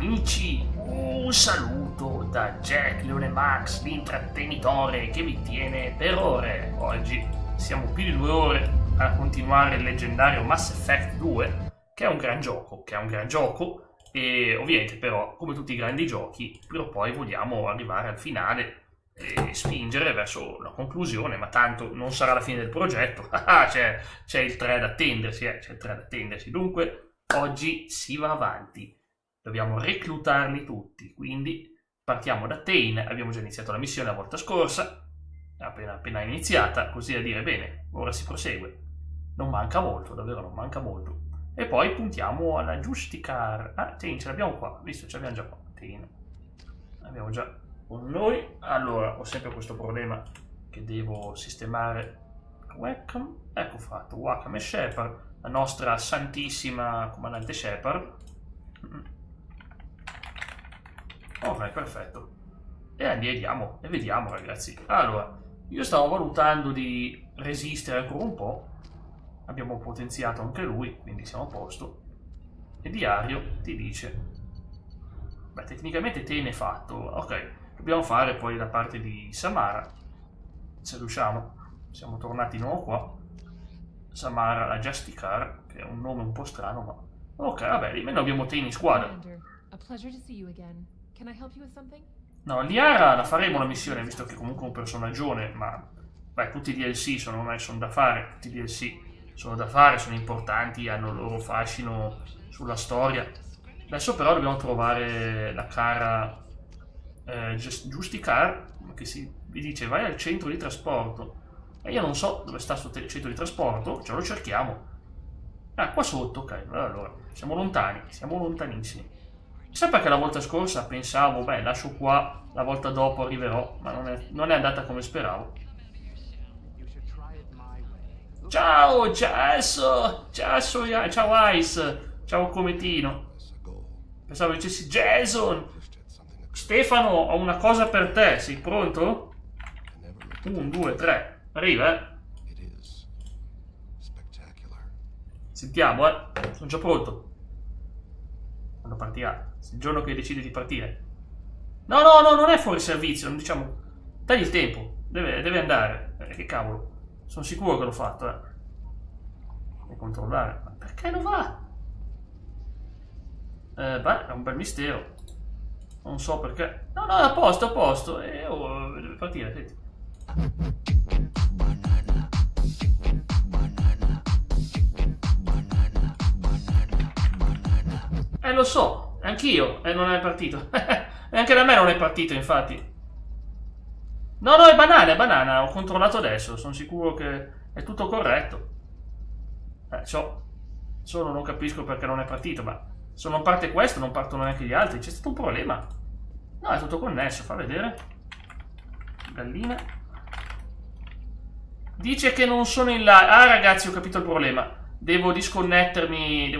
Amici, un saluto da Jack Leone Max, l'intrattenitore che vi tiene per ore. Oggi siamo più di 2 ore a continuare il leggendario Mass Effect 2, che è un gran gioco, e ovviamente però, come tutti i grandi giochi, prima o poi vogliamo arrivare al finale e spingere verso la conclusione, ma tanto non sarà la fine del progetto. c'è il 3 da attendersi, dunque oggi si va avanti. Dobbiamo reclutarli tutti, quindi partiamo da Thane. Abbiamo già iniziato la missione la volta scorsa, appena iniziata, così a dire bene, ora si prosegue. Non manca molto, davvero non manca molto. E poi puntiamo alla Justicar. Thane, ce l'abbiamo qua, visto, ce l'abbiamo già qua. Thane, abbiamo già con noi. Allora, ho sempre questo problema che devo sistemare. Wacom, ecco fatto, Wacom e Shepard, la nostra santissima comandante Shepard. Ok, perfetto. E andiamo e vediamo, ragazzi. Allora, io stavo valutando di resistere ancora un po'. Abbiamo potenziato anche lui, quindi siamo a posto. E Diario ti dice: beh, tecnicamente te ne è fatto. Ok, dobbiamo fare poi la parte di Samara, se riusciamo. Siamo tornati di nuovo qua. Samara, la Justicar, che è un nome un po' strano, ma ok, vabbè, almeno abbiamo te in squadra. A pleasure to see you again. Can I help you with something? No, Liara la faremo la missione, visto che comunque è un personaggione, ma beh, tutti i DLC sono da fare, tutti i DLC sono da fare, sono importanti, hanno il loro fascino sulla storia. Adesso però dobbiamo trovare la cara Justicar, che vi dice vai al centro di trasporto. E io non so dove sta questo centro di trasporto, ce lo cerchiamo. Qua sotto, ok, allora, siamo lontani, siamo lontanissimi. Sai perché la volta scorsa pensavo, beh, lascio qua, la volta dopo arriverò, ma non è andata come speravo. Ciao, Jess! Ciao, Ice! Ciao, Cometino! Pensavo dicessi Jason! Stefano, ho una cosa per te, sei pronto? 1, 2, 3, arriva, eh? Sentiamo, sono già pronto. Quando partirà? Il giorno che decide di partire. No, non è fuori servizio, non diciamo. Dagli il tempo, deve andare. Che cavolo, sono sicuro che l'ho fatto, Devo controllare. Ma perché non va? Beh, è un bel mistero. Non so perché. No, è a posto. Deve partire, senti. Lo so, anch'io, e non è partito. E anche da me non è partito, infatti. No, è banana, ho controllato adesso, sono sicuro che è tutto corretto. Solo non capisco perché non è partito, ma se non parte questo non partono neanche gli altri, c'è stato un problema. No, è tutto connesso, fa vedere. Gallina. Dice che non sono in live. Ragazzi, ho capito il problema. Devo disconnettermi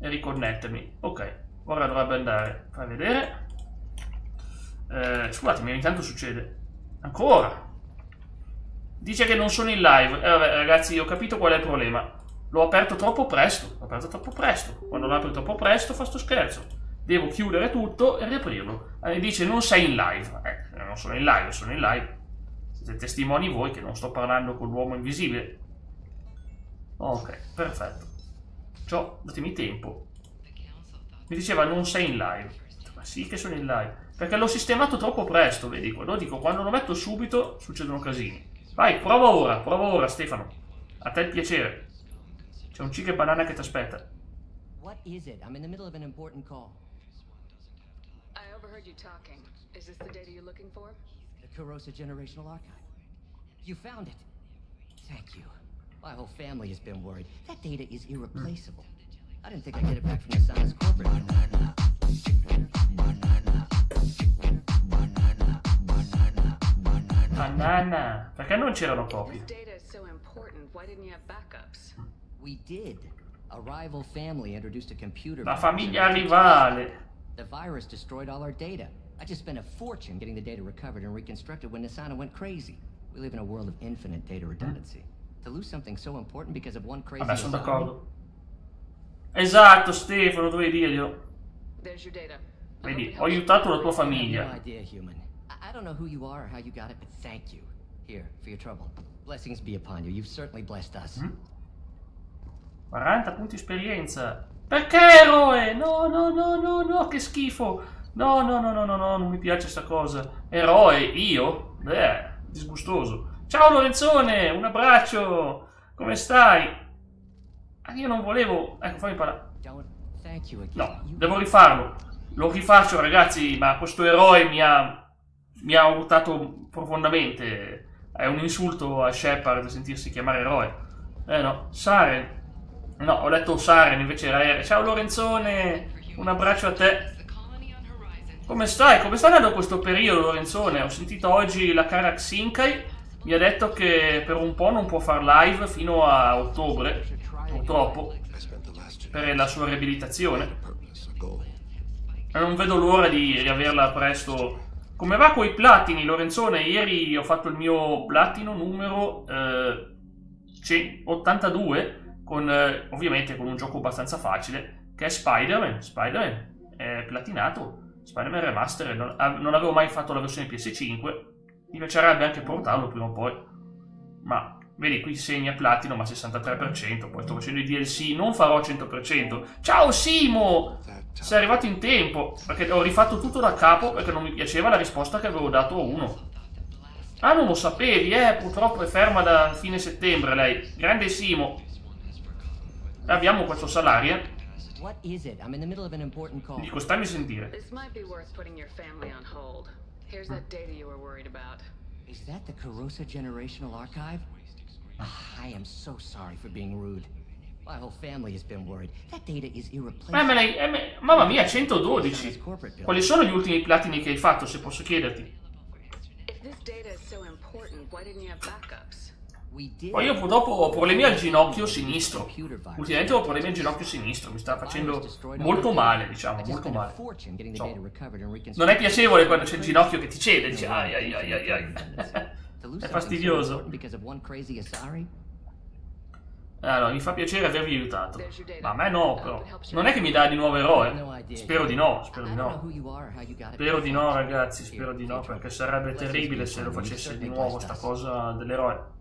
e riconnettermi. Ok, ora dovrebbe andare. Fai vedere. Scusatemi, ogni tanto succede. Ancora. Dice che non sono in live. Vabbè, ragazzi, ho capito qual è il problema. L'ho aperto troppo presto. Quando lo apro troppo presto fa sto scherzo. Devo chiudere tutto e riaprirlo. Dice non sei in live. Non sono in live, sono in live. Siete testimoni voi che non sto parlando con l'uomo invisibile. Ok, perfetto. Datemi tempo. Mi diceva non sei in live. Ma sì che sono in live. Perché l'ho sistemato troppo presto, vedi? Quando lo metto subito succedono casini. Vai, prova ora, Stefano. A te il piacere. C'è un chicken banana che ti aspetta. What is it? I'm in the middle of an important call. I overheard you talking. Is this the data you're looking for? The Kurosa Generational Archive. You found it. Thank you. My whole family has been worried. That data is irreplaceable. I didn't think I'd get it back from the Science corporate. Banana. Perché non c'erano copie? This data is so important. Why didn't you have backups? We did. A rival family introduced a computer. La famiglia rivale. The virus destroyed all our data. I just spent a fortune getting the data recovered and reconstructed when Nisana went crazy. We live in a world of infinite data redundancy. To lose something so important because of one crazy Vabbè, sono design. d'accordo. Esatto, Stefano, dovevi dirglielo. There's your data. Vedi, ho aiutato la tua No famiglia. idea, human. I don't know who you are or how you got it, but thank you. Here, for your trouble. Blessings be upon you. You've certainly blessed us. 40 punti esperienza. Perché eroe? No, no, no, no, no, che schifo. No, no, no, no, no, no, non mi piace sta cosa. Eroe, io? Beh, disgustoso. Ciao Lorenzone, un abbraccio. Come stai? Ah, io non volevo... Ecco, fammi parlare. Don't thank you again. No, devo rifarlo. Lo rifaccio, ragazzi, ma questo eroe mi ha urtato profondamente. È un insulto a Shepard sentirsi chiamare eroe. No, Saren. No, ho letto Saren, invece era Eren. Ciao Lorenzone, un abbraccio a te. Come stai? Come sta andando questo periodo, Lorenzone? Ho sentito oggi la cara Xinkai. Mi ha detto che per un po' non può far live fino a ottobre, purtroppo, per la sua riabilitazione. E non vedo l'ora di riaverla presto. Come va coi platini, Lorenzone? Ieri ho fatto il mio platino numero 82, ovviamente con un gioco abbastanza facile, che è Spider-Man. Spider-Man è platinato. Spider-Man Remaster, non avevo mai fatto la versione PS5, mi piacerebbe anche portarlo prima o poi, ma vedi qui segna platino ma 63%, poi sto facendo i DLC, non farò 100%. Ciao Simo! Sei arrivato in tempo, perché ho rifatto tutto da capo perché non mi piaceva la risposta che avevo dato a uno. Ah, non lo sapevi, purtroppo è ferma da fine settembre lei. Grande Simo. Abbiamo questo salario, What is it? I'm in the middle of an important call. dico stammi a sentire. This might be worth putting your family on hold. Here's that data you were worried about. Is that the Carosa Generational Archive? I am so sorry for being rude. My whole family has been worried. That data is irreplaceable. Mamma mia, 112. Quali sono gli ultimi platini che hai fatto, se posso chiederti? If this data is so important, why didn't you have backups? Poi io purtroppo ho problemi al ginocchio sinistro. Ultimamente ho problemi al ginocchio sinistro, mi sta facendo molto male, diciamo, molto male. Non è piacevole quando c'è il ginocchio che ti cede, dici ai ai ai ai ai. È fastidioso. Allora, mi fa piacere avervi aiutato. Ma a me no, però. Non è che mi dà di nuovo eroe. Spero di no, spero di no. Spero di no, ragazzi, spero di no, perché sarebbe terribile se lo facesse di nuovo sta cosa dell'eroe.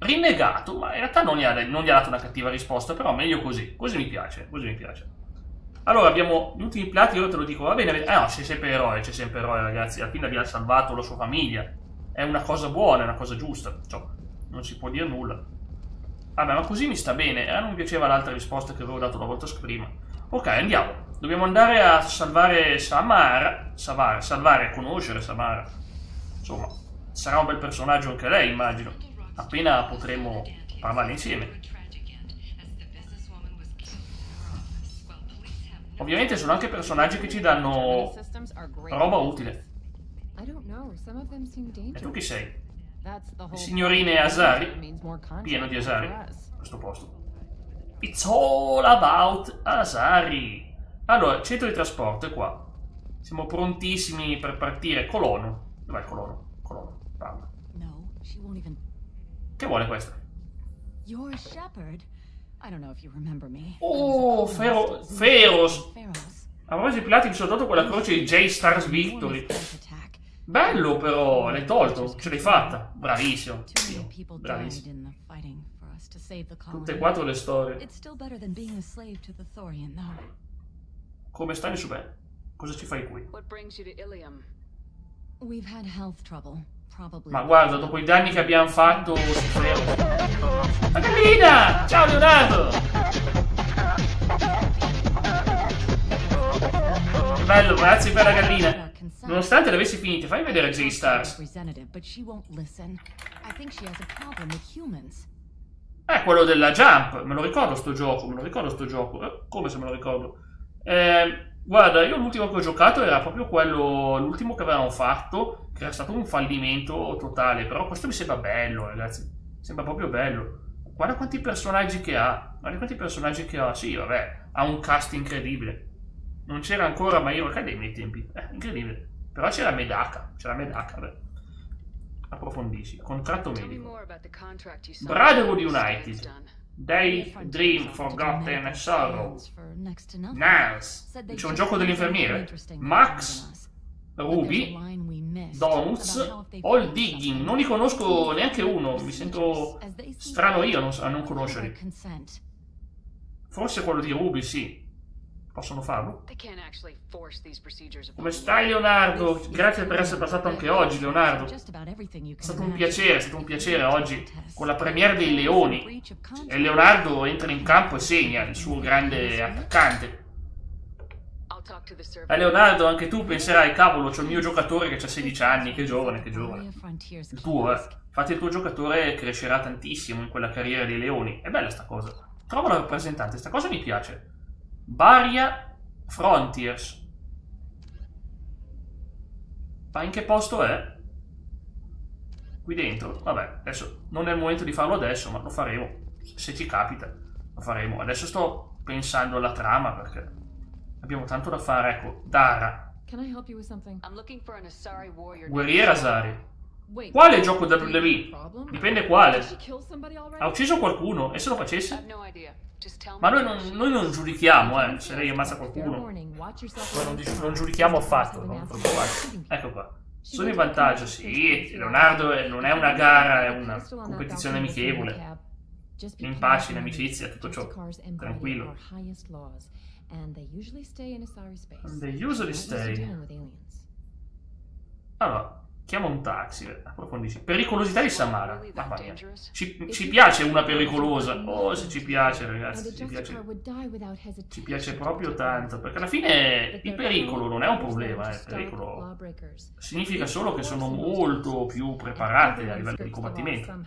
Rinnegato, ma in realtà non gli ha dato una cattiva risposta, però meglio così. Così mi piace, così mi piace. Allora, abbiamo gli ultimi platini, io te lo dico, va bene, no, c'è sempre eroe, ragazzi. Alla fine abbiamo salvato la sua famiglia. È una cosa buona, è una cosa giusta. Cioè, non si può dire nulla. Vabbè, ma così mi sta bene. Non mi piaceva l'altra risposta che avevo dato la volta prima. Ok, andiamo. Dobbiamo andare a salvare Samara. Salvare e conoscere Samara. Insomma, sarà un bel personaggio anche lei, immagino. Appena potremo parlare insieme. Ovviamente sono anche personaggi che ci danno roba utile. E tu chi sei? Signorine Asari? Pieno di Asari, questo posto. It's all about Asari. Allora, centro di trasporto è qua. Siamo prontissimi per partire. Colono. Dov'è il colono? Colono, parla. Che vuole questo? You're Shepard. I don't know if you remember me. Oh, Feros. A proposito di pilati, sono dato quella croce di J-Stars Victory. Bello però, l'hai tolto, ce l'hai fatta. Bravissimo. Bravissimo. Tutte e quattro le storie. Come stai su me? Cosa ci fai qui? What brings you to Ilium? We've had health trouble. Ma guarda, dopo i danni che abbiamo fatto su Feros. La gallina! Ciao Leonardo! Bello, grazie per la gallina. Nonostante le avessi finite, fai vedere J-Stars. Quello della Jump. Me lo ricordo sto gioco, come se me lo ricordo? Guarda, io l'ultimo che ho giocato era proprio quello, l'ultimo che avevamo fatto, che era stato un fallimento totale, però questo mi sembra bello, ragazzi, sembra proprio bello. Guarda quanti personaggi che ha, sì, vabbè, ha un cast incredibile. Non c'era ancora My Hero Academia ai tempi, incredibile, però c'era Medaka, vabbè. Approfondisci, contratto medico. Brotherhood United. Daydream Forgotten Sorrow. Nance. C'è un gioco dell'infermiere. Max, Ruby, Donuts, All Digging. Non li conosco neanche uno. Mi sento strano io a non conoscerli. Forse quello di Ruby, sì. Possono farlo? Come stai, Leonardo? Grazie per essere passato anche oggi, Leonardo. È stato un piacere oggi con la premiere dei Leoni. E Leonardo entra in campo e segna, il suo grande attaccante. Leonardo, anche tu penserai, cavolo, c'ho il mio giocatore che ha 16 anni, che giovane. Il tuo, Infatti il tuo giocatore crescerà tantissimo in quella carriera dei Leoni. È bella sta cosa. Trovo la rappresentante, sta cosa mi piace. Baria Frontiers. Ma in che posto è? Qui dentro. Vabbè, adesso non è il momento di farlo adesso, ma lo faremo. Se ci capita, lo faremo. Adesso sto pensando alla trama perché abbiamo tanto da fare. Ecco, Dara. Guerriera Asari. Quale gioco WWE? Dipende quale. Ha ucciso qualcuno? E se lo facesse? Ma noi non giudichiamo, se lei ammazza qualcuno. Non giudichiamo affatto, non preoccupate. Ecco qua. Sono in vantaggio, sì. Leonardo non è una gara, è una competizione amichevole. In pace, in amicizia, tutto ciò. Tranquillo. And they usually stay. Allora, chiama un taxi, approfondisci. Pericolosità di Samara. Mamma mia. Ci piace una pericolosa. Oh, se ci piace, ragazzi, ci piace proprio tanto. Perché alla fine il pericolo non è un problema, il pericolo significa solo che sono molto più preparate a livello di combattimento.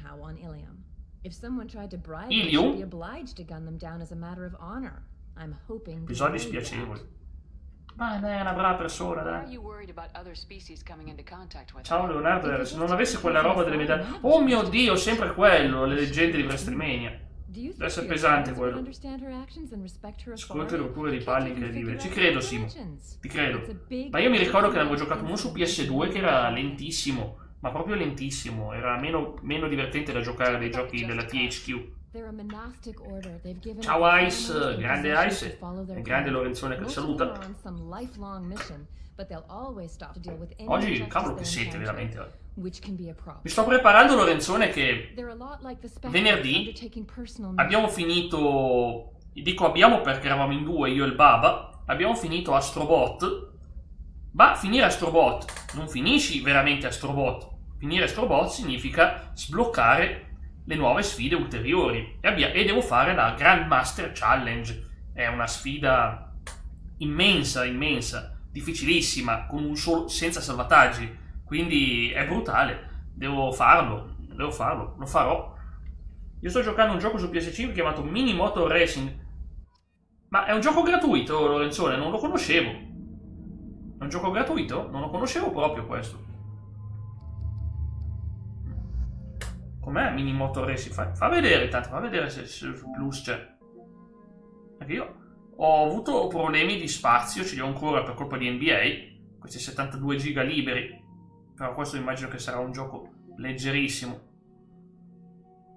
Ilium? Episodi spiacevoli. Ma è una brava persona, dai. Ciao Leonardo, se non avessi quella roba delle medaglie... Oh mio Dio, sempre quello, le leggende di WrestleMania. Deve essere pesante quello. Scorte rotture di palle incredibili. Ci credo, Simo. Ti credo. Ma io mi ricordo che avevo giocato uno su PS2 che era lentissimo. Ma proprio lentissimo. Era meno divertente da giocare dei giochi della THQ. Ciao Ice, grande Ice e grande Lorenzone che saluta. Oggi, cavolo che sete veramente. Mi sto preparando, Lorenzone, che venerdì abbiamo finito, dico abbiamo perché eravamo in due, io e il Baba, abbiamo finito Astrobot. Ma finire Astrobot, non finisci veramente Astrobot. Finire Astrobot significa sbloccare le nuove sfide ulteriori e devo fare la Grandmaster Challenge. È una sfida immensa, difficilissima, con un solo, senza salvataggi, quindi è brutale. Devo farlo, lo farò. Io sto giocando un gioco su PS5 chiamato Mini Motor Racing, ma è un gioco gratuito, Lorenzone, non lo conoscevo. È un gioco gratuito? Non lo conoscevo proprio questo. Com'è Mini Motor Racing? Fa vedere intanto, fa vedere se sul Plus c'è. Perché io ho avuto problemi di spazio, ce li ho ancora per colpa di NBA, questi 72 giga liberi, però questo immagino che sarà un gioco leggerissimo.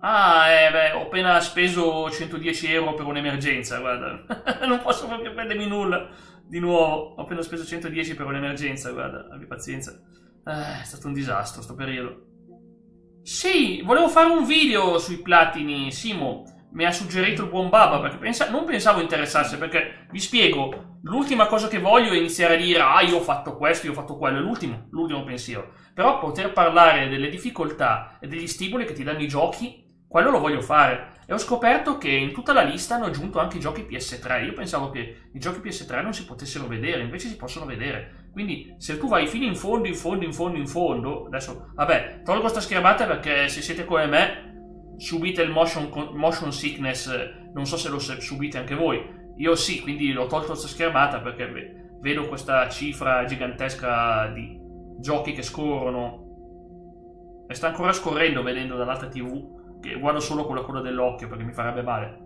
Ho appena speso 110 euro per un'emergenza, guarda, non posso proprio prendermi nulla di nuovo, ho appena speso 110 per un'emergenza, guarda, abbi pazienza. È stato un disastro sto periodo. Sì, volevo fare un video sui platini, Simo, mi ha suggerito il buon Baba, perché non pensavo interessasse, perché vi spiego, l'ultima cosa che voglio è iniziare a dire io ho fatto questo, io ho fatto quello, è l'ultimo pensiero, però poter parlare delle difficoltà e degli stimoli che ti danno i giochi, quello lo voglio fare, e ho scoperto che in tutta la lista hanno aggiunto anche i giochi PS3, io pensavo che i giochi PS3 non si potessero vedere, invece si possono vedere. Quindi se tu vai fino in fondo, adesso, vabbè, tolgo sta schermata perché se siete come me, subite il motion sickness, non so se lo subite anche voi. Io sì, quindi ho tolto questa schermata perché vedo questa cifra gigantesca di giochi che scorrono. E sta ancora scorrendo vedendo dall'altra TV, che guardo solo con la coda dell'occhio perché mi farebbe male.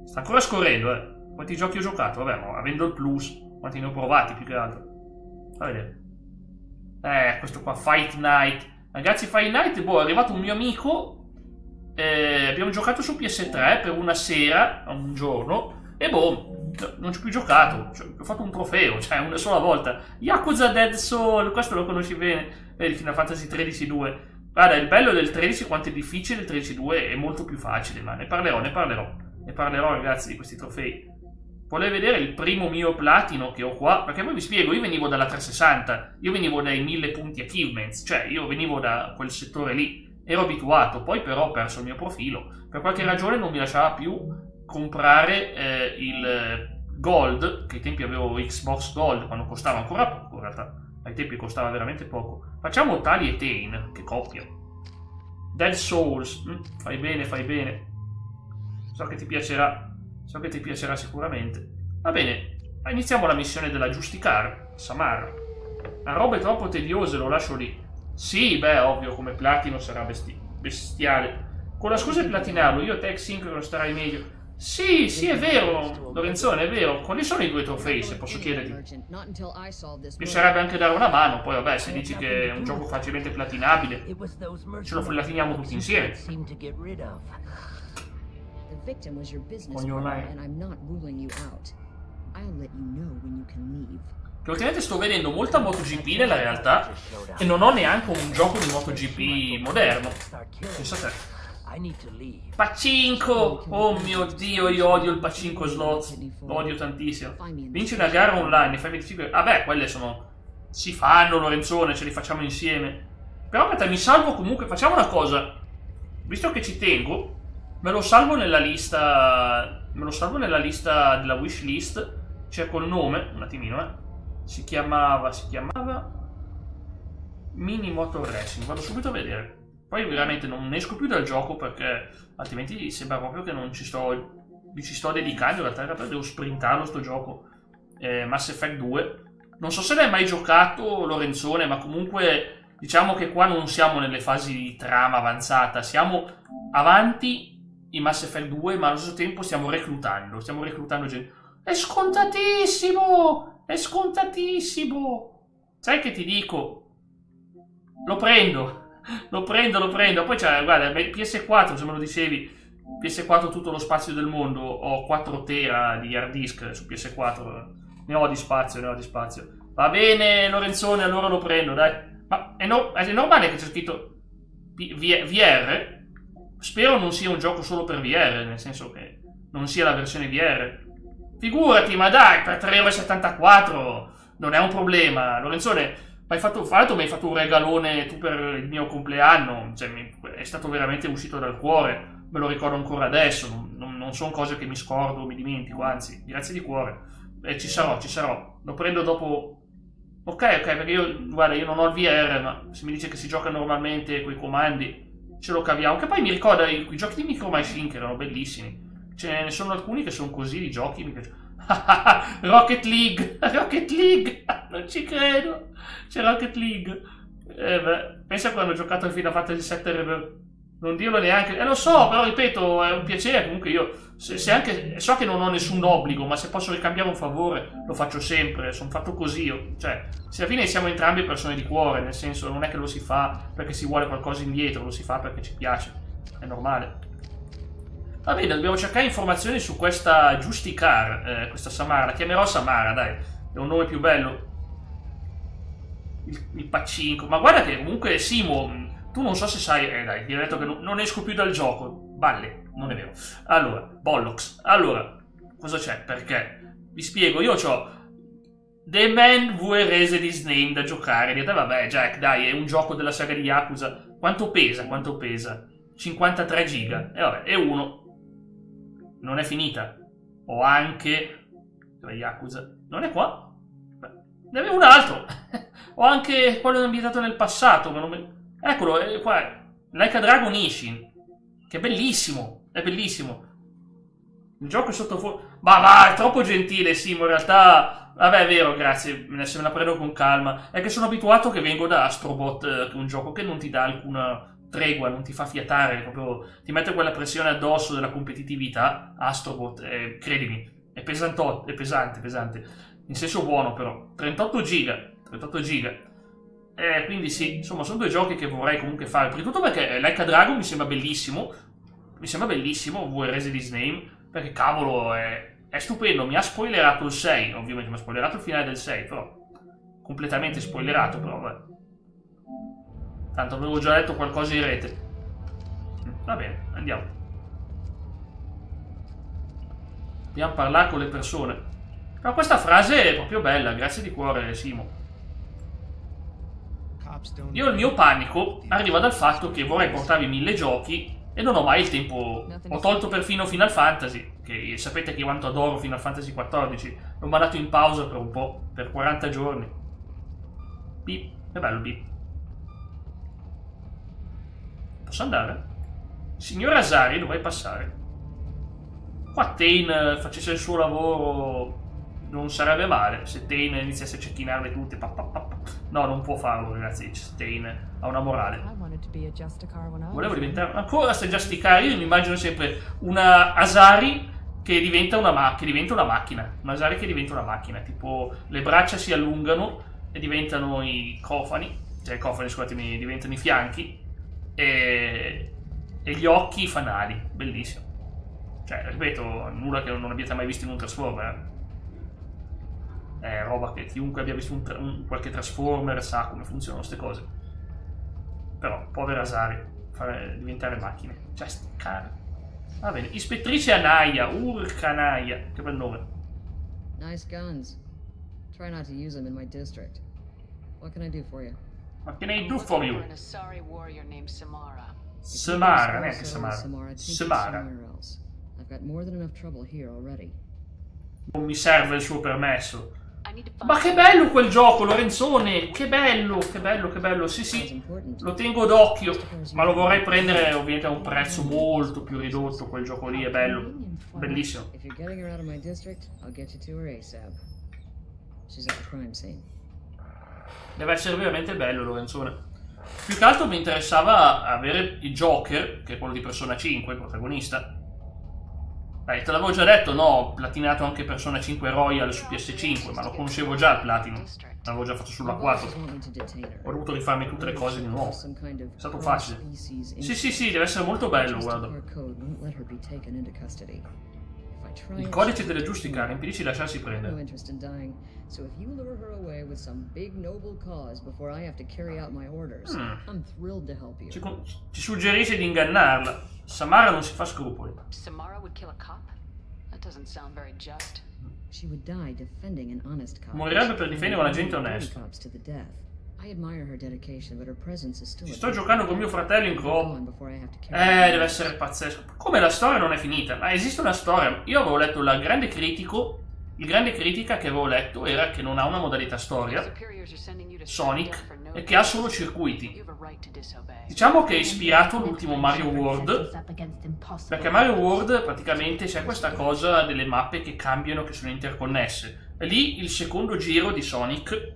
Sta ancora scorrendo, Quanti giochi ho giocato? Vabbè, ma avendo il Plus, quanti ne ho provati più che altro. A vedere. Questo qua, Fight Night. Ragazzi, Fight Night, è arrivato un mio amico Abbiamo giocato su PS3 per una sera, un giorno, e boh, non ci ho più giocato. Cioè, ho fatto un trofeo, cioè una sola volta. Yakuza Dead Soul, questo lo conosci bene, vedi, Final Fantasy 13-2. Guarda, il bello del 13 quanto è difficile, il 13-2 è molto più facile, ma ne parlerò ragazzi di questi trofei. Volete vedere il primo mio platino che ho qua? Perché poi vi spiego, io venivo dalla 360, io venivo dai 1000 punti achievements, cioè io venivo da quel settore lì, ero abituato, poi però ho perso il mio profilo, per qualche ragione non mi lasciava più comprare il Gold, che ai tempi avevo Xbox Gold quando costava ancora poco in realtà, ai tempi costava veramente poco. Facciamo Tali e Tain, che coppia. Dead Souls, fai bene, so che ti piacerà sicuramente. Va bene, iniziamo la missione della Justicar, Samara. A robe troppo tediose lo lascio lì. Sì, beh, ovvio, come platino sarà bestiale. Con la scusa di platinarlo, io te sincrono starai meglio. Sì, è vero, Lorenzone, è vero. Quali sono i 2 trofei, se posso chiederti? Mi sarebbe anche dare una mano, poi vabbè, se dici che è un gioco facilmente platinabile, ce lo platiniamo tutti insieme. The victim was your business On your partner, line. and I'm not ruling you out. I'll let you know when you can leave. Che ultimamente sto vedendo molta MotoGP nella realtà e non ho neanche un gioco di MotoGP moderno. Pensa te. Pacinco! Oh mio Dio, io odio il Pacinco Slots. Lo odio tantissimo. Vinci una gara online, fai 25... Ah beh, quelle sono... Si fanno, Lorenzone, ce li facciamo insieme. Però aspetta, mi salvo comunque... Facciamo una cosa. Visto che ci tengo... Me lo salvo nella lista della wishlist. Cerco il nome, un attimino, Si chiamava Mini Motor Racing. Vado subito a vedere. Poi veramente non ne esco più dal gioco perché altrimenti sembra proprio che non ci sto dedicando. In realtà devo sprintarlo sto gioco. Mass Effect 2. Non so se l'hai mai giocato, Lorenzone, ma comunque diciamo che qua non siamo nelle fasi di trama avanzata. Siamo avanti in Mass Effect 2, ma allo stesso tempo stiamo reclutando gente. È scontatissimo! Sai che ti dico? Lo prendo. Poi c'è, guarda, PS4, se me lo dicevi, PS4 tutto lo spazio del mondo, ho 4 tera di hard disk su PS4, ne ho di spazio. Va bene, Lorenzone, allora lo prendo, dai. Ma è normale che c'è scritto VR? Spero non sia un gioco solo per VR, nel senso che non sia la versione VR. Figurati, ma dai, per 3,74 € non è un problema. Lorenzone, mi hai fatto un regalone tu per il mio compleanno, cioè, è stato veramente uscito dal cuore, me lo ricordo ancora adesso, non sono cose che mi scordo, mi dimentico, anzi, grazie di cuore. Ci sarò, lo prendo dopo. Ok, perché io non ho il VR, ma se mi dice che si gioca normalmente con i comandi, ce lo caviamo. Che poi mi ricorda i giochi di Micro Machine che erano bellissimi. Ce ne sono alcuni che sono così di giochi. Rocket League! Non ci credo! C'è Rocket League! Pensa quando ho giocato al Final Fantasy VII. Non dirlo neanche. Lo so, però ripeto, è un piacere. Comunque io, se anche so che non ho nessun obbligo, ma se posso ricambiare un favore, lo faccio sempre. Sono fatto così io. Cioè, se alla fine siamo entrambi persone di cuore, nel senso, non è che lo si fa perché si vuole qualcosa indietro, lo si fa perché ci piace. È normale. Va bene, dobbiamo cercare informazioni su questa Justicar, questa Samara. La chiamerò Samara, dai. È un nome più bello. Il Pacinco. Ma guarda che comunque, Simo... Tu non so se sai, dai, ti ho detto che non esco più dal gioco. Balle, non è vero. Allora, Bollocks. Allora, cosa c'è? Perché? Vi spiego, io c'ho The Man Who Erased His Name da giocare. Dite, vabbè, Jack, dai, è un gioco della saga di Yakuza. Quanto pesa? 53 giga. E vabbè, e uno. Non è finita. Ho anche... Yakuza. Non è qua? Beh, ne avevo un altro. Ho anche quello ambientato nel passato, ma non mi... Eccolo, è qua, Like a Dragon Ishin, che è bellissimo, Il gioco è sotto Ma va, è troppo gentile, Simo, in realtà... Vabbè, è vero, grazie, se me la prendo con calma. È che sono abituato che vengo da Astrobot, che è un gioco che non ti dà alcuna tregua, non ti fa fiatare, proprio ti mette quella pressione addosso della competitività. Astrobot, credimi, è pesante, in senso buono però. 38 giga. Quindi sì, insomma, sono due giochi che vorrei comunque fare. Prima di tutto perché Like a Dragon mi sembra bellissimo. Mi sembra bellissimo Who Erased His Name, perché cavolo è stupendo. Mi ha spoilerato il 6, ovviamente mi ha spoilerato il finale del 6, però completamente spoilerato, però vabbè. Tanto avevo già letto qualcosa in rete. Va bene, andiamo. Dobbiamo parlare con le persone. Però questa frase è proprio bella, grazie di cuore Simo. Io il mio panico arriva dal fatto che vorrei portarvi 1000 giochi e non ho mai il tempo. Ho tolto perfino Final Fantasy, che sapete che quanto adoro Final Fantasy XIV. L'ho mandato in pausa per un po', per 40 giorni. Bip, che bello bip. Posso andare? Signor Asari, dovrei passare. Qua Tain facesse il suo lavoro, non sarebbe male. Se Tain iniziasse a cecchinarle tutte. No, non può farlo, ragazzi. Tain ha una morale. Volevo diventare. Ancora se Justicar, io mi immagino sempre una Asari che diventa una macchina. Un Asari che diventa una macchina. Tipo, le braccia si allungano e diventano i cofani. Cioè, i cofani, scusatemi, diventano i fianchi. E gli occhi i fanali. Bellissimo. Cioè, ripeto, nulla che non abbiate mai visto in un Transformer. È roba che chiunque abbia visto qualche Transformer sa come funzionano queste cose. Però, povera Asari, fare diventare macchine. Justicar. Va bene, ispettrice Anaya, Urca Anaya, che bel nome. Nice guns. Try not to use them in my district. What can I do for you? What can I do for you? An Asari warrior named Samara. Samara, neanche Samara. Samara. Samara. I've got more than enough trouble here already. Non mi serve il suo permesso. I need to find Ma che bello quel gioco, Lorenzone! Che bello, che bello, che bello. Sì, sì, lo tengo d'occhio. Ma lo vorrei prendere ovviamente a un prezzo molto più ridotto. Quel gioco lì è bello. Bellissimo. If you're getting her out of my district, I'll get you to her ASAP. She's at the crime scene. Deve essere veramente bello, Lorenzone. Più che altro mi interessava avere il Joker, che è quello di Persona 5, il protagonista. Dai, te l'avevo già detto, no, ho platinato anche Persona 5 Royal su PS5, ma lo conoscevo già il Platinum. L'avevo già fatto sulla 4. Ho dovuto rifarmi tutte le cose di nuovo. È stato facile. Sì, deve essere molto bello, guarda. Il codice delle Justicar impedisce di lasciarsi prendere. So if you lure her away with some big noble cause before I have to carry out my orders, I'm thrilled to help you. Ci suggerisce di ingannarla. Samara non si fa scrupoli. Samara would kill a cop? That doesn't sound very just. She would die defending an honest cop. Morirebbe per difendere un agente onesto. I admire her dedication, but her presence is still. Ci sto giocando con mio fratello in coop. Deve essere pazzesco. Come la storia non è finita? Ma esiste una storia. Io avevo letto il grande critica che avevo letto era che non ha una modalità storia, Sonic, e che ha solo circuiti. Diciamo che è ispirato all'ultimo Mario World, perché Mario World praticamente c'è questa cosa delle mappe che cambiano, che sono interconnesse. E lì il secondo giro di Sonic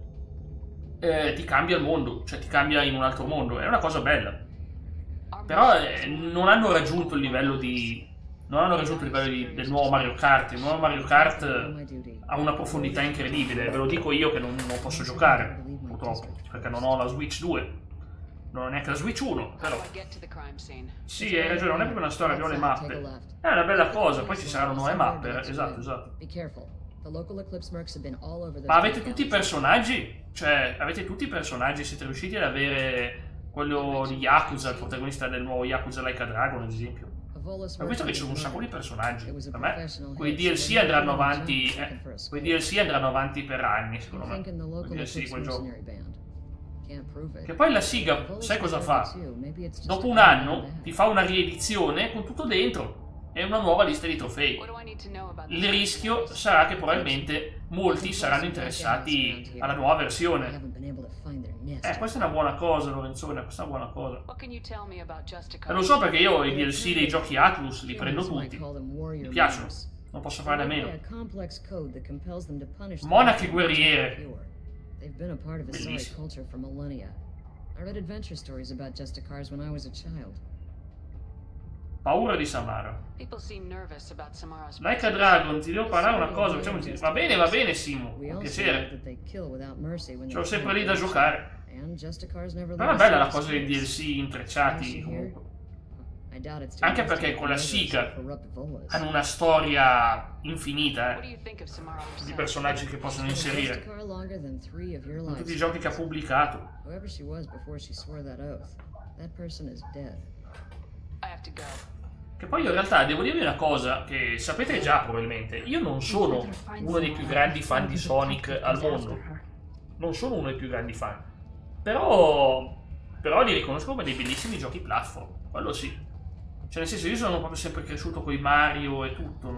ti cambia il mondo, cioè ti cambia in un altro mondo. È una cosa bella. Però non hanno raggiunto il livello del nuovo Mario Kart. Il nuovo Mario Kart ha una profondità incredibile. Ve lo dico io che non posso giocare, purtroppo, perché non ho la Switch 2. Non ho neanche la Switch 1, però. Sì, hai ragione, non è proprio una storia, abbiamo le mappe. È una bella cosa, poi ci saranno nuove mappe. Esatto. Ma avete tutti i personaggi? Cioè, avete tutti i personaggi? Siete riusciti ad avere quello di Yakuza, il protagonista del nuovo Yakuza Like a Dragon, ad esempio? Ho visto che ci sono un sacco di personaggi. Per me, quei DLC andranno avanti. Quei DLC andranno avanti per anni, secondo me. Quei DLC di quel gioco. Che poi la Sega, sai cosa fa? Dopo un anno ti fa una riedizione con tutto dentro e una nuova lista di trofei. Il rischio sarà che probabilmente molti saranno interessati alla nuova versione. Questa è una buona cosa, Lorenzone, questa è una buona cosa. E lo so perché io i DLC dei giochi Atlus li prendo tutti. Mi piacciono, non posso farne a meno. Monache guerriere. They've been a part of Asari culture for millennia. I read adventure stories about Justicars when I was a child. Paura di Samara. Like a Dragon, ti devo parlare una cosa. Va bene, Simo. Con piacere. Sono sempre lì da giocare. Però è bella la cosa dei DLC intrecciati. Comunque. Anche perché con la Siga hanno una storia infinita di personaggi che possono inserire in tutti i giochi che ha pubblicato. Che poi in realtà devo dirvi una cosa che sapete già probabilmente, io non sono uno dei più grandi fan di Sonic al mondo, non sono uno dei più grandi fan, però li riconosco come dei bellissimi giochi platform, quello sì. Cioè nel senso, io sono proprio sempre cresciuto con i Mario e tutto,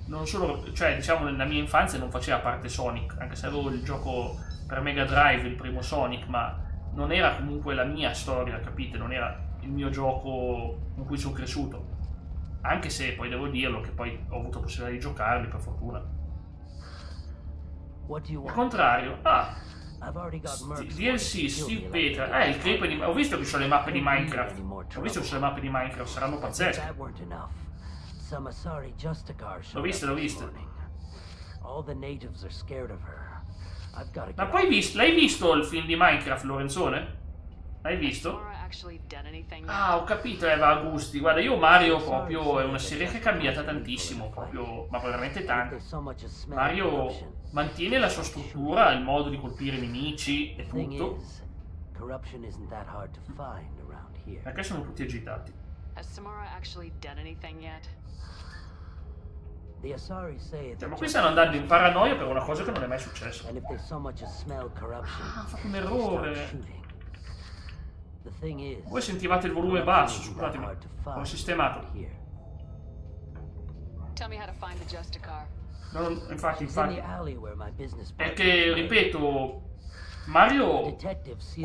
non solo, cioè diciamo nella mia infanzia non faceva parte Sonic, anche se avevo il gioco per Mega Drive, il primo Sonic, ma non era comunque la mia storia, capite? Non era il mio gioco con cui sono cresciuto. Anche se poi devo dirlo che poi ho avuto possibilità di giocarli, per fortuna. Al contrario, DLC, Steve Petra, il clip di... Ho visto che ci sono le mappe di Minecraft. Ho visto che ci sono le mappe di Minecraft, saranno pazzesche. L'ho viste. Ma poi l'hai visto il film di Minecraft, Lorenzone? L'hai visto? Ah, ho capito, va a gusti. Guarda, io Mario proprio è una serie che è cambiata tantissimo, proprio, ma veramente tanto. Mario mantiene la sua struttura, il modo di colpire i nemici e tutto. Perché sono tutti agitati? Cioè, ma qui stanno andando in paranoia per una cosa che non è mai successa. Ah, ho fatto un errore. Voi sentivate il volume basso, scusatemi, l'ho sistemato. Infatti. Perché, ripeto, Mario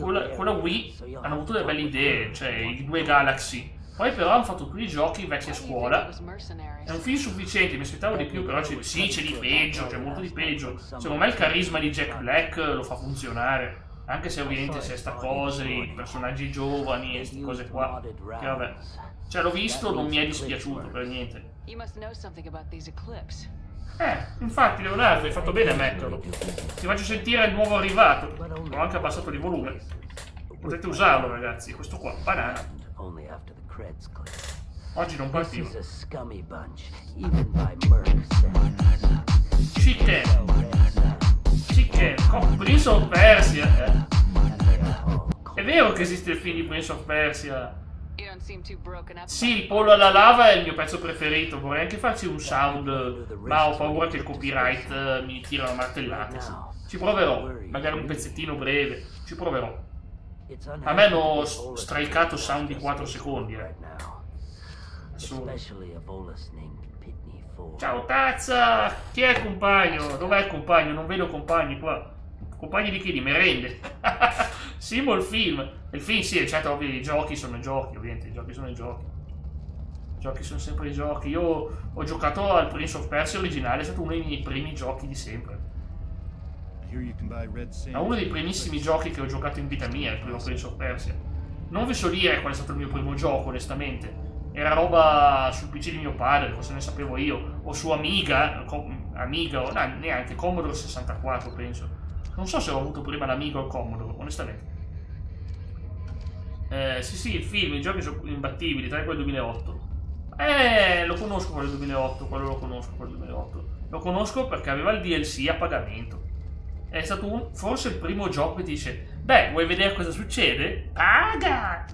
con la Wii hanno avuto delle belle idee, cioè i due Galaxy. Poi però hanno fatto tutti i giochi vecchi a scuola. È un film sufficiente, mi aspettavo di più, però c'è di peggio, c'è molto di peggio. Secondo me il carisma di Jack Black lo fa funzionare. Anche se ovviamente c'è sta cosa, i personaggi giovani e queste cose qua. Che vabbè. Cioè l'ho visto, non mi è dispiaciuto per niente. Infatti Leonardo, hai fatto bene a metterlo. Ti faccio sentire il nuovo arrivato. Ho anche abbassato di volume. Potete usarlo ragazzi, questo qua, banana. Oggi non partivo. Chicken, Prince of Persia. È vero che esiste il film di Prince of Persia. Sì, il pollo alla lava è il mio pezzo preferito. Vorrei anche farci un sound, ma ho paura che il copyright mi tira una martellata. Ci proverò, magari un pezzettino breve. Ci proverò. A me hanno stricato sound di 4 secondi. Ciao Tazza! Chi è il compagno? Dov'è il compagno? Non vedo compagni qua. Compagni di chi? Di merende. Simo il film. Il film sì, certo, ovvio, i giochi sono i giochi, ovviamente, i giochi sono i giochi. I giochi sono sempre i giochi. Io ho giocato al Prince of Persia originale, è stato uno dei miei primi giochi di sempre. È uno dei primissimi giochi che ho giocato in vita mia, il primo Prince of Persia. Non vi so dire qual è stato il mio primo gioco, onestamente. Era roba sul PC di mio padre, cosa ne sapevo io, o su Amiga, o neanche Commodore 64 penso. Non so se ho avuto prima l'Amiga o il Commodore, onestamente. Sì, il film, i giochi sono imbattibili, tra quello del 2008. Lo conosco quello del 2008, Lo conosco perché aveva il DLC a pagamento. È stato forse il primo gioco che ti dice, beh, vuoi vedere cosa succede? Paga!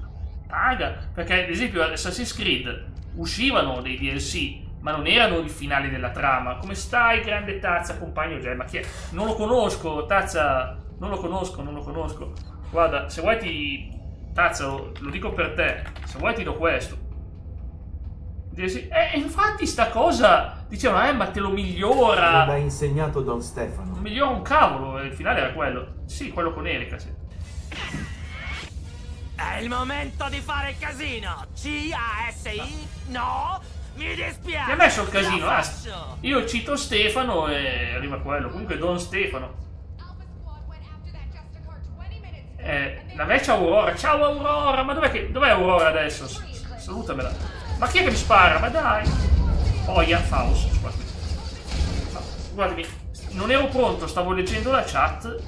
Perché ad esempio Assassin's Creed uscivano dei DLC, ma non erano i finali della trama. Come stai, grande Tazza, compagno? Ma chi è? Non lo conosco, Tazza, non lo conosco. Guarda, se vuoi Tazza, lo dico per te, se vuoi ti do questo. Infatti sta cosa, dicevano, ma te lo migliora. Me l'ha insegnato Don Stefano. Migliora un cavolo, il finale era quello. Sì, quello con Erika, sì. È il momento di fare il casino! C-A-S-I? No! Mi dispiace! Mi ha messo il casino, io cito Stefano e arriva quello. Comunque Don Stefano. La vecchia Aurora. Ciao Aurora, ma dov'è Aurora adesso? Salutamela. Ma chi è che mi spara? Ma dai! Oia, Faust. Guardami, non ero pronto, stavo leggendo la chat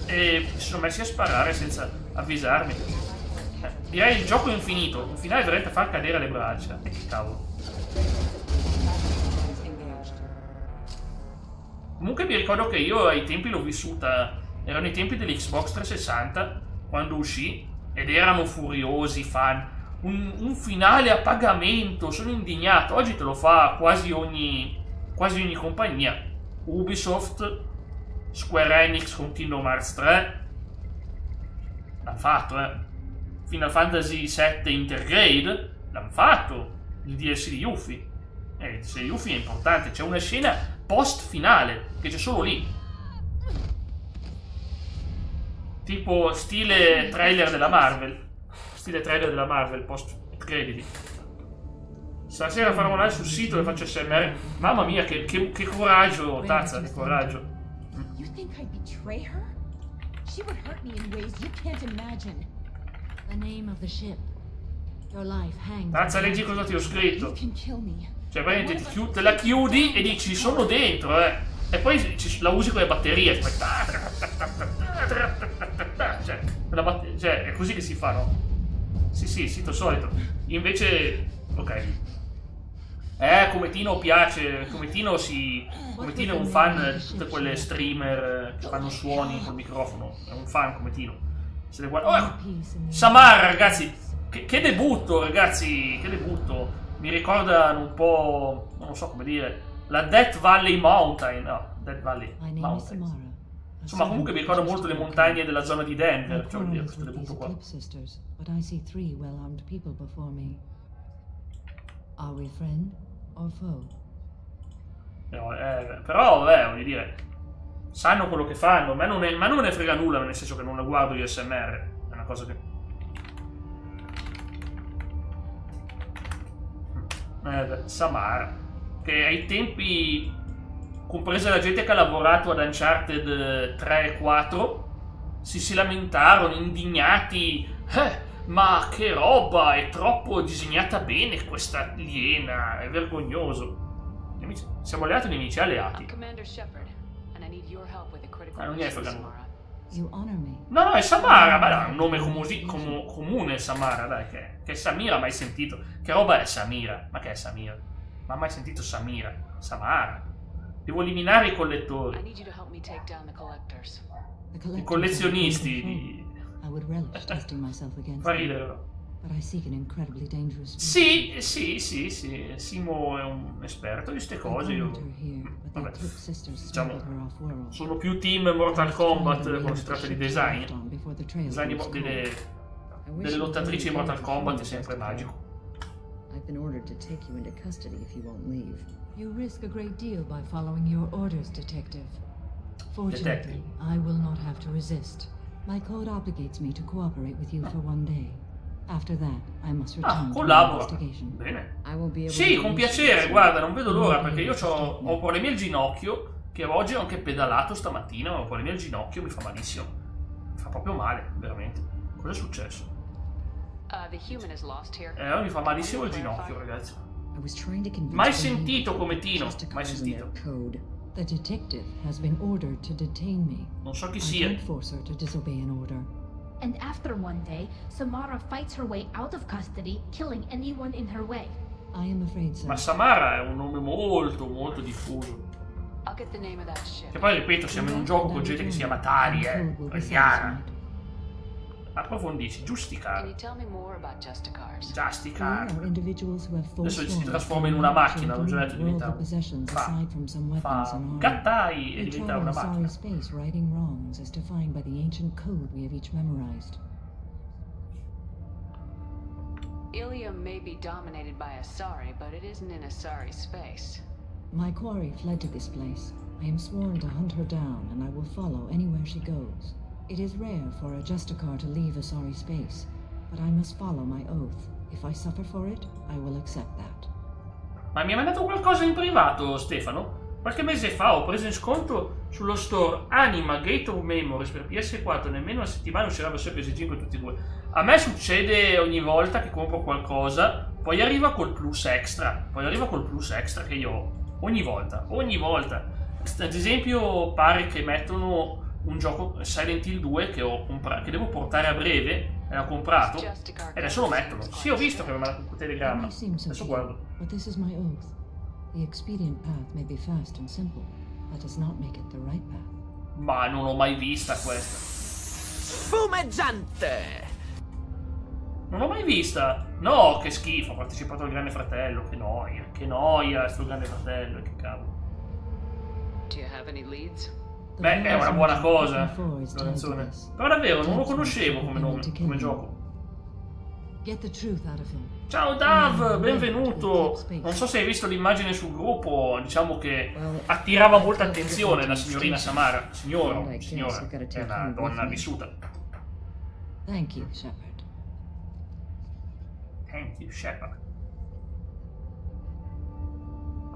e mi sono messi a sparare senza avvisarmi. direi il gioco è infinito. Un finale veramente far cadere le braccia. E che cavolo. Comunque mi ricordo che io ai tempi l'ho vissuta. Erano i tempi dell'Xbox 360 quando uscì ed erano furiosi fan. Un finale a pagamento, sono indignato. Oggi te lo fa quasi ogni compagnia. Ubisoft, Square Enix con Kingdom Hearts 3 l'hanno fatto, Final Fantasy VII Intergrade l'hanno fatto. Il DLC di Yuffie, il DLC di Yuffie è importante. C'è una scena post finale che c'è solo lì, tipo stile trailer della Marvel post crediti. Stasera farò un live sul sito e faccio SMR. Mamma mia, che coraggio, Tazza, che coraggio. You think I'd betray her? She would hurt me in ways you can't imagine. The name of the ship. Your life hangs. Tazza, leggi cosa ti ho scritto. You can kill me. Cioè, praticamente te la chiudi e dici sono dentro, e poi la usi con le batterie. Cioè, è così che si fa, no? Sì, sito solito. Invece, ok. Come Tino piace. Come Tino è un fan di tutte quelle streamer che fanno suoni col microfono. È un fan come Tino. Se le guarda. Samara, ragazzi. Che debutto, ragazzi. Che debutto. Mi ricordano un po'. Non so come dire. La Death Valley Mountain. No, Death Valley Mountain. Insomma, comunque mi ricordo molto le montagne della zona di Denver. Cioè, questo debutto qua. Però, voglio dire, sanno quello che fanno. Ma non me ne frega nulla, nel senso che non la guardo io SMR. È una cosa che... Samara, che ai tempi, compresa la gente che ha lavorato ad Uncharted 3 e 4, si lamentarono, indignati. Ma che roba, è troppo disegnata bene questa aliena, è vergognoso. Siamo alleati o nemici? Alleati. Non mi frega nulla. No, è Samara, ma è un nome comune, Samara, dai, che è Samira, mai sentito. Che roba è Samira? Ma che è Samira? Ma mai sentito Samira? Samara. Devo eliminare i collettori. I collezionisti di... Fa ridere. Sì, Simo è un esperto di queste cose. Io, vabbè, diciamo, sono più team Mortal Kombat quando si tratta di design. Design delle lottatrici di Mortal Kombat è sempre magico. I've been ordered to take you into custody if you won't leave. You risk a great deal by following your orders, Detective. Fortunately, I will not have to resist. My code obligates me to cooperate with you for one day. After that, I must return to my investigation. Bene. Sì, con piacere, guarda, non vedo l'ora perché io ho problemi al ginocchio, che oggi ho anche pedalato stamattina, ho problemi al ginocchio, mi fa malissimo. Mi fa proprio male, veramente. Cosa è successo? Mi fa malissimo il ginocchio, ragazzi. Mai sentito come Tino, mai sentito. The detective has been ordered to detain me. Non so chi sia. I can't force her to disobey an order. And after one day, Samara fights her way out of custody, killing anyone in her way. I am afraid so. Ma Samara è un nome molto, molto diffuso. Che poi, ripeto, siamo in un gioco con gente che si chiama Tari, Rihanna. Approfondisci, Justicar. Justicar. Adesso si trasforma in una macchina, l'ho già detto, diventa Gattai e diventa una macchina. Ilium may be dominated by Asari, but it isn't in Asari space. My quarry fled to this place. I am sworn to hunt her down, and I will follow anywhere she goes. It is rare for a Justicar to leave Asari space, but I must follow my oath. If I suffer for it, I will accept that. Ma mi ha mandato qualcosa in privato, Stefano? Qualche mese fa ho preso in sconto sullo store Anima Gate of Memories per PS4, nemmeno una settimana uscirà per PS5 tutti e due. A me succede ogni volta che compro qualcosa, poi arriva col plus extra, che io ho. Ogni volta. Ad esempio pare che mettono un gioco Silent Hill 2 che devo portare a breve, e l'ho comprato e adesso lo mettono. Sì, ho visto che mi mandato un telegramma. Adesso guardo. But this is my oath. The expedient path may be fast and simple. That does not make it the right path. Ma non l'ho mai vista questa. Spumeggiante! Non l'ho mai vista. No, che schifo, ho partecipato al Grande Fratello, che noia, sto Grande Fratello, che cavolo. Do you have any leads? Beh, è una buona cosa, la canzone. Però davvero, non lo conoscevo come nome, come gioco. Ciao Dav, benvenuto! Non so se hai visto l'immagine sul gruppo, diciamo che attirava molta attenzione la signorina Samara. Signora, è una donna vissuta. Thank you, Shepard. Thank you, Shepard.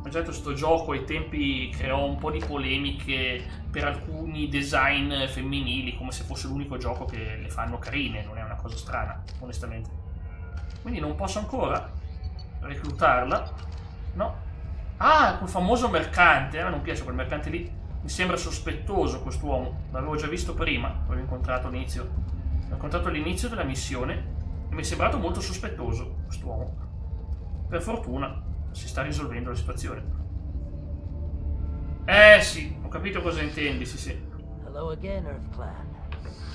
Ho già detto, sto gioco ai tempi creò un po' di polemiche per alcuni design femminili, come se fosse l'unico gioco che le fanno carine, non è una cosa strana, onestamente. Quindi non posso ancora reclutarla. No. Ah, quel famoso mercante. A me non piace quel mercante lì. Mi sembra sospettoso quest'uomo. L'avevo già visto prima, l'avevo incontrato all'inizio. L'ho incontrato all'inizio della missione e mi è sembrato molto sospettoso quest'uomo. Per fortuna si sta risolvendo la situazione. Sì, ho capito cosa intendi, sì. Hello again, Earth Clan.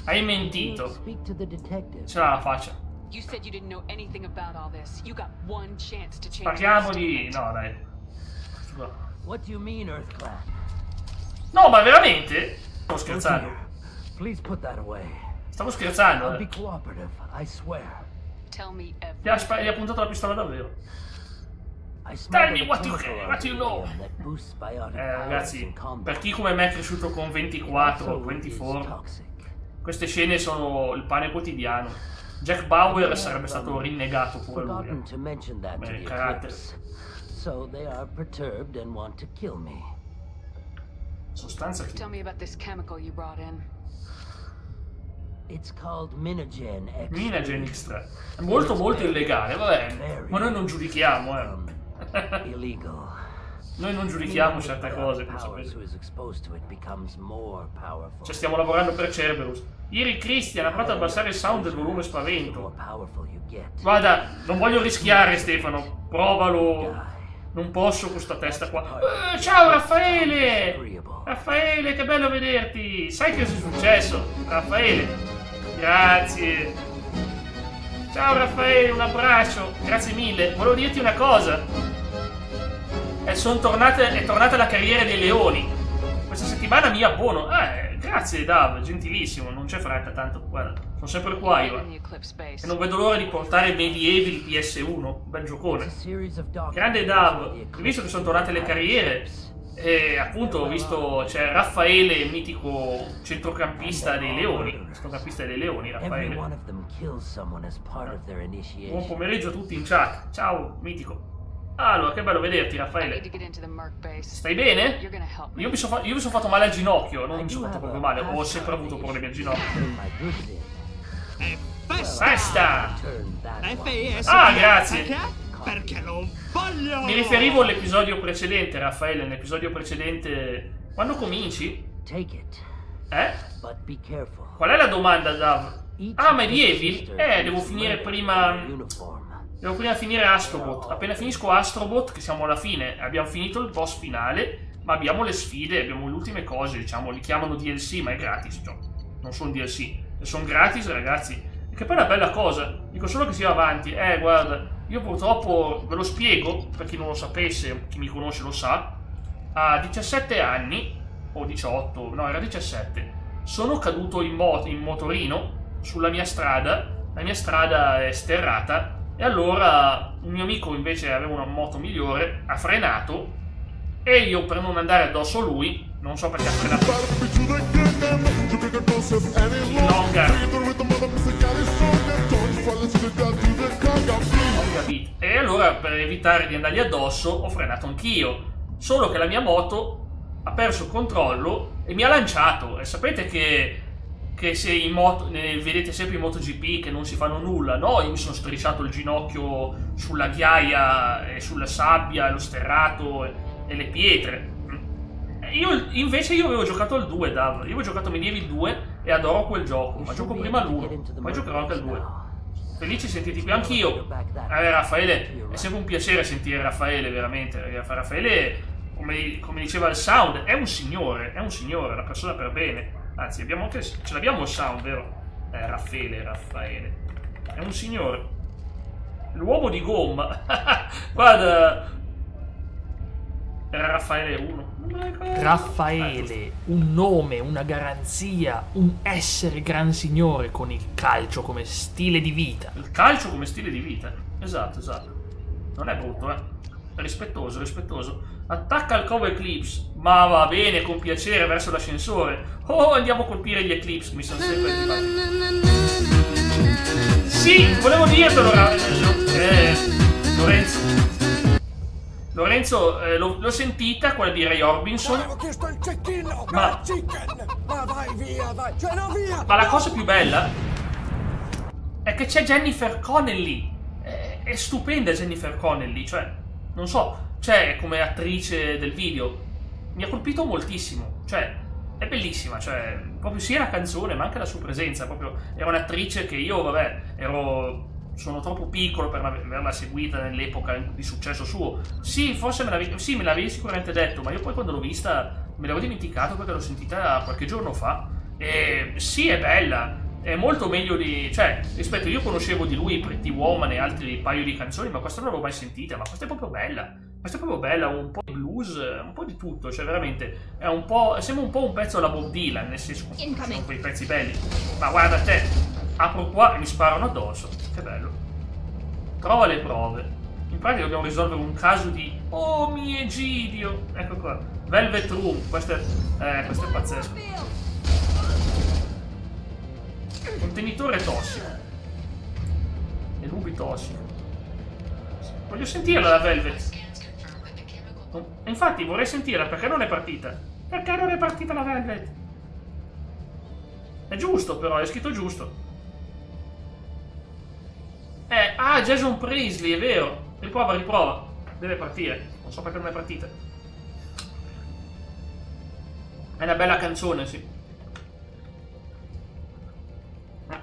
Hai mentito. Speak to the detective. Ce l'ha la faccia. You said you didn't know anything about all this. You got one chance to change. Parliamo di... no, dai. What do you mean, Earth Clan? No, ma veramente? Stavo scherzando. Please put that away. Stavo scherzando. I'll be cooperative, I swear. Tell me Gli ha puntato la pistola davvero. Tell me what you know. Ragazzi, per chi come me è cresciuto con 24, 24, queste scene sono il pane quotidiano. Jack Bauer sarebbe stato rinnegato pure lui. Beh, carattere. So they are perturbed and want to kill me. Sostanza che... Tell me about this chemical you brought in. It's called Minagen Extra. Minagen Extra. È molto illegale, vabbè. Ma noi non giudichiamo, Illegal. Noi non giudichiamo certe cose, come sapete. Cioè, stiamo lavorando per Cerberus. Ieri Christian ha provato ad abbassare il sound del volume spavento. Guarda, non voglio rischiare, Stefano. Provalo. Non posso con questa testa qua. Ciao Raffaele! Raffaele, che bello vederti! Sai che cosa è successo? Raffaele, grazie. Ciao Raffaele, un abbraccio. Grazie mille. Volevo dirti una cosa. È tornata la carriera dei leoni. Questa settimana mi abbono. Grazie Dav, gentilissimo. Non c'è fretta, tanto guarda, sono sempre qua io. E non vedo l'ora di portare Medieval PS1. Bel giocone. Grande Dav, visto che sono tornate le carriere, e appunto ho visto c'è Raffaele, mitico centrocampista dei leoni. Centrocampista dei leoni, Raffaele. Buon pomeriggio a tutti in chat. Ciao, mitico. Allora, che bello vederti, Raffaele. Stai bene? Io mi sono fatto male al ginocchio, non mi sono fatto proprio male, ho sempre avuto problemi al ginocchio. Festa! Ah, grazie! Perché non voglio! Mi riferivo all'episodio precedente, Raffaele, nell'episodio precedente... Quando cominci? Qual è la domanda, Dav? Ah, Medieval? Devo finire prima... Devo prima finire Astrobot. Appena finisco Astrobot, che siamo alla fine, abbiamo finito il boss finale, ma abbiamo le sfide, abbiamo le ultime cose, diciamo, li chiamano DLC, ma è gratis, cioè, non sono DLC. E sono gratis, ragazzi. E che poi è una bella cosa, dico solo che si va avanti. Guarda, io purtroppo, ve lo spiego, per chi non lo sapesse, chi mi conosce lo sa, a 17 anni, o 18, no, era 17, sono caduto in motorino sulla mia strada, la mia strada è sterrata. E allora un mio amico invece aveva una moto migliore, ha frenato e io per non andare addosso a lui, non so perché ha frenato il Longar. E allora per evitare di andargli addosso ho frenato anch'io, solo che la mia moto ha perso il controllo e mi ha lanciato. E sapete che se in moto, vedete sempre in MotoGP che non si fanno nulla, no? Io mi sono strisciato il ginocchio sulla ghiaia e sulla sabbia e lo sterrato e le pietre. Io avevo giocato al 2, Dav. Io avevo giocato Medieval 2 e adoro quel gioco, ma gioco prima l'1, poi giocherò anche il 2. Felici di sentirti qui anch'io. Raffaele, è sempre un piacere sentire Raffaele, veramente. Raffaele, come diceva il sound, è un signore, una persona per bene. Anzi, ce l'abbiamo il sound, vero? Raffaele, è un signore. L'uomo di gomma. Guarda, era Raffaele 1. Raffaele, un nome, una garanzia, un essere gran signore con il calcio come stile di vita. Il calcio come stile di vita? Esatto. Non è brutto, rispettoso. Attacca il covo Eclipse. Ma va bene, con piacere, verso l'ascensore. Oh, andiamo a colpire gli Eclipse, mi sono sempre antipatico. Sì, volevo dirtelo, Lorenzo, l'ho sentita quella di Ray Orbison. Avevo chiesto il cecchino, ma chicken! Ma vai via, cioè no via! Ma la cosa più bella è che c'è Jennifer Connelly. È stupenda Jennifer Connelly, cioè, non so, cioè, come attrice del video. Mi ha colpito moltissimo, cioè, è bellissima, cioè, proprio sia la canzone ma anche la sua presenza, proprio, era un'attrice che io, sono troppo piccolo per averla seguita nell'epoca di successo suo. Sì, forse me l'avevi sicuramente detto, ma io poi quando l'ho vista me l'avevo dimenticato perché l'ho sentita qualche giorno fa. E sì, è bella, è molto meglio rispetto, io conoscevo di lui Pretty Woman e altri paio di canzoni, ma questa non l'avevo mai sentita, ma questa è proprio bella. Un po' di blues, un po' di tutto, cioè veramente sembra un po' un pezzo alla Bob Dylan, nel senso che sono quei pezzi belli. Ma guarda te, apro qua e mi sparano addosso, che bello. Trova le prove. In pratica dobbiamo risolvere un caso di omicidio. Ecco qua, Velvet Room, questo è pazzesco. Contenitore tossico. E nubi tossico. Voglio sentirla la Velvet. Infatti vorrei sentirla, perché non è partita? Perché non è partita la Velvet? È giusto però, è scritto giusto. Jason Priestley, è vero. Riprova. Deve partire. Non so perché non è partita. È una bella canzone, sì.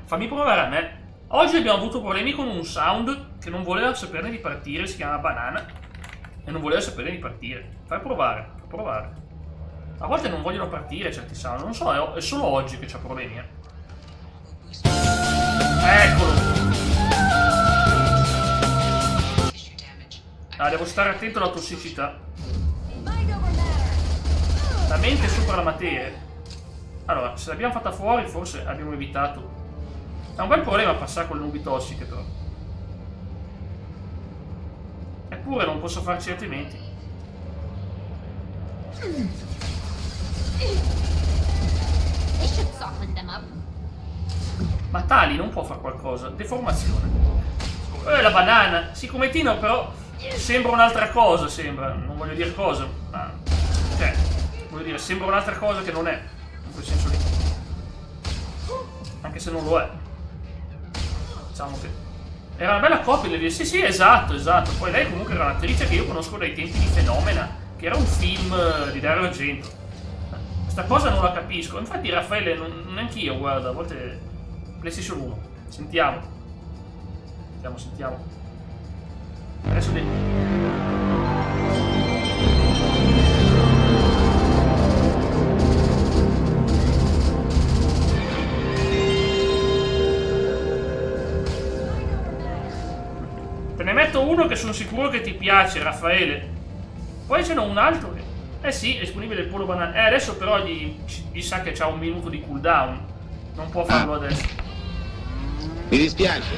Fammi provare a me. Oggi abbiamo avuto problemi con un sound che non voleva saperne di partire, si chiama Banana, e non voleva sapere di partire. Fai provare. A volte non vogliono partire certi sound, non so, è solo oggi che c'ha problemi. Eccolo. Devo stare attento alla tossicità. La mente sopra la materia. Allora, se l'abbiamo fatta fuori forse abbiamo evitato. È un bel problema passare con le nubi tossiche però. Eppure non posso farci altrimenti. Ma Tali non può fare qualcosa. Deformazione. La banana. Sì, come Tino però sembra un'altra cosa, non voglio dire cosa, ma voglio dire, sembra un'altra cosa che non è, in quel senso lì, anche se non lo è. Diciamo che era una bella coppia, sì, esatto, poi lei comunque era un'attrice che io conosco dai tempi di Fenomena, che era un film di Dario Argento. Questa cosa non la capisco, infatti Raffaele, neanch'io, guarda, a volte PlayStation 1, sentiamo. Adesso te ne metto uno che sono sicuro che ti piace, Raffaele. Poi ce n'è un altro che... sì, è disponibile il Polo Banana. Adesso però gli sa che c'ha un minuto di cooldown. Non può farlo adesso. Mi dispiace,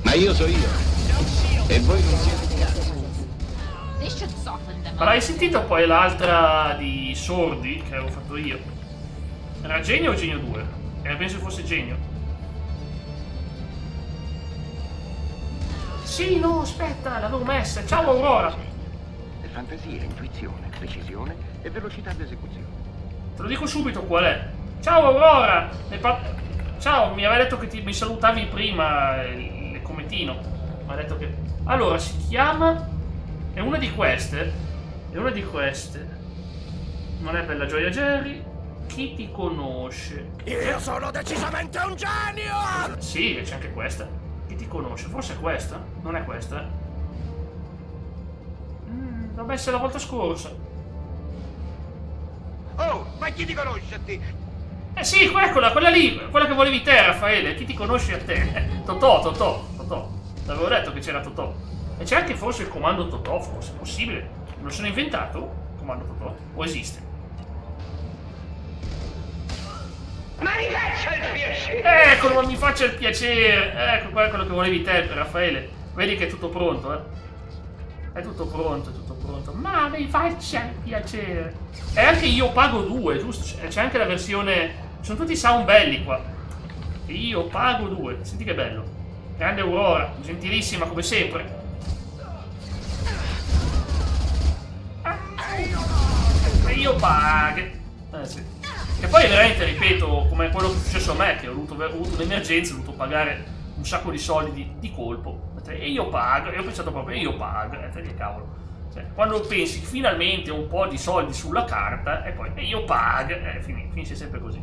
ma io so io. E voi non siete cazzo. Ma l'hai sentito poi l'altra di Sordi che avevo fatto io? Era Genio o Genio 2? Penso fosse Genio. Sì, no, aspetta, l'avevo messa. Ciao Aurora. Fantasia, intuizione, precisione e velocità d'esecuzione. Te lo dico subito qual è. Ciao Aurora. Ciao, mi aveva detto che mi salutavi prima, il cometino. Mi ha detto che... Allora, si chiama... È una di queste. Non è Bella Gioia Jerry. Chi ti conosce? Io sono decisamente un genio! Sì, c'è anche questa. Chi ti conosce? Forse è questa? Non è questa? Dovrebbe essere la volta scorsa. Oh, ma chi ti conosce a te? Sì, quella lì, quella che volevi te, Raffaele. Chi ti conosce a te? Totò. L'avevo detto che c'era Totò. E c'è anche forse il comando Totò, forse, è possibile. Me lo sono inventato? Il comando Totò? O esiste? Ma mi faccia il piacere! Eccolo, ma mi faccia il piacere! Ecco, qua è quello che volevi te, Raffaele. Vedi che è tutto pronto, eh? È tutto pronto. Ma mi faccia il piacere! E anche io pago 2, giusto? C'è anche la versione... Sono tutti sound belli qua. Io pago 2. Senti che bello. Grande Aurora, gentilissima come sempre. E io pago. Sì. E poi veramente, ripeto, come quello che è successo a me, che ho avuto un'emergenza, ho dovuto pagare un sacco di soldi di colpo. E io pago, e ho pensato proprio, io pago, che cavolo. Cioè, quando pensi finalmente un po' di soldi sulla carta, e poi io pago, finisce sempre così.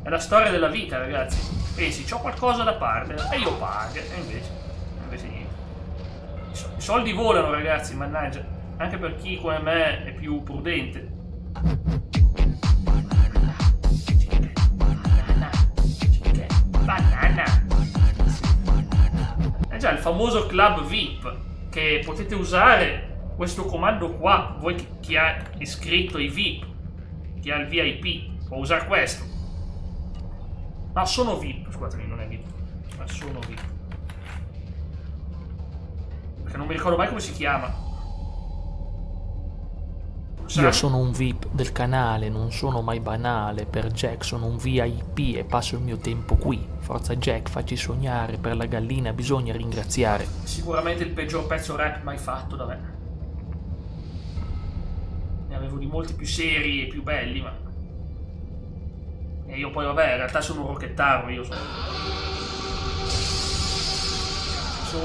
È la storia della vita, ragazzi. Pensi, c'ho qualcosa da parte, e io pago, e invece niente. I soldi volano, ragazzi, mannaggia. Anche per chi come me è più prudente. Banana. È già il famoso club VIP, che potete usare questo comando qua. Voi chi ha iscritto i VIP, chi ha il VIP, può usare questo. No, sono VIP, scusatemi, non è VIP, ma sono VIP. Perché non mi ricordo mai come si chiama. Io sono un VIP del canale, non sono mai banale. Per Jack sono un VIP e passo il mio tempo qui. Forza Jack, facci sognare, per la gallina bisogna ringraziare. Sicuramente il peggior pezzo rap mai fatto da me. Ne avevo di molti più seri e più belli, ma... E io poi, vabbè, in realtà sono un rocchettaro, io sono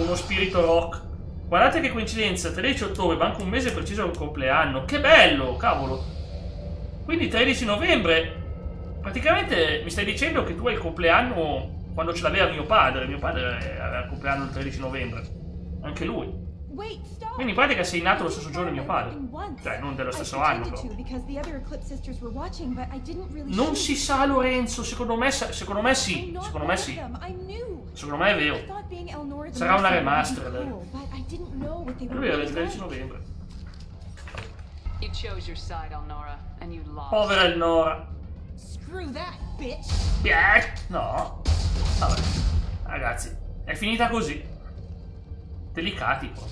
uno spirito rock. Guardate che coincidenza, 13 ottobre, manca un mese preciso al compleanno. Che bello, cavolo. Quindi 13 novembre, praticamente mi stai dicendo che tu hai il compleanno quando ce l'aveva mio padre. Mio padre aveva il compleanno il 13 novembre, anche lui. Quindi in pratica sei nato lo stesso giorno di mio padre. Cioè, non dello stesso anno, però. Non si sa, Lorenzo, secondo me sì. Secondo me è vero. Sarà una remaster. Lui era il 13 novembre. Povera Elnora. No. Vabbè. Ragazzi, è finita così. Delicati qua.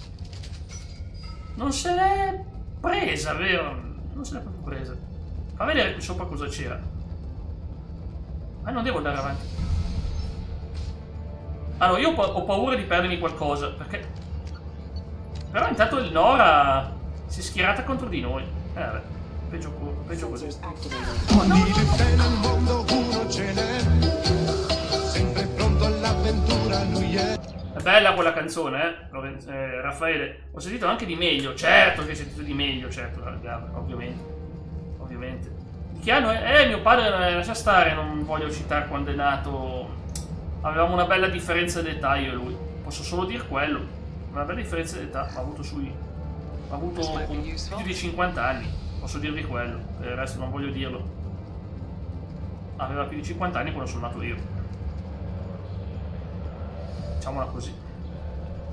Non se l'è presa, vero? Non se l'è proprio presa. Fa vedere qui sopra cosa c'era. Ma non devo andare avanti. Allora, io ho paura di perdermi qualcosa, perché... Però intanto il Nora si è schierata contro di noi. Vabbè, peggio così. Nel mondo uno ce n'è, sempre pronto all'avventura lui è. È bella quella canzone, Raffaele. Ho sentito anche di meglio, certo che hai sentito di meglio, certo, ovviamente. Che anno è? Mio padre, lascia stare, non voglio citare quando è nato. Avevamo una bella differenza d'età io e lui. Posso solo dire quello. Una bella differenza d'età, ha avuto più di 50 anni. Posso dirvi quello, per il resto non voglio dirlo. Aveva più di 50 anni quando sono nato io. Diciamola così.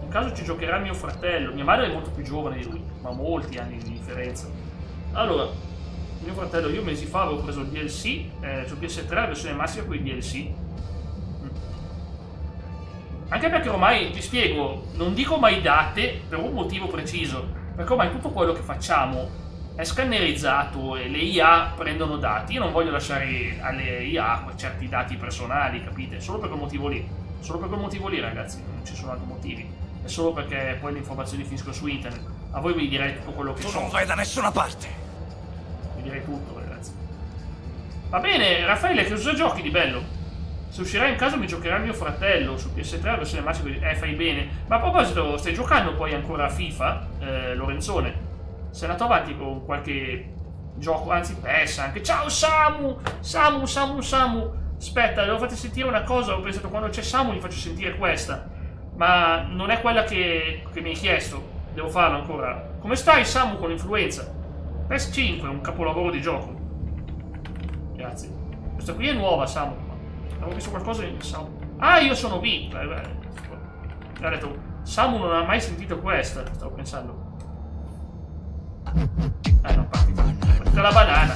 In caso ci giocherà mio fratello. Mia madre è molto più giovane di lui, ma molti anni di differenza. Allora, mio fratello, io mesi fa avevo preso il DLC su PS3, la versione massima con i DLC. Anche perché ormai, ti spiego, non dico mai date per un motivo preciso, perché ormai tutto quello che facciamo è scannerizzato e le IA prendono dati. Io non voglio lasciare alle IA certi dati personali, capite? Solo per quel motivo lì. Solo per quel motivo lì, ragazzi, non ci sono altri motivi. È solo perché poi le informazioni finiscono su internet. A voi vi direi tutto quello che so. Tu non vai da nessuna parte. Vi direi tutto, ragazzi. Va bene, Raffaele, che cosa giochi di bello? Se uscirà in caso mi giocherà il mio fratello su PS3 la versione massima. Fai bene. Ma a proposito, stai giocando poi ancora a FIFA, Lorenzone? Sei andato avanti con qualche Gioco, anzi PES anche. Ciao Samu! Samu! Aspetta, devo farti sentire una cosa. Ho pensato quando c'è Samu gli faccio sentire questa. Ma non è quella che mi hai chiesto. Devo farlo ancora. Come stai Samu con l'influenza? PES 5 è un capolavoro di gioco. Grazie. Questa qui è nuova Samu. Avevo visto qualcosa in Samu. Ah, io sono VIP. Ha detto, Samu non ha mai sentito questa. Stavo pensando. Non partita. Partita la banana.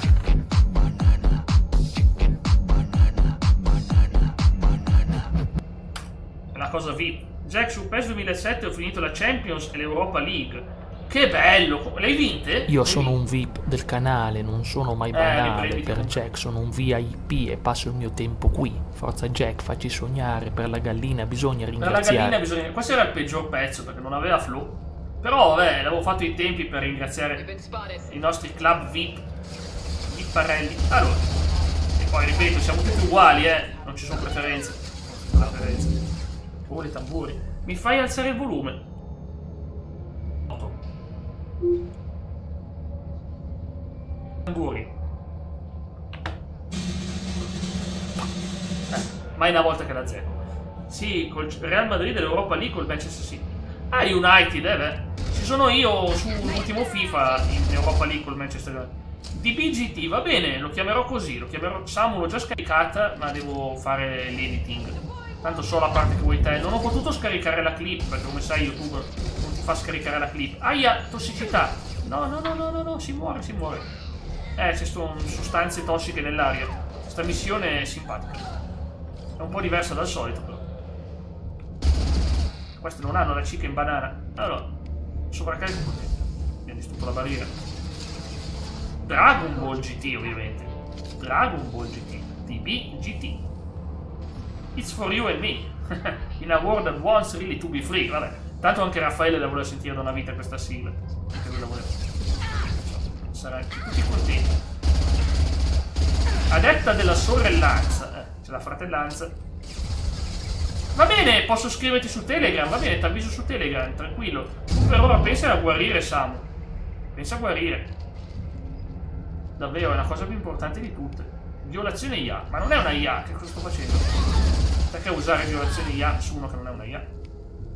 È la cosa VIP. Jack, su PES 2007 ho finito la Champions e l'Europa League. Che bello! Le hai vinte? Io sono un VIP del canale, non sono mai banale. Per Jack sono un VIP e passo il mio tempo qui. Forza Jack, facci sognare. Per la gallina bisogna ringraziare. Per la gallina bisogna... Questo era il peggior pezzo perché non aveva flow. Però vabbè, l'avevo fatto in tempi per ringraziare i nostri club VIP. Vipparelli. Allora. E poi ripeto, siamo tutti uguali, non ci sono preferenze. Oh, le tamburi. Mi fai alzare il volume. Tamburi. Mai una volta che la zero. Sì, col Real Madrid e l'Europa League col Manchester City. Ah, United, beh. Ci sono io sull'ultimo FIFA in Europa League col Manchester United. DBGT, va bene, lo chiamerò così. Lo chiamerò Samu, l'ho già scaricata, ma devo fare l'editing. Tanto so la parte che vuoi te. Non ho potuto scaricare la clip, perché come sai YouTube non ti fa scaricare la clip. Aia, tossicità. No, si muore. Ci sono sostanze tossiche nell'aria. Questa missione è simpatica. È un po' diversa dal solito, però. Queste non hanno la chicken banana. Allora, sovraccarico potente. Abbiamo distrutto la barriera. Dragon Ball GT, ovviamente. Dragon Ball GT. DB GT. It's for you and me. In a world that wants really to be free. Vabbè, tanto anche Raffaele la voleva sentire da una vita questa sigla. Anche lui la voleva. Sarai tutti contenti. A detta della sorellanza, c'è la fratellanza. Va bene, posso scriverti su Telegram, va bene, ti avviso su Telegram, tranquillo. Tu per ora pensa a guarire, Samu. Pensa a guarire. Davvero, è una cosa più importante di tutte. Violazione IA, ma non è una IA, che cosa sto facendo? Perché usare violazione IA su uno che non è una IA?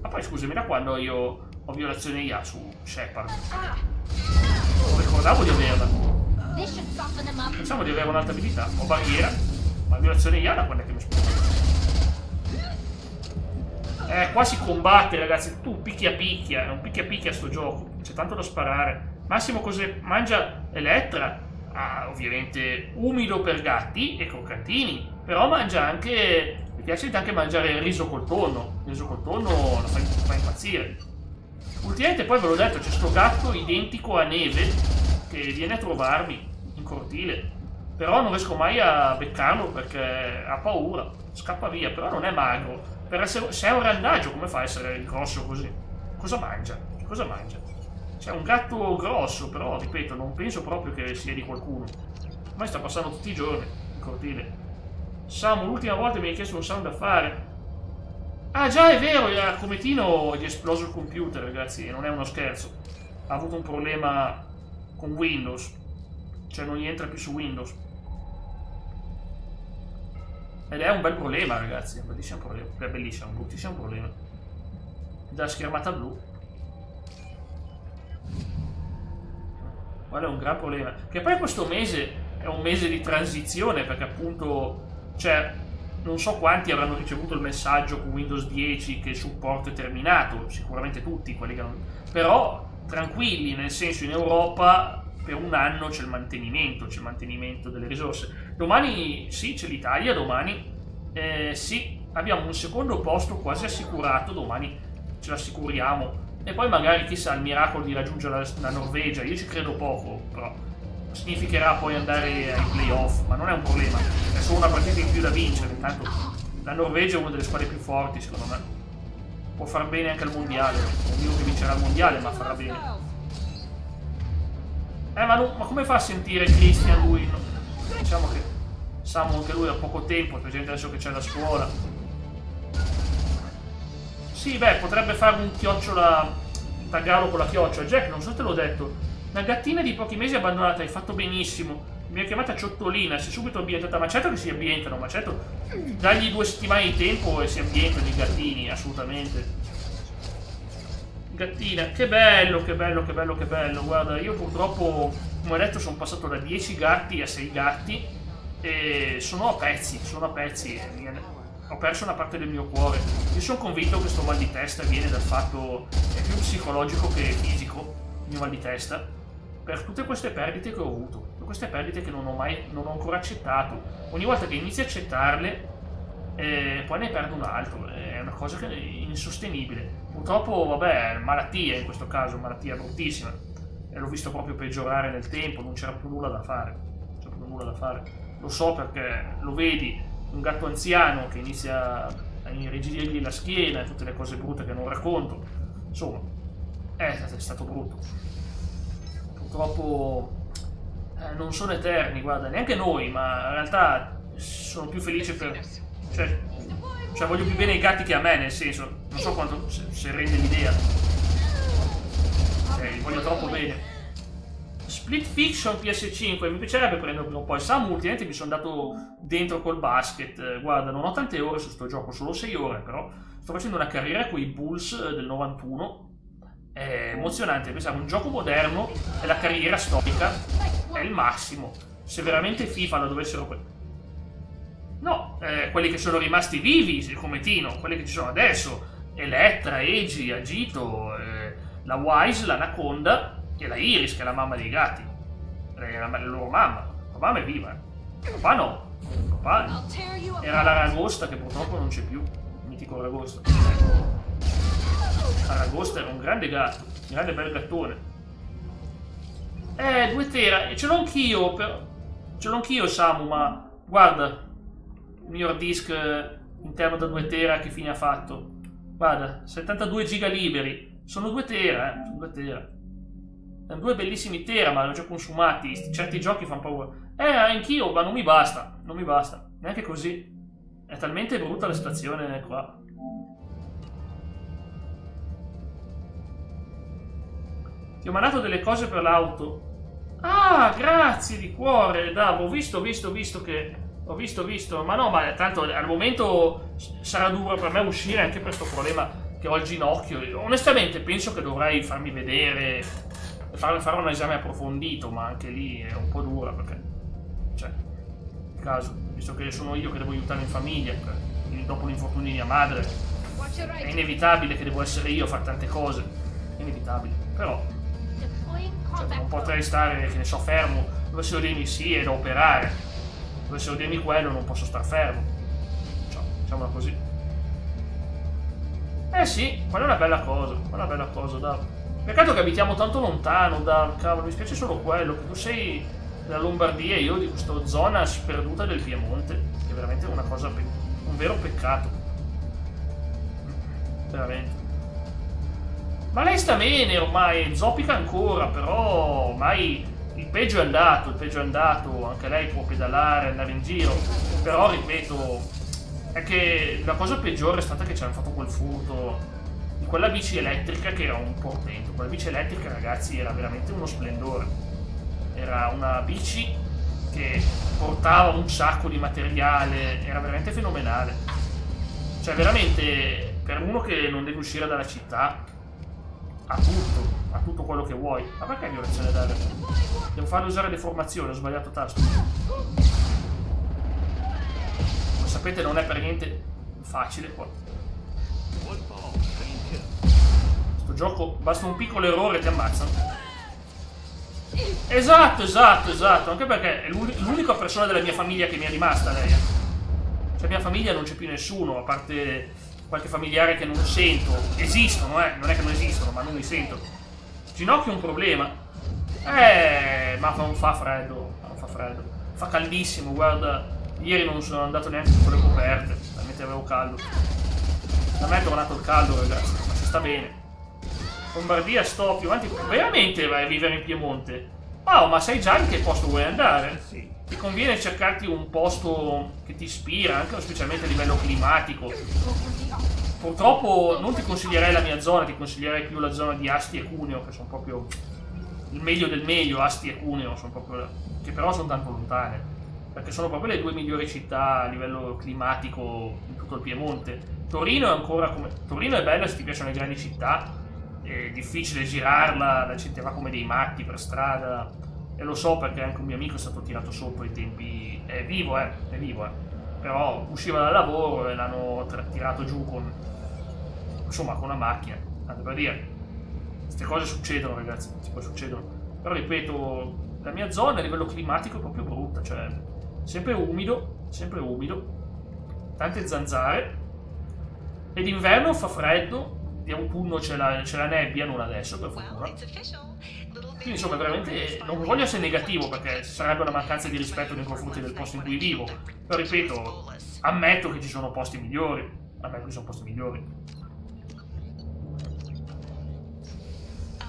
Ma poi scusami, da quando io ho violazione IA su Shepard? Non ricordavo di averla. Pensavo di avere un'altra abilità. Ho barriera, ma violazione IA da quando è che mi sposto? Qua si combatte, ragazzi. Tu picchia, è un picchia sto gioco. C'è tanto da sparare. Massimo cos'è? Mangia Elettra. Ah, ovviamente umido per gatti e croccantini. Però mangia anche... Mi piace anche mangiare il riso col tonno. Il riso col tonno lo fa impazzire. Ultimamente poi ve l'ho detto, c'è sto gatto identico a Neve che viene a trovarmi in cortile. Però non riesco mai a beccarlo perché ha paura. Scappa via, però non è magro. Se è un randaggio, come fa a essere grosso così? Cosa mangia? C'è un gatto grosso, però, ripeto, non penso proprio che sia di qualcuno. Ormai sta passando tutti i giorni in cortile. Samu, l'ultima volta mi hai chiesto un sound da fare. Ah già, è vero, a Cometino gli è esploso il computer, ragazzi, non è uno scherzo. Ha avuto un problema con Windows. Cioè non gli entra più su Windows. Ed è un bel problema, ragazzi, è un bellissimo problema. È bellissimo, un bruttissimo problema. Della schermata blu. Guarda, è un gran problema. Che poi questo mese è un mese di transizione, perché appunto, cioè, non so quanti avranno ricevuto il messaggio con Windows 10 che il supporto è terminato, sicuramente tutti quelli che non... Però tranquilli, nel senso, in Europa per un anno c'è il mantenimento delle risorse. Domani sì, c'è l'Italia, domani sì, abbiamo un secondo posto quasi assicurato, domani ce l'assicuriamo. E poi magari, chissà, il miracolo di raggiungere la Norvegia, io ci credo poco, però significherà poi andare ai playoff, ma non è un problema, è solo una partita in più da vincere. Intanto la Norvegia è una delle squadre più forti, secondo me. Può far bene anche al mondiale, non dico che vincerà il mondiale, ma farà bene. Ma come fa a sentire Christian lui? No? Diciamo che Samu anche lui ha poco tempo, specialmente adesso che c'è la scuola. Sì, beh, potrebbe fare un chiocciola, taggarlo con la chiocciola. Jack, non so se te l'ho detto, Una gattina di pochi mesi abbandonata, hai fatto benissimo. Mi ha chiamata Ciottolina, si è subito ambientata. Ma certo che si ambientano, ma certo. Dagli 2 settimane di tempo e si ambientano i gattini, assolutamente. Gattina, che bello, che bello, che bello, che bello. Guarda, io purtroppo, come ho detto, sono passato da 10 gatti a 6 gatti. E sono a pezzi. Ho perso una parte del mio cuore. Io sono convinto che questo mal di testa viene dal fatto, è più psicologico che fisico, il mio mal di testa, per tutte queste perdite che ho avuto, tutte queste perdite che non ho ancora accettato. Ogni volta che inizio a accettarle, poi ne perdo un altro. È una cosa che è insostenibile. Purtroppo, vabbè, malattia in questo caso, malattia bruttissima. E l'ho visto proprio peggiorare nel tempo, non c'era più nulla da fare. Lo so perché lo vedi. Un gatto anziano che inizia a irrigidirgli la schiena e tutte le cose brutte che non racconto. Insomma, è stato brutto. Purtroppo non sono eterni, guarda, neanche noi, ma in realtà sono più felice per... Cioè voglio più bene ai gatti che a me, nel senso, non so quanto se rende l'idea. Li voglio troppo bene. Split Fiction PS5, mi piacerebbe prenderlo prima o poi. Samu, ultimamente mi sono andato dentro col basket. Guarda, non ho tante ore su sto gioco, solo 6 ore, però sto facendo una carriera con i Bulls del 91. È emozionante, pensavo, un gioco moderno e la carriera storica è il massimo. Se veramente FIFA la dovessero... No, quelli che sono rimasti vivi, come Tino, quelli che ci sono adesso, Elettra, Eiji, Agito, la Wise, l'Anaconda e la Iris, che è la mamma dei gatti. È la loro mamma. La mamma è viva. Papà no. Papà era l'Aragosta, che purtroppo non c'è più. Il mitico Aragosta. Aragosta era un grande gatto, un grande bel gattone. 2 tera. E ce l'ho anch'io, ce l'ho anch'io, Samu, ma guarda, il mio hard disk interno da 2 tera che fine ha fatto? Guarda, 72 giga liberi. Sono 2 tera, sono 2 tera. Sono 2 bellissimi tera, ma li ho già consumati. Certi giochi fanno paura. Anch'io, ma non mi basta. Non mi basta. Neanche così. È talmente brutta la situazione qua. Ti ho mandato delle cose per l'auto. Ah, grazie di cuore. Davo, ho visto che... Ho visto. Ma no, ma tanto al momento sarà duro per me uscire anche per questo problema che ho al ginocchio. Onestamente penso che dovrei farmi vedere... fare un esame approfondito, ma anche lì è un po' dura perché, cioè, il caso, visto che sono io che devo aiutare in famiglia, dopo l'infortunio di mia madre, è inevitabile che devo essere io a fare tante cose, è inevitabile, però, cioè, non potrei stare, che ne so, fermo, dovessero dirmi sì, è da operare, dovessero dirmi quello, non posso star fermo, cioè, diciamola così. Sì, quella è una bella cosa, dai. Peccato che abitiamo tanto lontano da... Cavolo, mi spiace solo quello, che tu sei della Lombardia e io di questa zona sperduta del Piemonte, che è veramente una cosa... un vero peccato. Veramente. Ma lei sta bene ormai, zoppica ancora, però ormai il peggio è andato, anche lei può pedalare, andare in giro, però ripeto, è che la cosa peggiore è stata che ci hanno fatto quel furto di quella bici elettrica che era un portento. Quella bici elettrica, ragazzi, era veramente uno splendore. Era una bici che portava un sacco di materiale, era veramente fenomenale. Cioè veramente, per uno che non deve uscire dalla città, ha tutto quello che vuoi. Ma perché violazione d'aria? Devo farlo usare deformazione, ho sbagliato tasto. Ma sapete, non è per niente facile qua. Sto gioco, basta un piccolo errore e ti ammazzano. Esatto, anche perché è l'unica persona della mia famiglia che mi è rimasta, lei. Cioè, mia famiglia non c'è più nessuno, a parte qualche familiare che non sento. Esistono, non è che non esistono, ma non li sento. Ginocchio è un problema. Ma non fa freddo, fa caldissimo, guarda. Ieri non sono andato neanche sotto le coperte, talmente avevo caldo. Da me è tornato il caldo, ragazzi, ma si sta bene. Lombardia, sto più avanti. Veramente vai a vivere in Piemonte? Oh, ma sai già in che posto vuoi andare? Sì. Ti conviene cercarti un posto che ti ispira, anche specialmente a livello climatico. Purtroppo non ti consiglierei la mia zona, ti consiglierei più la zona di Asti e Cuneo, che sono proprio il meglio del meglio, Asti e Cuneo, sono proprio, che però sono tanto lontane, perché sono proprio le 2 migliori città a livello climatico in tutto il Piemonte. Torino è ancora come... Torino è bella se ti piacciono le grandi città, è difficile girarla, la gente va come dei matti per strada, e lo so perché anche un mio amico è stato tirato sotto ai tempi... È vivo, però usciva dal lavoro e l'hanno tirato giù con... insomma, con una macchina, tanto per dire. Queste cose succedono, ragazzi, succedono. Però ripeto, la mia zona a livello climatico è proprio brutta, cioè sempre umido, tante zanzare, e d'inverno fa freddo, di autunno c'è la nebbia, non adesso per fortuna. Quindi insomma veramente non voglio essere negativo perché sarebbe una mancanza di rispetto nei confronti del posto in cui vivo, però ripeto, ammetto che ci sono posti migliori,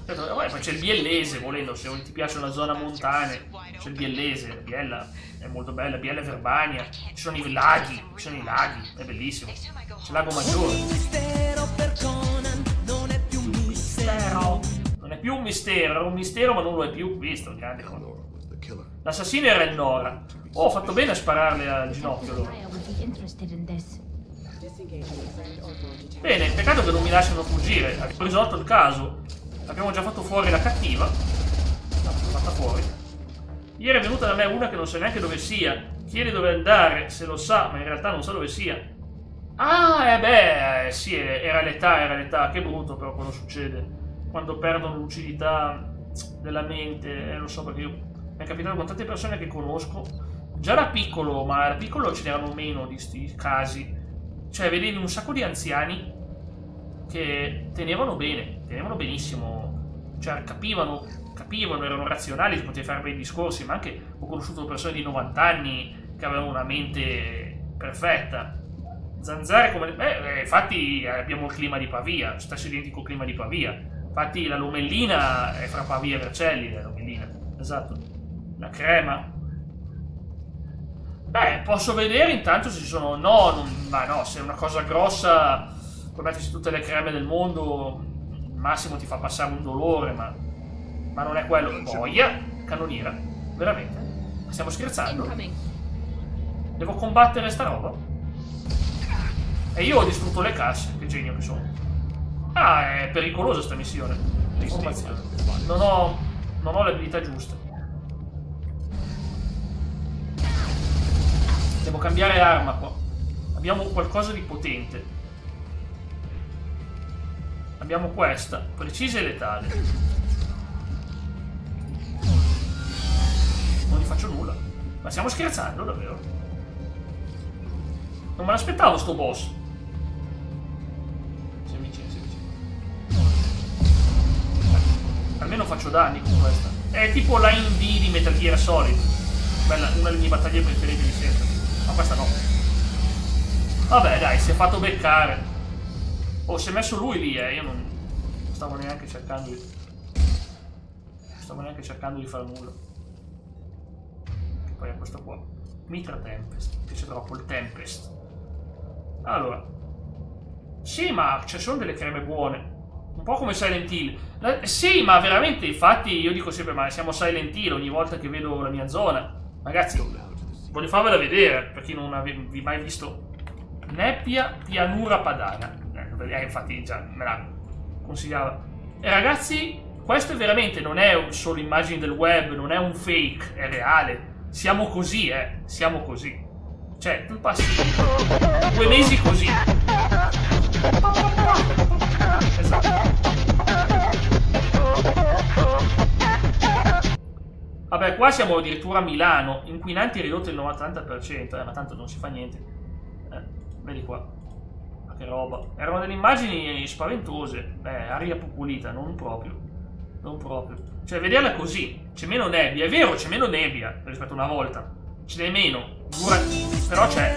poi c'è il Biellese, volendo, se ti piace una zona montane, c'è il Biellese, Biella è molto bella, Biella e Verbania, ci sono i laghi, è bellissimo, c'è il Lago Maggiore. Non è più un mistero, era un mistero ma non lo è più, visto, grande cosa. L'assassino era il Nora. Oh, ho fatto bene a spararle al ginocchio allora. Bene, peccato che non mi lasciano fuggire, ho risolto il caso. Abbiamo già fatto fuori la cattiva. L'ho fatta fuori. Ieri è venuta da me una che non sa neanche dove sia. Chiede dove andare, se lo sa, ma in realtà non sa dove sia. Ah, sì, era l'età. Che brutto però quando succede. Quando perdono lucidità della mente. Lo so perché mi è capitato con tante persone che conosco. Già da piccolo, ma da piccolo ce n'erano meno di sti casi. Cioè, vedevi un sacco di anziani che tenevano benissimo, cioè capivano, erano razionali, si poteva fare bei discorsi, ma anche ho conosciuto persone di 90 anni che avevano una mente perfetta. Zanzare come... infatti abbiamo il clima di Pavia, stesso identico clima di Pavia. Infatti la Lomellina è fra Pavia e Vercelli, la Lomellina, esatto. La crema. Posso vedere intanto se ci sono... No, se è una cosa grossa... Puoi metterci tutte le creme del mondo, al massimo ti fa passare un dolore, ma non è quello. Boia, cannoniera, veramente? Stiamo scherzando? Devo combattere sta roba? E io ho distrutto le casse, che genio che sono. È pericolosa sta missione. Informazione. Non ho le abilità giuste. Devo cambiare arma qua. Abbiamo qualcosa di potente. Abbiamo questa, precisa e letale. Non gli faccio nulla. Ma stiamo scherzando, davvero? Non me l'aspettavo sto boss. Si avvicina. Almeno faccio danni con questa. È tipo la Line D di Metal Gear Solid. Bella, una delle mie battaglie preferite di sempre. Ma questa no. Vabbè dai, si è fatto beccare. Oh, si è messo lui lì, io non stavo neanche cercando di fare nulla. E poi è questo qua. Mitra Tempest. Mi piace troppo il Tempest. Allora. Sì, ma ci sono delle creme buone. Un po' come Silent Hill. Sì, ma veramente, infatti, io dico sempre, ma siamo Silent Hill ogni volta che vedo la mia zona. Ragazzi, voglio farvela vedere, per chi non avevi mai visto. Nebbia Pianura Padana. Infatti già me la consigliava. E ragazzi, questo è veramente, non è solo immagini del web, non è un fake, è reale. Siamo così, siamo così. Cioè, tu passi 2 mesi così. Esatto. Vabbè, qua siamo addirittura a Milano. Inquinanti ridotti del 90%, ma tanto non si fa niente. Vedi qua. Che roba. Erano delle immagini spaventose. Aria pulita, non proprio. Cioè, vederla così. C'è meno nebbia. È vero, c'è meno nebbia rispetto a una volta. Ce n'è meno. Però c'è.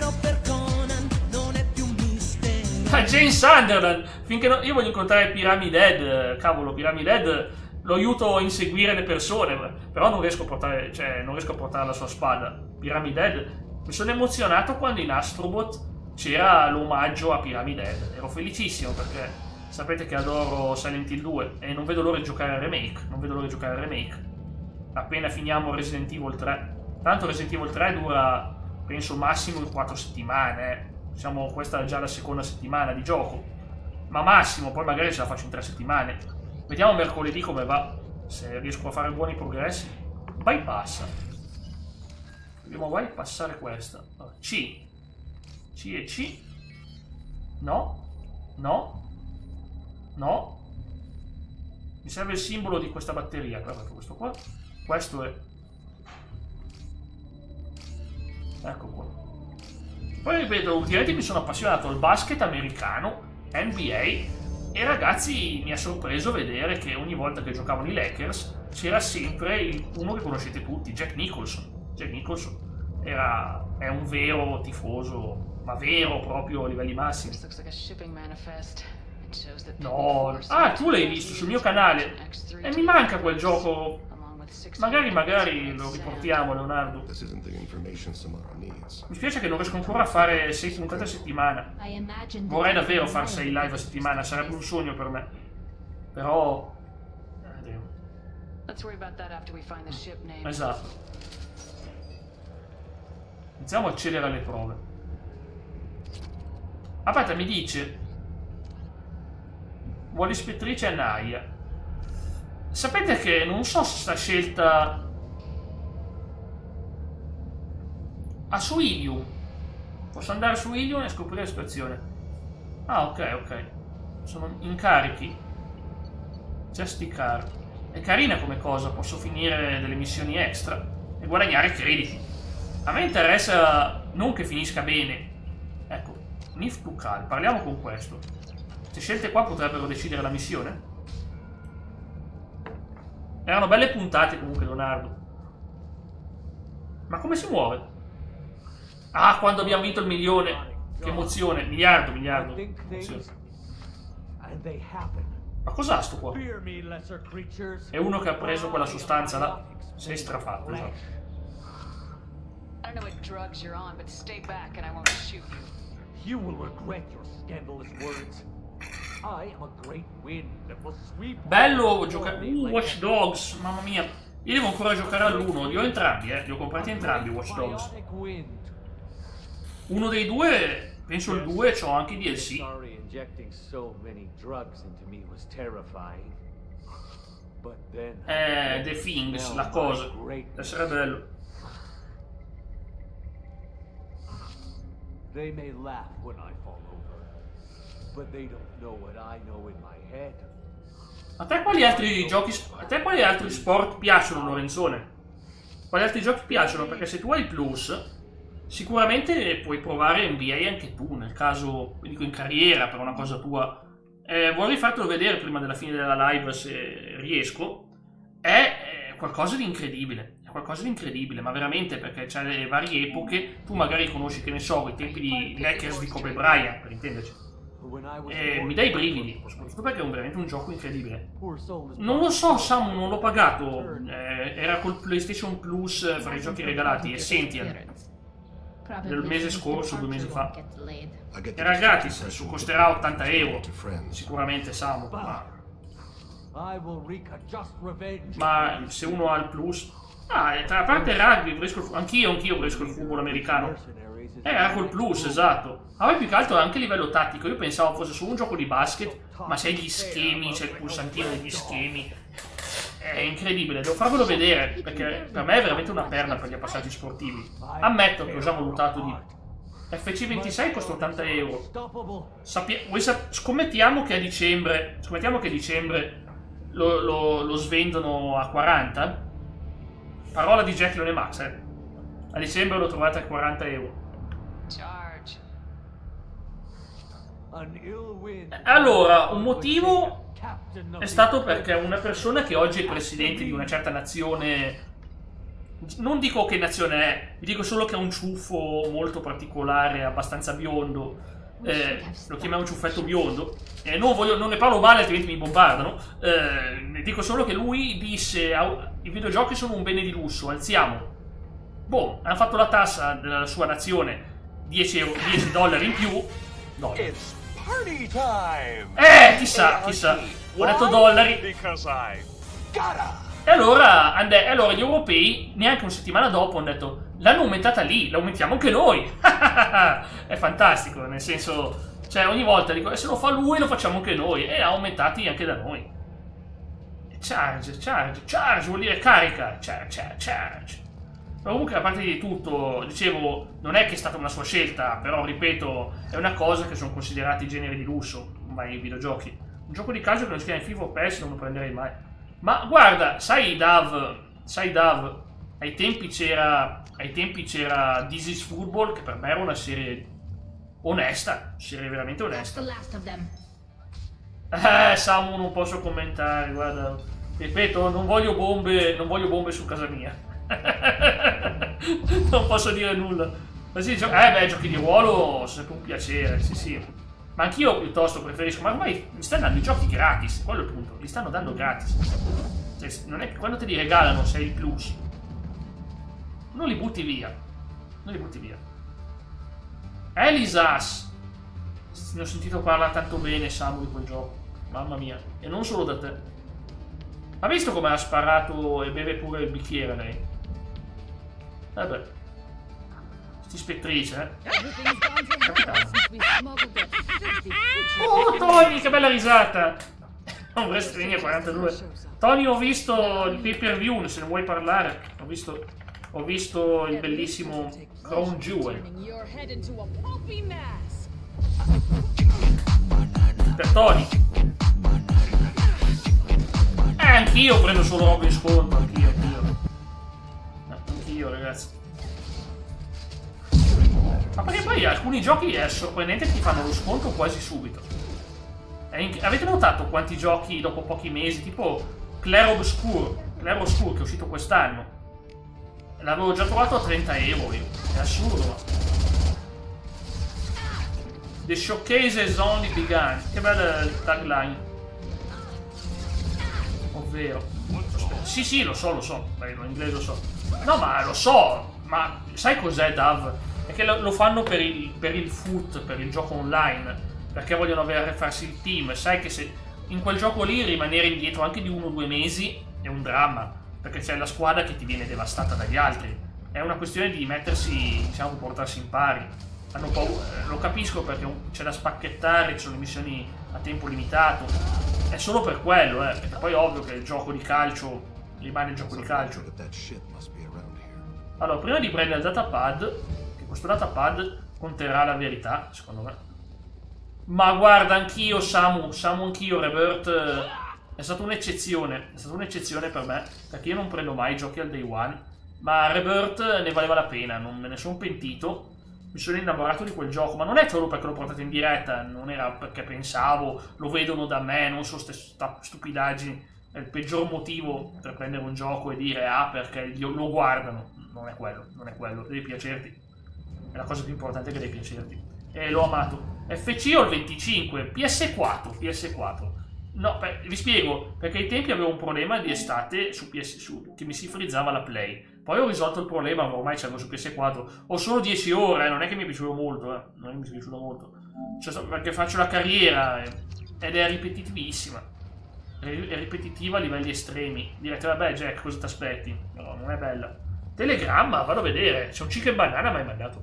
Jane Sunderland. Finché io voglio incontrare Pyramid Head. Cavolo, Pyramid Head lo aiuto a inseguire le persone. Però non riesco a portare. Non riesco a portare la sua spada. Pyramid Head. Mi sono emozionato quando in Astrobot c'era l'omaggio a Pyramid Head. Ero felicissimo perché Sapete che adoro Silent Hill 2 e non vedo l'ora di giocare al remake. Non vedo l'ora di giocare al remake. Appena finiamo Resident Evil 3. Tanto Resident Evil 3 dura, penso, massimo 4 settimane. Diciamo, questa è già la seconda settimana di gioco. Ma massimo, poi magari ce la faccio in 3 settimane. Vediamo mercoledì come va. Se riesco a fare buoni progressi. Bypassa. Dobbiamo bypassare questa. C. C e C. No. No. No. Mi serve il simbolo di questa batteria. Guarda questo qua. Questo è. Ecco qua. Poi ripeto, ultimamente mi sono appassionato al basket americano, NBA, e ragazzi mi ha sorpreso vedere che ogni volta che giocavano i Lakers c'era sempre uno che conoscete tutti, Jack Nicholson. Jack Nicholson è un vero tifoso, ma vero proprio a livelli massimi. No, tu l'hai visto sul mio canale e mi manca quel gioco. Magari lo riportiamo, Leonardo. Mi spiace che non riesco ancora a fare 6 puntate a settimana. Vorrei davvero fare 6 live a settimana, sarebbe un sogno per me. Però esatto. Iniziamo a accedere alle prove. Aspetta, mi dice vuole ispettrice Anaya. Sapete che non so se sta scelta su Ilium. Posso andare su Ilium e scoprire l'ispezione. Ah, ok. Sono incarichi. Justicar. È carina come cosa, posso finire delle missioni extra e guadagnare crediti. A me interessa non che finisca bene. Ecco, Nif Tukal, parliamo con questo. Queste scelte qua potrebbero decidere la missione? Erano belle puntate comunque, Leonardo. Ma come si muove? Ah, quando abbiamo vinto il milione. Che emozione. Miliardo. Emozione. Ma cos'ha sto qua? È uno che ha preso quella sostanza là. Sei strafatto, esatto. I don't know what drugs you're on, but stay back and I won't shoot you. You will regret your scandalous words. I am a great wind that will sweep. Bello giocare. Watch Dogs, mamma mia. Io devo ancora giocare all'1. Li ho entrambi, li ho comprati entrambi Watch Dogs. Uno dei due, penso il 2, c'ho anche i DLC. The Things, la cosa. Deve essere bello. They may laugh when I fall over, but they don't know what I know in my head. A te quali altri giochi, a te quali altri sport piacciono, Lorenzone? Quali altri giochi piacciono? Perché se tu hai il Plus, sicuramente puoi provare NBA anche tu, nel caso, dico in carriera, per una cosa tua. Vorrei fartelo vedere prima della fine della live, se riesco. È qualcosa di incredibile. Qualcosa di incredibile, ma veramente, perché c'è le varie epoche. Tu magari conosci, che ne so, i tempi di Lakers di Kobe Bryant, per intenderci, e mi dai i brividi, soprattutto perché è veramente un gioco incredibile. Non lo so, Samu, non l'ho pagato, era col PlayStation Plus fra i giochi regalati, Essential del mese scorso, 2 mesi fa, era gratis, costerà 80 euro sicuramente, Samu, ma se uno ha il Plus. Tra parte rugby, anch'io preso il football americano. Era col Plus, esatto. A me più che altro anche a livello tattico. Io pensavo fosse solo un gioco di basket, ma c'è gli schemi, c'è il pulsantino degli schemi. È incredibile, devo farvelo vedere, perché per me è veramente una perla per gli appassionati sportivi. Ammetto che ho già valutato di... FC26 costa 80 euro. Scommettiamo che a dicembre lo svendono a 40. Parola di Jack Leone Max, a dicembre lo trovate a 40 euro. Allora, un motivo è stato perché una persona che oggi è presidente di una certa nazione, non dico che nazione è, vi dico solo che ha un ciuffo molto particolare, abbastanza biondo, lo chiamiamo ciuffetto biondo, non ne parlo male altrimenti mi bombardano, ne dico solo che lui disse i videogiochi sono un bene di lusso, alziamo, hanno fatto la tassa della sua nazione $10 in più, Party time! Chissà. Ho detto dollari. Because I gotta. E allora gli europei, neanche una settimana dopo, hanno detto: l'hanno aumentata lì, la aumentiamo anche noi. È fantastico, nel senso, cioè ogni volta dico, se lo fa lui lo facciamo anche noi, e ha aumentati anche da noi. Charge vuol dire carica. Charge. Ma comunque, a parte di tutto, dicevo, non è che è stata una sua scelta, però ripeto, è una cosa che sono considerati generi di lusso ormai i videogiochi. Un gioco di calcio che non si chiama FIFA o PES non lo prenderei mai. Ma guarda, sai Dav, ai tempi c'era This is Football, che per me era una serie onesta, serie veramente onesta. Samu, non posso commentare, guarda, ripeto, non voglio bombe su casa mia. Non posso dire nulla. Ma sì, giochi di ruolo sono sempre un piacere, sì. Ma anch'io piuttosto preferisco, ma ormai mi stanno dando i giochi gratis, quello è il punto, li stanno dando gratis. Cioè, non è che quando te li regalano sei il plus. Non li butti via. Elisas! Ne ho sentito parlare tanto bene, Samu, di quel gioco. Mamma mia. E non solo da te. Ha visto come ha sparato e beve pure il bicchiere lei? Vabbè. Sti spettrice, Oh, Tony, che bella risata! Un WrestleMania 42. Tony, ho visto il pay per view, se ne vuoi parlare. Ho visto il bellissimo Crown Jewel. Per Tony. Anch'io prendo solo roba in sconto, anch'io, ragazzi. Ma perché poi alcuni giochi è sorprendente che ti fanno lo sconto quasi subito. Avete notato quanti giochi dopo pochi mesi, tipo Clair Obscur che è uscito quest'anno, l'avevo già trovato a 30 euro io. È assurdo, ma The showcase has only begun. Che bella tagline. Ovvero sì, lo so. Beh, in inglese lo so. No, ma lo so. Ma sai cos'è, Dav? È che lo fanno per il foot, per il gioco online, perché vogliono farsi il team. Sai che se in quel gioco lì rimanere indietro anche di 1 o 2 mesi è un dramma, perché c'è la squadra che ti viene devastata dagli altri. È una questione di mettersi, diciamo, portarsi in pari. Hanno paura, lo capisco, perché c'è da spacchettare, ci sono le missioni a tempo limitato. È solo per quello, perché poi è ovvio che il gioco di calcio rimane il gioco di calcio. Allora, prima di prendere il datapad, che questo datapad conterrà la verità, secondo me. Ma guarda, anch'io, Samu, anch'io, Rebirth è stata un'eccezione. È stata un'eccezione per me, perché io non prendo mai giochi al day one. Ma Rebirth ne valeva la pena, non me ne sono pentito. Mi sono innamorato di quel gioco, ma non è solo perché l'ho portato in diretta, non era perché pensavo, lo vedono da me, non so, stupidaggini. È il peggior motivo per prendere un gioco e dire perché lo guardano. Non è quello, devi piacerti. È la cosa più importante, che devi piacerti. E l'ho amato. FC ho il 25, PS4. No, vi spiego, perché ai tempi avevo un problema di estate che mi si frizzava la Play. Poi ho risolto il problema, ma ormai c'avevo su PS4. Ho solo 10 ore, non è che mi è piaciuto molto, non mi è piaciuto molto. Cioè, perché faccio la carriera ed è ripetitivissima. È ripetitiva a livelli estremi. Direte, vabbè Jack, cosa ti aspetti? No, non è bella. Telegramma, vado a vedere. C'è un chicken banana, mi hai mandato.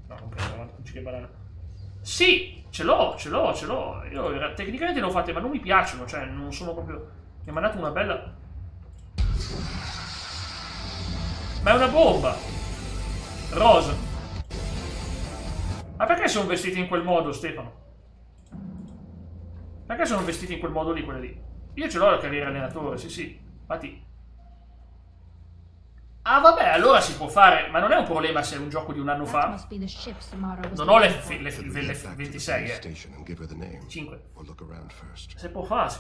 No, non prendo un chicken banana. Sì, ce l'ho. Io tecnicamente le ho fatte, ma non mi piacciono, cioè non sono proprio. Mi ha mandato una bella. Ma è una bomba! Rosa. Ma perché sono vestiti in quel modo, Stefano? Perché sono vestiti in quel modo lì, quelli lì? Io ce l'ho la carriera allenatore, sì. Infatti. Ah, vabbè, allora si può fare. Ma non è un problema se è un gioco di un anno fa. Non ho le 26, 5. Si può fare.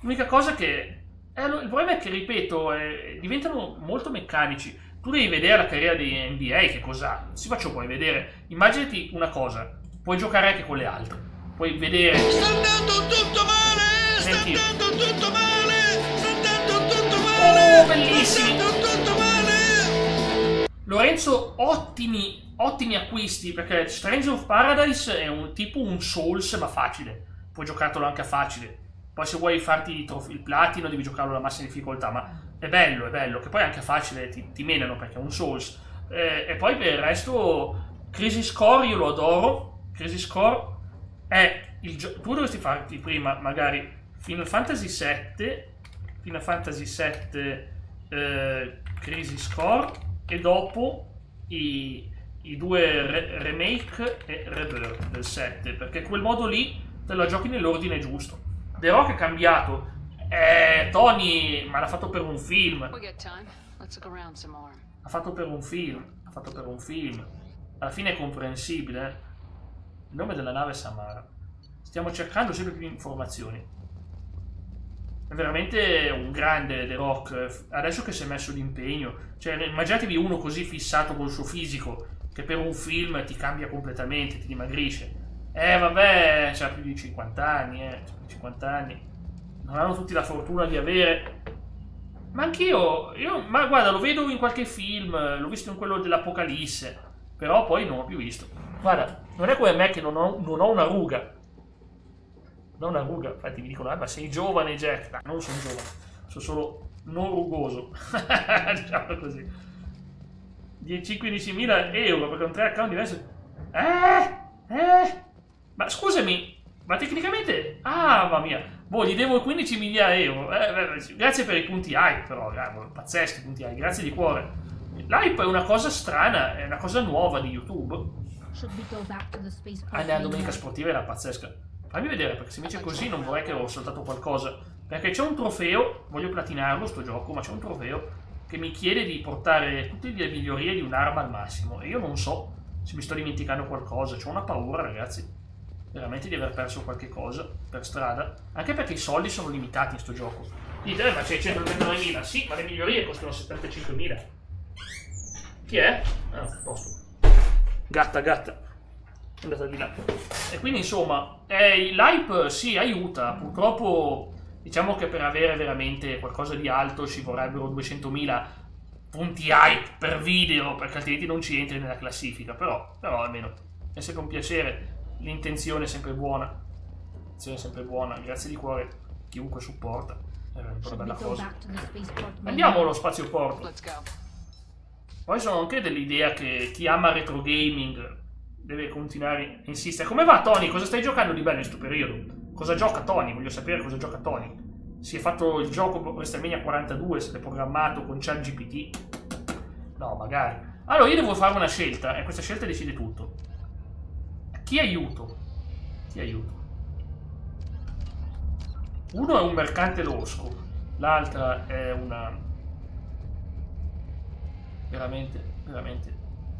L'unica cosa che. Il problema è che, ripeto, diventano molto meccanici. Tu devi vedere la carriera di NBA, che cosa si faccio poi vedere. Immaginati una cosa, puoi giocare anche con le altre. Puoi vedere. Sta andando tutto male! Senti. Sta andando tutto male! Oh, bellissimi! Sta andando tutto male! Lo rende penso ottimi acquisti, perché Stranger of Paradise è un tipo un Souls ma facile, puoi giocartelo anche a facile, poi se vuoi farti il platino devi giocarlo alla massima difficoltà, ma è bello, che poi anche a facile ti menano perché è un Souls. E poi per il resto Crisis Core io lo adoro. Crisis Core è il gioco, tu dovresti farti prima magari Final Fantasy VII Crisis Core e dopo i due remake e Rebirth del 7, perché quel modo lì te lo giochi nell'ordine giusto. The Rock è cambiato, Tony ma l'ha fatto per un film, ha fatto per un film, alla fine è comprensibile. Il nome della nave è Samara, stiamo cercando sempre più informazioni. È veramente un grande The Rock, adesso che si è messo d'impegno, cioè immaginatevi uno così fissato col suo fisico che per un film ti cambia completamente, ti dimagrisce. Vabbè, c'ha più di 50 anni, non hanno tutti la fortuna di avere, ma anch'io, ma guarda, lo vedo in qualche film, l'ho visto in quello dell'Apocalisse, però poi non l'ho più visto. Guarda, non è come me che non ho una ruga. Non una ruga, infatti mi dicono, ma sei giovane Jack. No, non sono giovane, sono solo non rugoso. Diciamo così. 10-15.000 euro perché ho 3 account diversi. Ma scusami, ma tecnicamente, mamma mia, gli devo 15.000 euro. Grazie per i punti hype, però, pazzeschi punti hype, grazie di cuore. L'hype è una cosa strana, è una cosa nuova di YouTube. La domenica sportiva era pazzesca. Fammi vedere, perché se invece così non vorrei che ho saltato qualcosa. Perché c'è un trofeo, voglio platinarlo sto gioco, ma c'è un trofeo che mi chiede di portare tutte le migliorie di un'arma al massimo. E io non so se mi sto dimenticando qualcosa, c'ho una paura, ragazzi. Veramente di aver perso qualche cosa per strada. Anche perché i soldi sono limitati in sto gioco. Dite, ma c'è 199.000. Sì, ma le migliorie costano 75.000. Chi è? Posto. Gatta. È andata di là. E quindi insomma l'hype sì aiuta, purtroppo diciamo che per avere veramente qualcosa di alto ci vorrebbero 200.000 punti hype per video, perché altrimenti non ci entri nella classifica, però almeno è sempre un piacere, l'intenzione è sempre buona, grazie di cuore chiunque supporta, è una bella cosa. Andiamo allo spazio porto. Poi sono anche dell'idea che chi ama retro gaming deve continuare a insistere. Come va Tony? Cosa stai giocando di bello in questo periodo? Cosa gioca Tony? Voglio sapere cosa gioca Tony. Si è fatto il gioco WrestleMania 42, se l'è programmato con ChatGPT. No, magari. Allora io devo fare una scelta e questa scelta decide tutto. Chi aiuto? Uno è un mercante losco, l'altra è una... Veramente.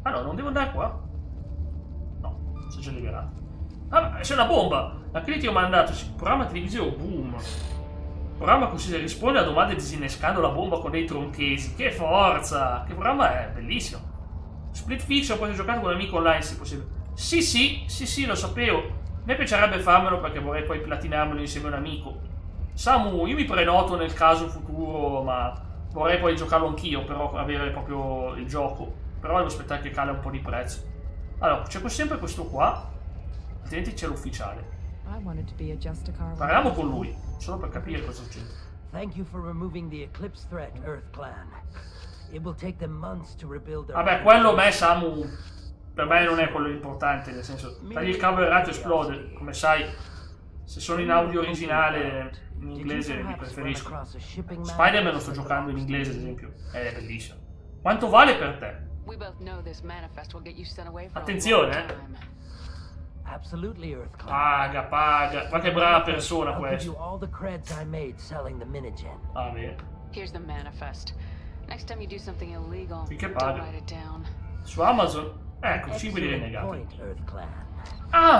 Ah no, non devo andare qua? Si è già liberato. C'è una bomba! Ma che ti ho mandato? Programma televisivo boom. Programma così si risponde a domande disinnescando la bomba con dei tronchesi. Che forza! Che programma è? Bellissimo. Split Fiction, poi ho giocato con un amico online se possibile. Sì, lo sapevo. A me piacerebbe farmelo perché vorrei poi platinarmelo insieme a un amico. Samu, io mi prenoto nel caso futuro, ma vorrei poi giocarlo anch'io, però avere proprio il gioco. Però devo aspettare che cala un po' di prezzo. Allora, c'è sempre questo qua, altrimenti c'è l'ufficiale. Parliamo con lui, solo per capire cosa succede. Vabbè, quello me, Samu, per me non è quello importante, nel senso, tagli il cavo errato e esplode. Come sai, se sono in audio originale, in inglese li preferisco. Spider-Man lo sto giocando in inglese, ad esempio, è bellissimo. Quanto vale per te? Attenzione, Paga. Ma che brava persona questo. Bene. Finché paga. Su Amazon, ecco, 5 di renegati.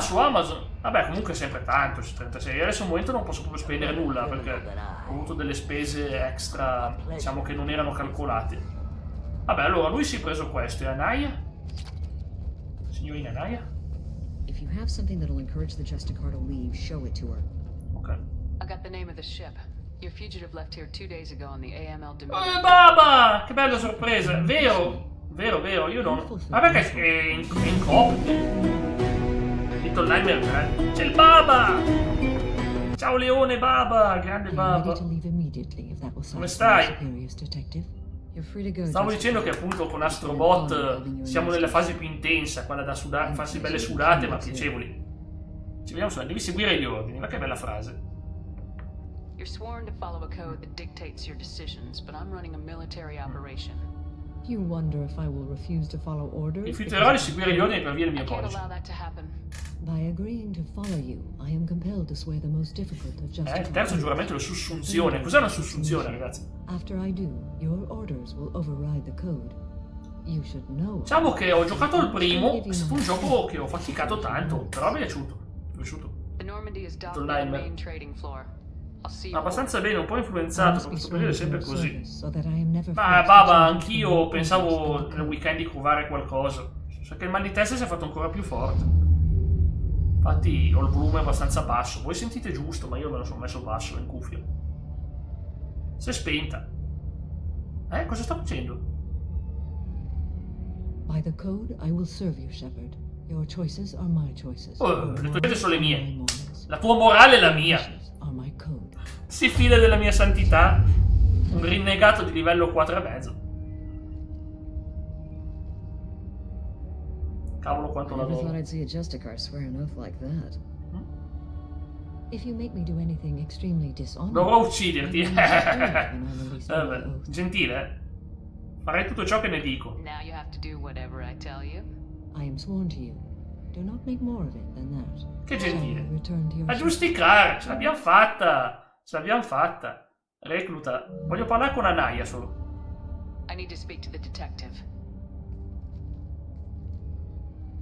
Su Amazon. Vabbè, comunque è sempre tanto, 36. Adesso al momento non posso proprio spendere nulla perché ho avuto delle spese extra, diciamo che non erano calcolate. Vabbè, allora lui si è preso questo. E Anaya? Signorina Anaya? If you have something that'll encourage the Justicar to leave, show it to her. Ok. I got the name of the ship. Your fugitive left here 2 days ago on the AML Demeter. Baba! Che bella sorpresa! Vero Vero, io non... Ma perché è in coppia? Little Nightmare 3. C'è il Baba! Ciao Leone Baba, grande Baba. Come stai? Stavo dicendo che appunto con Astrobot siamo nella fase più intensa, quella da farsi belle sudate ma piacevoli. Ci vediamo su, devi seguire gli ordini, ma che bella frase. You're sworn to follow a code that dictates your decisions, but I'm running a military operation. You wonder if I will refuse to follow orders? Rifiuterò di seguire gli ordini per via del mio I can't codice. allow that to happen. By agreeing to follow you, I am compelled to swear the most difficult of justice. Il terzo giuramento è la sussunzione. Cos'è una sussunzione, ragazzi? After I do, your orders will override the code. You should know. Diciamo che ho giocato al primo, è stato un gioco che ho faticato tanto, però mi è piaciuto. The Normandy is docked on the main trading floor. I'll see you. Abbastanza bene, un po' influenzato, ma questo periodo è sempre così. Ma Baba, anch'io pensavo nel weekend di covare qualcosa. So che il mal di testa si è fatto ancora più forte. Infatti ho il volume abbastanza basso. Voi sentite giusto, ma io me lo sono messo basso in cuffia. Si è spenta. Cosa sta facendo? By the code, I will serve you, Shepard. Your choices are my choices. Le tue scelte sono le mie. La tua morale è la mia. Si fida della mia santità? Un rinnegato di livello 4,5. Cavolo quanto I never lavoro. thought I'd see a Justicar swear an oath like that. If you make me do anything extremely dishonorable, Dovrò ucciderti. Gentile. Farei tutto ciò che ne dico. Now you have to do whatever I tell you. I am sworn to you. Do not make more of it than that. Che gentile. Return to your A giusticare, ce l'abbiamo fatta. Ce l'abbiamo fatta. Recluta. Voglio parlare con Anaya solo. I need to speak to the detective.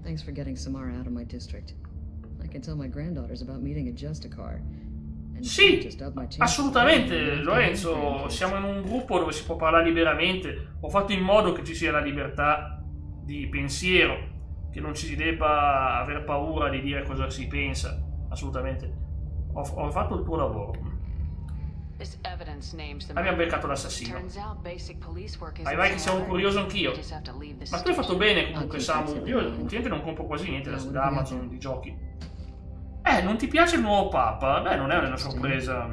Thanks for getting Samara out of my district. I can tell my granddaughters about meeting a Justicar. Sì, assolutamente, Lorenzo. Siamo in un gruppo dove si può parlare liberamente. Ho fatto in modo che ci sia la libertà di pensiero, che non ci si debba aver paura di dire cosa si pensa. Assolutamente. Ho fatto il tuo lavoro. Abbiamo beccato l'assassino. Vai che siamo curioso anch'io. Ma tu hai fatto bene comunque, Samu. Io ultimamente non compro quasi niente da Amazon di giochi. Non ti piace il nuovo Papa? Beh, non è una sorpresa.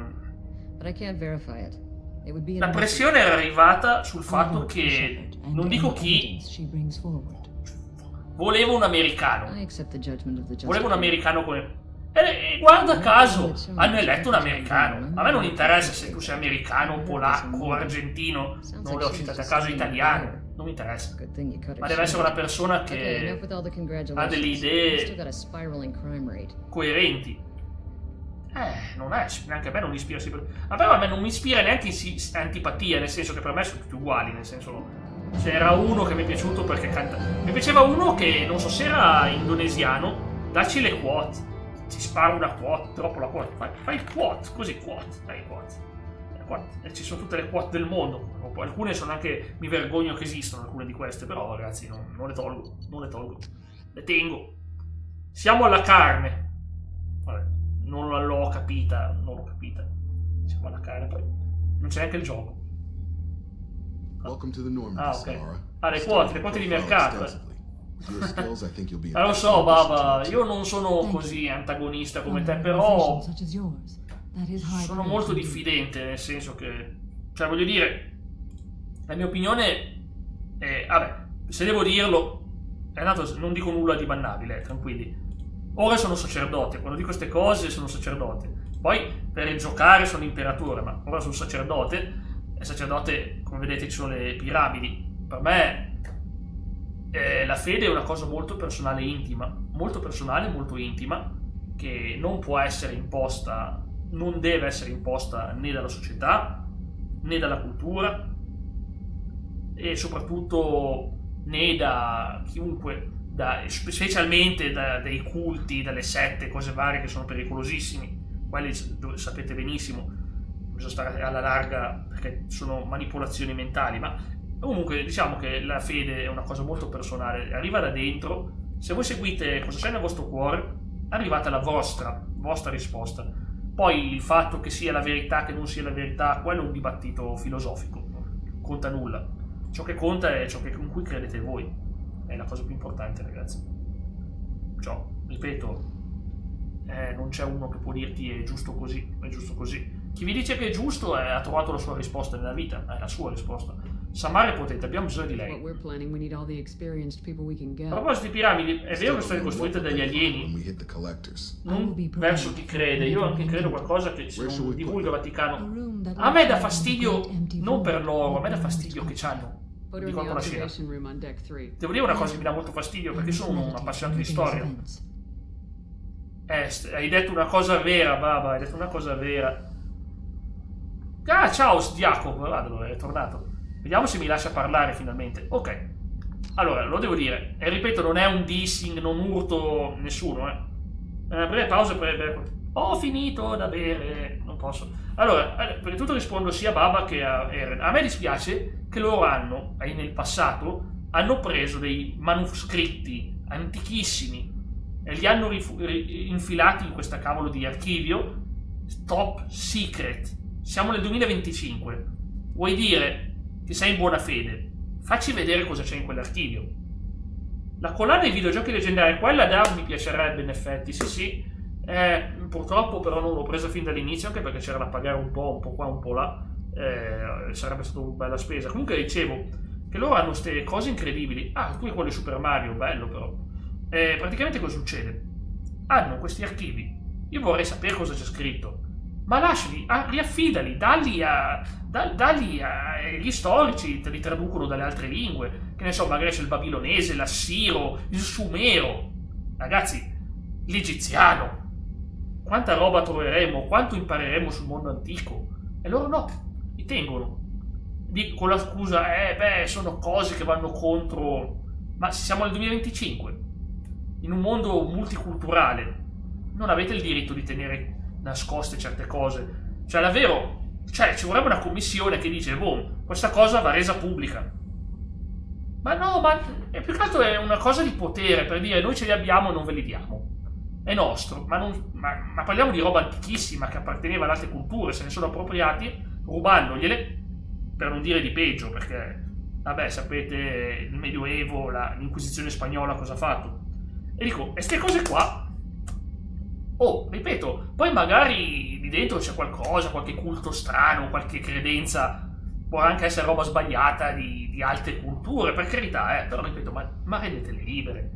La pressione era arrivata sul fatto che, non dico chi, volevo un americano. Volevo un americano come... E guarda caso, hanno eletto un americano. A me non interessa se tu sei americano, polacco, argentino, non le ho citate a caso, italiano. Non mi interessa. Ma deve essere una persona che ha delle idee coerenti. Non è, neanche a me non mi ispira. Ma però a me non mi ispira neanche antipatia, nel senso che per me sono tutti uguali, nel senso... C'era uno che mi è piaciuto perché canta... Mi piaceva uno che, non so se era indonesiano, dacci le quote. Ti spara una quote, troppo la quote. Fai quote, così quote, dai quote. E ci sono tutte le quote del mondo. Alcune sono anche, mi vergogno che esistono alcune di queste, però ragazzi non le tolgo, le tengo. Siamo alla carne. Vabbè, non l'ho capita. Siamo alla carne, poi non c'è neanche il gioco. Ok. Le quote di mercato. Lo so, Baba, io non sono così antagonista come te, però sono molto diffidente, nel senso che, cioè voglio dire, la mia opinione è, vabbè, se devo dirlo, non dico nulla di bannabile, tranquilli. Ora sono sacerdote, quando dico queste cose sono sacerdote. Poi per giocare sono imperatore, ma ora sono sacerdote, e sacerdote, come vedete, ci sono le piramidi. Per me la fede è una cosa molto personale e intima, molto personale e molto intima, che non può essere imposta, non deve essere imposta né dalla società, né dalla cultura, e soprattutto né da chiunque, specialmente dai culti, dalle sette, cose varie che sono pericolosissimi. Quelli sapete benissimo, bisogna stare alla larga perché sono manipolazioni mentali, ma comunque diciamo che la fede è una cosa molto personale, arriva da dentro. Se voi seguite cosa c'è nel vostro cuore, arrivate alla vostra risposta. Poi il fatto che sia la verità, che non sia la verità, quello è un dibattito filosofico, non conta nulla. Ciò che conta è ciò in cui credete voi. È la cosa più importante, ragazzi. Cioè, ripeto, non c'è uno che può dirti è giusto così, è giusto così. Chi vi dice che è giusto ha trovato la sua risposta nella vita, è la sua risposta. Samara è potente, abbiamo bisogno di lei. A proposito di piramidi, è vero che sono costruite dagli alieni? Non verso chi crede, io anche credo qualcosa che se non divulga il Vaticano. A me dà fastidio, non per loro, a me dà fastidio che c'hanno. Dico la scena. Devo dire una cosa che mi dà molto fastidio, perché sono un appassionato di storia. Hai detto una cosa vera, Baba, hai detto una cosa vera. Ah, ciao Jacopo, guardalo, è tornato. Vediamo se mi lascia parlare finalmente. Ok. Allora, lo devo dire. E ripeto, non è un dissing, non urto nessuno, Una breve pausa per... Ho finito da bere, non posso. Allora, prima di tutto rispondo sia a Baba che a Eren. A me dispiace che loro nel passato, hanno preso dei manoscritti antichissimi e li hanno infilati in questa cavolo di archivio top secret. Siamo nel 2025. Vuoi dire che sei in buona fede? Facci vedere cosa c'è in quell'archivio. La collana dei videogiochi leggendari, quella mi piacerebbe in effetti, sì. Purtroppo però non l'ho presa fin dall'inizio, anche perché c'era da pagare un po' qua, un po' là. Sarebbe stata una bella spesa. Comunque dicevo che loro hanno queste cose incredibili. Qui quello di Super Mario, bello però. Praticamente cosa succede? Hanno questi archivi. Io vorrei sapere cosa c'è scritto. Ma lasciali, riaffidali, dalli agli storici, te li traducono dalle altre lingue, che ne so, magari c'è il babilonese, l'assiro, il sumero, ragazzi, l'egiziano, quanta roba troveremo, quanto impareremo sul mondo antico, e loro no, li tengono, con la scusa, sono cose che vanno contro, ma siamo nel 2025, in un mondo multiculturale, non avete il diritto di tenere nascoste certe cose, ci vorrebbe una commissione che dice questa cosa va resa pubblica, ma no, più che altro è una cosa di potere, per dire noi ce li abbiamo e non ve li diamo, è nostro, ma parliamo di roba antichissima che apparteneva ad altre culture, se ne sono appropriati rubandogliele, per non dire di peggio, perché vabbè, sapete il Medioevo, l'Inquisizione spagnola cosa ha fatto, e dico, e ste cose qua, ripeto, poi magari lì dentro c'è qualcosa, qualche culto strano, qualche credenza, può anche essere roba sbagliata di altre culture, per carità, però ripeto, ma rendetele libere,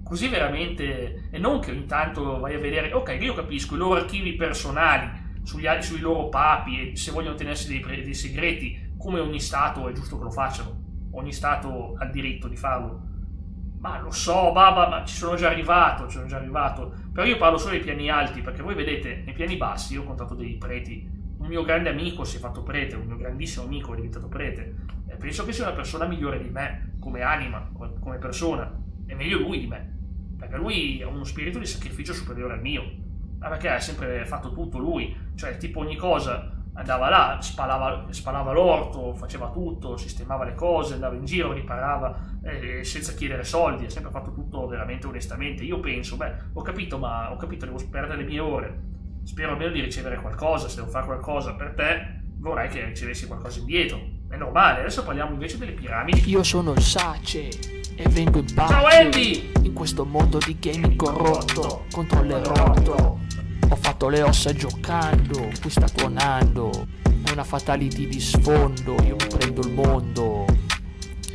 così veramente, e non che ogni tanto vai a vedere, ok, io capisco i loro archivi personali, sui loro papi, e se vogliono tenersi dei segreti, come ogni Stato è giusto che lo facciano, ogni Stato ha il diritto di farlo. Ma lo so, Baba, ma ci sono già arrivato, però io parlo solo dei piani alti, perché voi vedete, nei piani bassi io ho contato dei preti, un mio grande amico si è fatto prete, un mio grandissimo amico è diventato prete, e penso che sia una persona migliore di me, come anima, come persona, è meglio lui di me, perché lui ha uno spirito di sacrificio superiore al mio, ma perché ha sempre fatto tutto lui, cioè tipo ogni cosa, andava là, spalava l'orto, faceva tutto, sistemava le cose, andava in giro, riparava senza chiedere soldi, ha sempre fatto tutto veramente onestamente. Io penso, ho capito, devo perdere le mie ore, spero almeno di ricevere qualcosa, se devo fare qualcosa per te, vorrei che ricevessi qualcosa indietro. È normale, adesso parliamo invece delle piramidi. Io sono il Sace e vengo in pace. Ciao Andy! In questo mondo di gaming corrotto, controllo rotto. Ho fatto le ossa giocando, qui sta tuonando, è una fatality di sfondo, io mi prendo il mondo.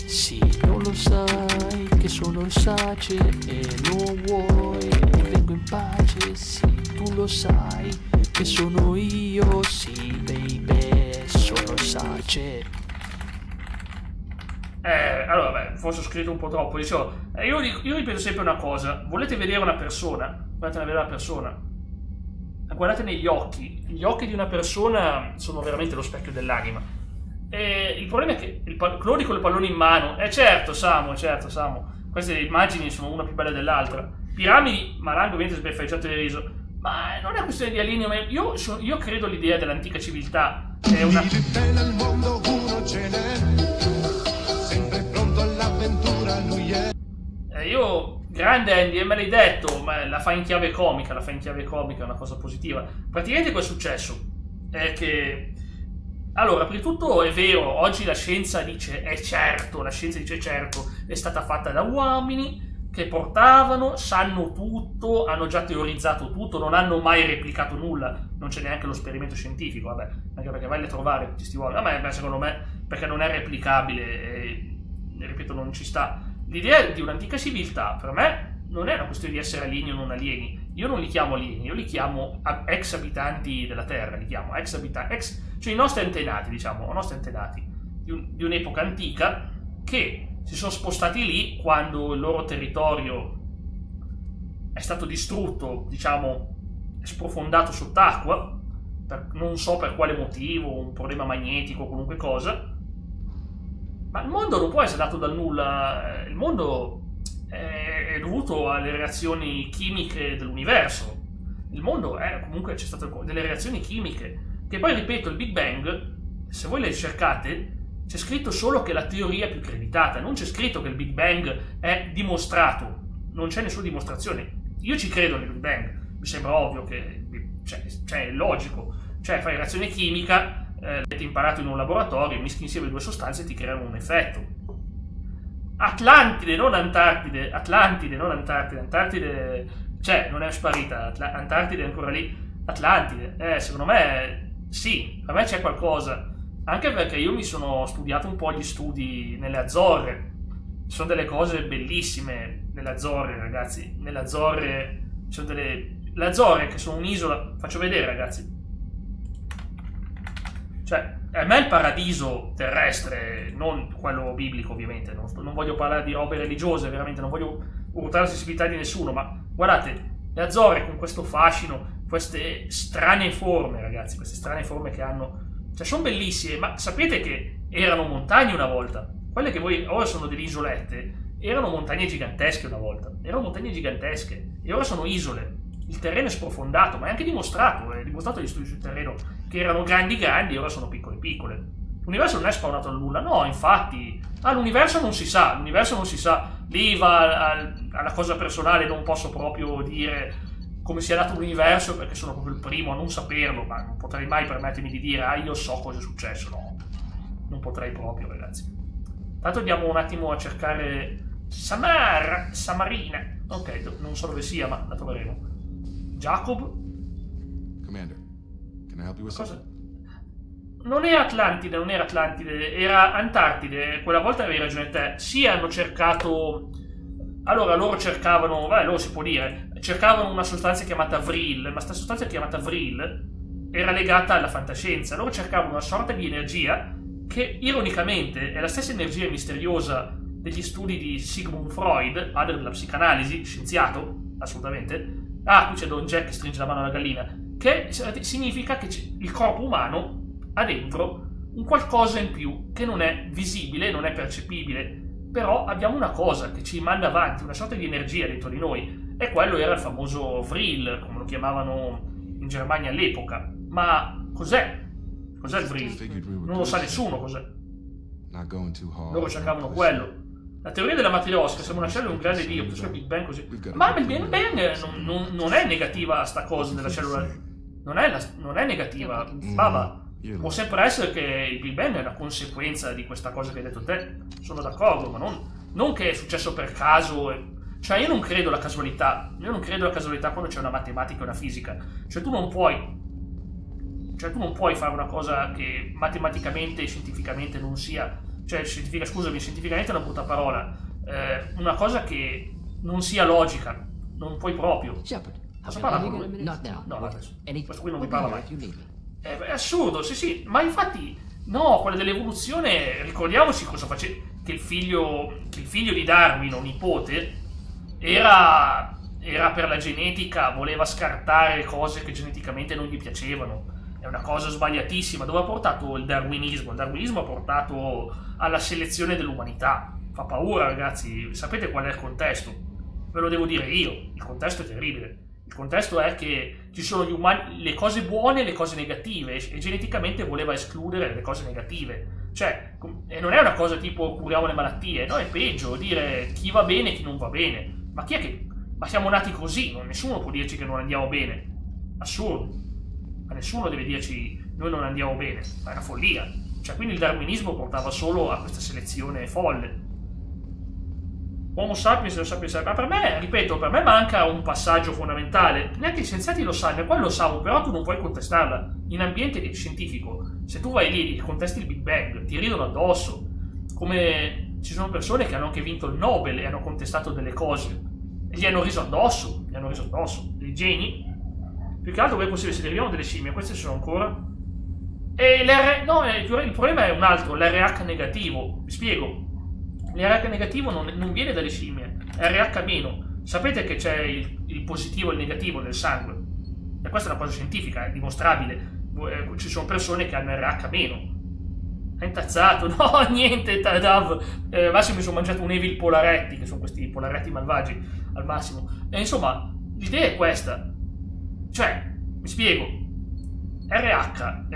Sì, non lo sai che sono il Sace e non vuoi che vengo in pace. Sì, tu lo sai che sono io, sì baby, sono il Sace. Allora, forse ho scritto un po' troppo, dicevo, io ripeto sempre una cosa, volete vedere una persona, guardate negli occhi, gli occhi di una persona sono veramente lo specchio dell'anima. E il problema è che Clodi con il pallone in mano, certo Samu, queste immagini sono una più bella dell'altra. Piramidi, Marango viene sbeffeggiato di riso, ma non è questione di allineo, io credo all'idea dell'antica civiltà, è una... Nel mondo uno ce n'è, sempre pronto all'avventura lui è. Io... Grande Andy, me l'hai detto, ma la fa in chiave comica, è una cosa positiva. Praticamente cosa è successo? È che Allora, prima di tutto è vero, oggi la scienza dice è certo, è stata fatta da uomini che portavano, sanno tutto, hanno già teorizzato tutto, non hanno mai replicato nulla, non c'è neanche lo sperimento scientifico, vabbè, anche perché vai a trovare tutti sti uomini, secondo me, perché non è replicabile, e, ripeto, non ci sta. L'idea di un'antica civiltà, per me, non è una questione di essere alieni o non alieni. Io non li chiamo alieni, io li chiamo ex abitanti della Terra, li chiamo cioè i nostri antenati, diciamo, i nostri antenati di un'epoca antica che si sono spostati lì quando il loro territorio è stato distrutto, diciamo, sprofondato sott'acqua, non so per quale motivo, un problema magnetico o qualunque cosa, ma il mondo non può essere dato dal nulla, il mondo è dovuto alle reazioni chimiche dell'universo, il mondo è comunque, c'è stato delle reazioni chimiche, che poi, ripeto, il Big Bang, se voi le cercate, c'è scritto solo che la teoria è più creditata, non c'è scritto che il Big Bang è dimostrato, non c'è nessuna dimostrazione. Io ci credo nel Big Bang, mi sembra ovvio che, cioè è logico, cioè fai reazione chimica, avete imparato in un laboratorio, mischi insieme due sostanze e ti creano un effetto. Atlantide, non Antartide, cioè non è sparita, Antartide è ancora lì, Atlantide, secondo me sì, per me c'è qualcosa. Anche perché io mi sono studiato un po' gli studi nelle Azzorre. Ci sono delle cose bellissime nelle Azzorre, ragazzi. Nelle Azzorre ci sono le Azzorre, che sono un'isola. Faccio vedere, ragazzi. Cioè, a me il paradiso terrestre, non quello biblico, ovviamente. Non voglio parlare di robe religiose, veramente. Non voglio urtare la sensibilità di nessuno. Ma guardate, le Azzorre con questo fascino, queste strane forme, ragazzi. Queste strane forme che hanno. Cioè, sono bellissime, ma sapete che erano montagne una volta? Quelle che voi ora sono delle isolette, erano montagne gigantesche una volta. Erano montagne gigantesche e ora sono isole. Il terreno è sprofondato, ma è anche dimostrato dagli studi sul terreno, che erano grandi e ora sono piccole. L'universo non è spawnato da nulla, no, infatti. L'universo non si sa. Lì va alla cosa personale, non posso proprio dire come sia nato l'universo, perché sono proprio il primo a non saperlo, ma non potrei mai permettermi di dire io so cosa è successo, no, non potrei proprio, ragazzi. Tanto andiamo un attimo a cercare Samarina, ok, non so dove sia, ma la troveremo. Jacob? Commander, can I help you with cosa? Non era Atlantide, era Antartide, quella volta avevi ragione te. Sì, hanno cercato. Allora, loro cercavano, loro si può dire, cercavano una sostanza chiamata Vril, ma questa sostanza chiamata Vril era legata alla fantascienza. Loro cercavano una sorta di energia che, ironicamente, è la stessa energia misteriosa degli studi di Sigmund Freud, padre della psicanalisi, scienziato, assolutamente. Qui c'è Don Jack che stringe la mano alla gallina, che significa che il corpo umano ha dentro un qualcosa in più che non è visibile, non è percepibile. Però abbiamo una cosa che ci manda avanti, una sorta di energia dentro di noi, e quello era il famoso Vril, come lo chiamavano in Germania all'epoca. Ma cos'è? Cos'è il Vril? Non lo sa nessuno cos'è. Loro cercavano quello. La teoria della matriosca, siamo una cellula di un grande dio, il Big Bang così. Ma il Big Bang non è negativa sta cosa della cellula. Non è negativa. Baba. Può sempre essere che il Big Bang è una conseguenza di questa cosa che hai detto te, sono d'accordo, ma non che è successo per caso. Cioè io non credo alla casualità, quando c'è una matematica e una fisica. Cioè tu non puoi fare una cosa che matematicamente e scientificamente non sia, cioè scientificamente è una brutta parola, una cosa che non sia logica, non puoi proprio. Cosa parla con lui? No, adesso. Questo qui non mi parla mai. È assurdo, sì, ma infatti no, quella dell'evoluzione, ricordiamoci cosa faceva, che il figlio di Darwin, o nipote, era per la genetica, voleva scartare cose che geneticamente non gli piacevano. È una cosa sbagliatissima. Dove ha portato il darwinismo? Il darwinismo ha portato alla selezione dell'umanità. Fa paura, ragazzi. Sapete qual è il contesto? Ve lo devo dire io, il contesto è terribile. Il contesto è che ci sono gli umani, le cose buone e le cose negative, e geneticamente voleva escludere le cose negative. Cioè, non è una cosa tipo curiamo le malattie, no, è peggio dire chi va bene e chi non va bene. Ma chi è che... Ma siamo nati così, nessuno può dirci che non andiamo bene. Assurdo. Ma nessuno deve dirci noi non andiamo bene. Ma era follia. Cioè, quindi il darwinismo portava solo a questa selezione folle. Homo sapiens, Homo sapiens, ma per me, ripeto, per me manca un passaggio fondamentale. Neanche gli scienziati lo sanno, e poi lo sanno, però tu non puoi contestarla. In ambiente scientifico, se tu vai lì e contesti il Big Bang, ti ridono addosso. Come ci sono persone che hanno anche vinto il Nobel e hanno contestato delle cose e gli hanno riso addosso, dei geni. Più che altro come è possibile, se deriviamo delle scimmie, queste ci sono ancora. E il problema è un altro, l'RH negativo. Vi spiego. L'RH negativo non viene dalle scimmie, è RH meno. Sapete che c'è il positivo e il negativo nel sangue. E questa è una cosa scientifica, è dimostrabile. Ci sono persone che hanno RH meno. È intazzato, no, niente, Dav. Massimo mi sono mangiato un Evil Polaretti, che sono questi Polaretti malvagi, al massimo. E insomma, l'idea è questa. Cioè, mi spiego. RH,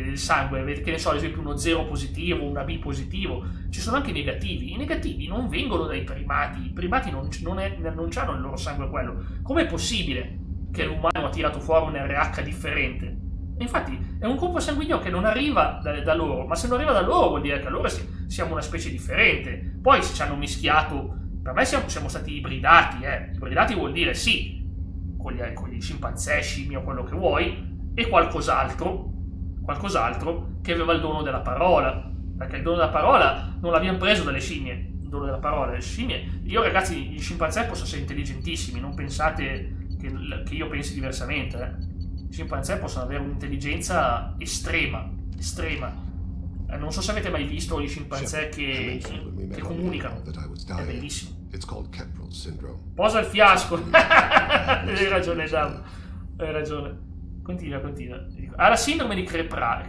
il sangue, che ne so, ad esempio uno 0 positivo, un AB positivo, ci sono anche i negativi. I negativi non vengono dai primati, i primati non hanno il loro sangue quello. Com'è possibile che l'umano ha tirato fuori un RH differente? E infatti è un gruppo sanguigno che non arriva da loro, ma se non arriva da loro vuol dire che allora siamo una specie differente. Poi se ci hanno mischiato, per me siamo stati ibridati, ibridati vuol dire sì, con gli scimpanzé, scimmie o quello che vuoi, e qualcos'altro che aveva il dono della parola, perché il dono della parola non l'abbiamo preso dalle scimmie, il dono della parola, le scimmie. Io ragazzi, gli scimpanzé possono essere intelligentissimi, non pensate che io pensi diversamente, I scimpanzé possono avere un'intelligenza estrema. Non so se avete mai visto gli scimpanzé che comunicano, è bellissimo. Posa il fiasco. Hai ragione, Dam, hai ragione. Continua. Ha la sindrome di Krepral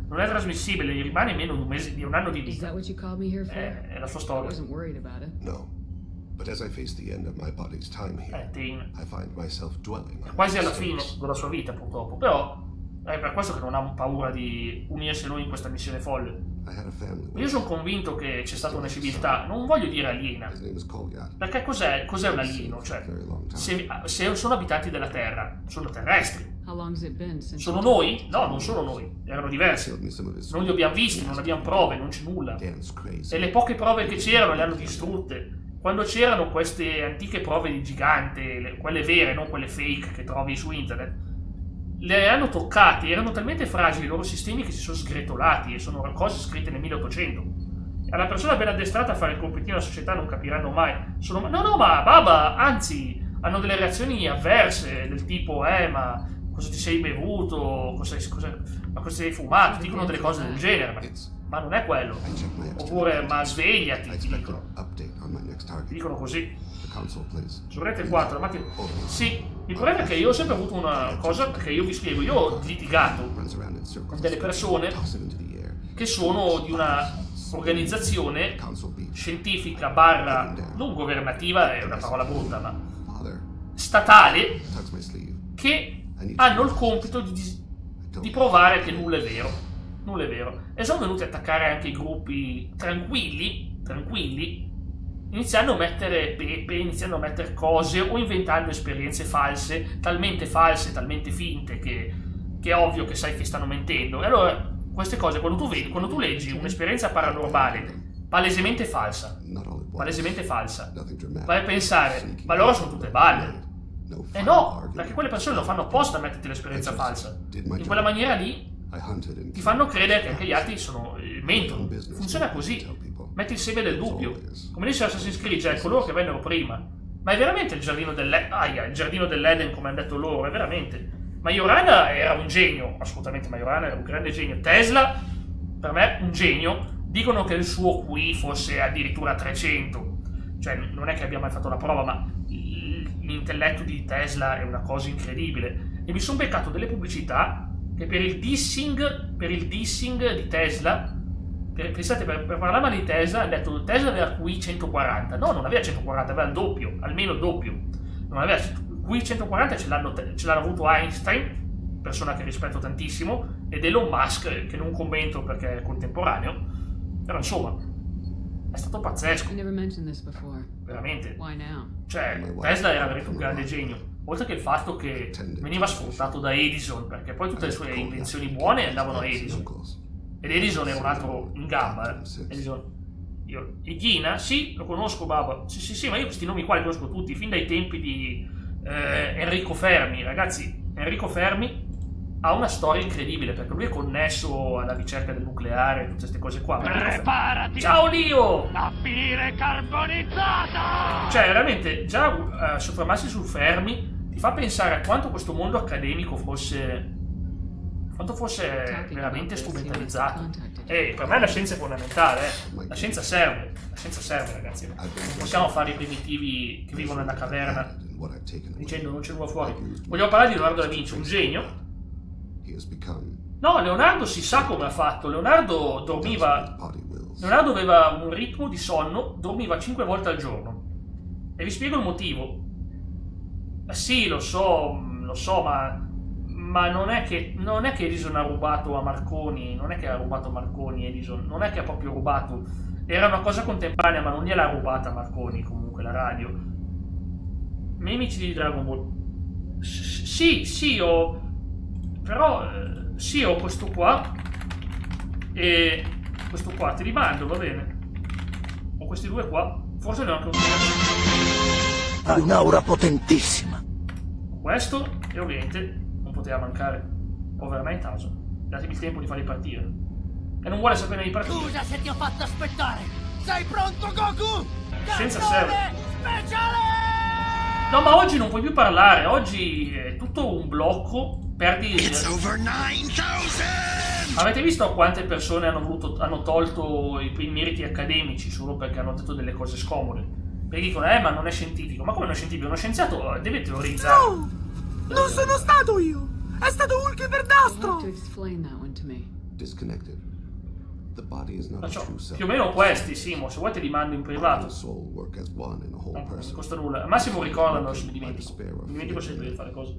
non è trasmissibile, gli rimane meno di un anno di vita. È la sua storia. No. But as I face the end of my body's time here, I find myself dwelling on quasi alla fine della sua vita, purtroppo. Però è per questo che non ha paura di unirsi a noi in questa missione folle. Io sono convinto che c'è stata una civiltà, non voglio dire aliena, perché cos'è un alieno? Cioè, se sono abitanti della Terra, sono terrestri. Sono noi? No, non sono noi, erano diversi. Non li abbiamo visti, non abbiamo prove, non c'è nulla. E le poche prove che c'erano le hanno distrutte. Quando c'erano queste antiche prove di gigante, quelle vere, non quelle fake che trovi su internet, le hanno toccate, erano talmente fragili i loro sistemi che si sono sgretolati, e sono cose scritte nel 1800. Alla persona ben addestrata a fare il compitino alla società non capiranno mai. Ma baba, anzi, hanno delle reazioni avverse del tipo, ma cosa ti sei bevuto, ma cosa sei fumato, ti dicono delle cose del genere, ma non è quello. Oppure, ma svegliati, ti dicono così. Su Rete 4 la macchina. Sì, il problema è che io ho sempre avuto una cosa, perché io vi spiego, io ho litigato con delle persone che sono di una organizzazione scientifica / non governativa, è una parola brutta, ma statale, che hanno il compito di provare che nulla è vero. E sono venuti a attaccare anche i gruppi tranquilli, iniziando a mettere pepe, iniziando a mettere cose o inventando esperienze false, talmente finte che è ovvio che sai che stanno mentendo. E allora queste cose, quando tu leggi un'esperienza paranormale palesemente falsa, vai a pensare, ma loro sono tutte balle. E no, perché quelle persone lo fanno apposta a metterti l'esperienza falsa. In quella maniera lì ti fanno credere che anche gli altri mentono. Funziona così. Metti il seme del dubbio. Come dice Assassin's Creed, cioè coloro che vennero prima. Ma è veramente il giardino dell'Eden, come hanno detto loro? È veramente. Majorana era un genio, assolutamente. Majorana era un grande genio. Tesla, per me, un genio. Dicono che il suo QI fosse addirittura 300. Cioè, non è che abbia mai fatto la prova, ma l'intelletto di Tesla è una cosa incredibile. E mi sono beccato delle pubblicità che per il dissing di Tesla, pensate, per parlare male di Tesla, hanno detto Tesla aveva QI 140. No, non aveva 140, aveva il doppio, almeno il doppio. Non aveva QI 140, ce l'hanno avuto Einstein, persona che rispetto tantissimo, ed Elon Musk, che non commento perché è contemporaneo, però insomma è stato pazzesco, veramente. Cioè, Tesla era veramente un grande genio. oltre che il fatto che veniva sfruttato da Edison, perché poi tutte le sue invenzioni buone andavano a Edison, ed Edison era un altro in gamba, Edison. E Ghina, sì, lo conosco, Baba, sì, ma io questi nomi qua li conosco tutti, fin dai tempi di Enrico Fermi. Ragazzi, Enrico Fermi ha una storia incredibile, perché lui è connesso alla ricerca del nucleare e tutte queste cose qua. Preparati! Ciao Lio! La bile carbonizzata! Cioè, veramente, già soffermarsi su Fermi ti fa pensare a quanto questo mondo accademico fosse veramente strumentalizzato. E per me la scienza è fondamentale, la scienza serve, ragazzi. Non possiamo fare i primitivi che vivono nella caverna dicendo non c'è nulla fuori. Vogliamo parlare di Leonardo da Vinci, un genio? No, Leonardo si sa come ha fatto. Leonardo aveva un ritmo di sonno, dormiva 5 volte al giorno. E vi spiego il motivo. Sì, lo so, ma non è che Edison ha rubato a Marconi, non è che ha rubato a Marconi Edison, non è che ha proprio rubato, era una cosa contemporanea, ma non gliel'ha rubata a Marconi comunque la radio. Mimici di Dragon Ball. Sì, ho questo qua e questo qua, te li mando, va bene. Ho questi due qua, forse ne ho anche un terzo. Ha un'aura potentissima. Questo e ovviamente non poteva mancare Overnight House. Datemi il tempo di farli partire. E non vuole sapere di partire. Scusa se ti ho fatto aspettare. Sei pronto, Goku? Senza server. Speciale! No, ma oggi non puoi più parlare. Oggi è tutto un blocco. Perdi. It's over 9000! Avete visto quante persone hanno tolto i meriti accademici solo perché hanno detto delle cose scomode? Perché dicono, ma non è scientifico. Ma come non è scientifico? Uno scienziato deve teorizzare. No! Non sono stato io! È stato Hulk verdastro! Disconnected. The body is not a true self. Più o meno questi, Simo, se vuoi te li mando in privato. Non costa nulla. Al massimo ricordano se mi dimentico sempre di fare cose.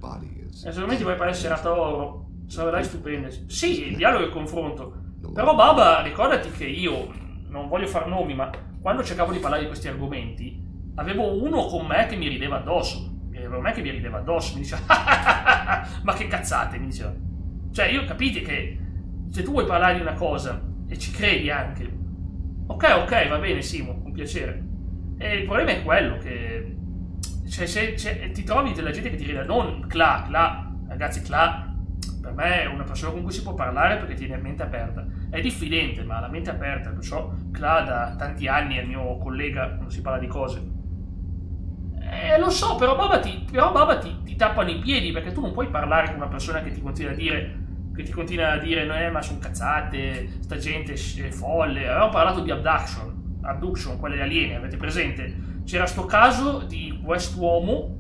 E secondo ti vuoi fare serata oro, sarai stupende. Sì, il dialogo e il confronto. Però Baba, ricordati che io, non voglio far nomi, ma quando cercavo di parlare di questi argomenti, avevo uno con me che mi rideva addosso. Avevo me che mi rideva addosso, mi diceva ma che cazzate, mi diceva. Cioè, io capite che se tu vuoi parlare di una cosa e ci credi anche, ok, va bene, Simo, con piacere. E il problema è quello che se ti trovi della gente che ti ride, non Cla, ragazzi, Cla per me è una persona con cui si può parlare perché tiene la mente aperta, è diffidente ma la mente aperta, perciò Cla da tanti anni è il mio collega quando si parla di cose. Lo so, però Baba ti tappano i piedi, perché tu non puoi parlare con una persona che ti continua a dire no, ma sono cazzate, sta gente è folle. Avevamo parlato di abduction, quelle aliene, avete presente? C'era sto caso di quest'uomo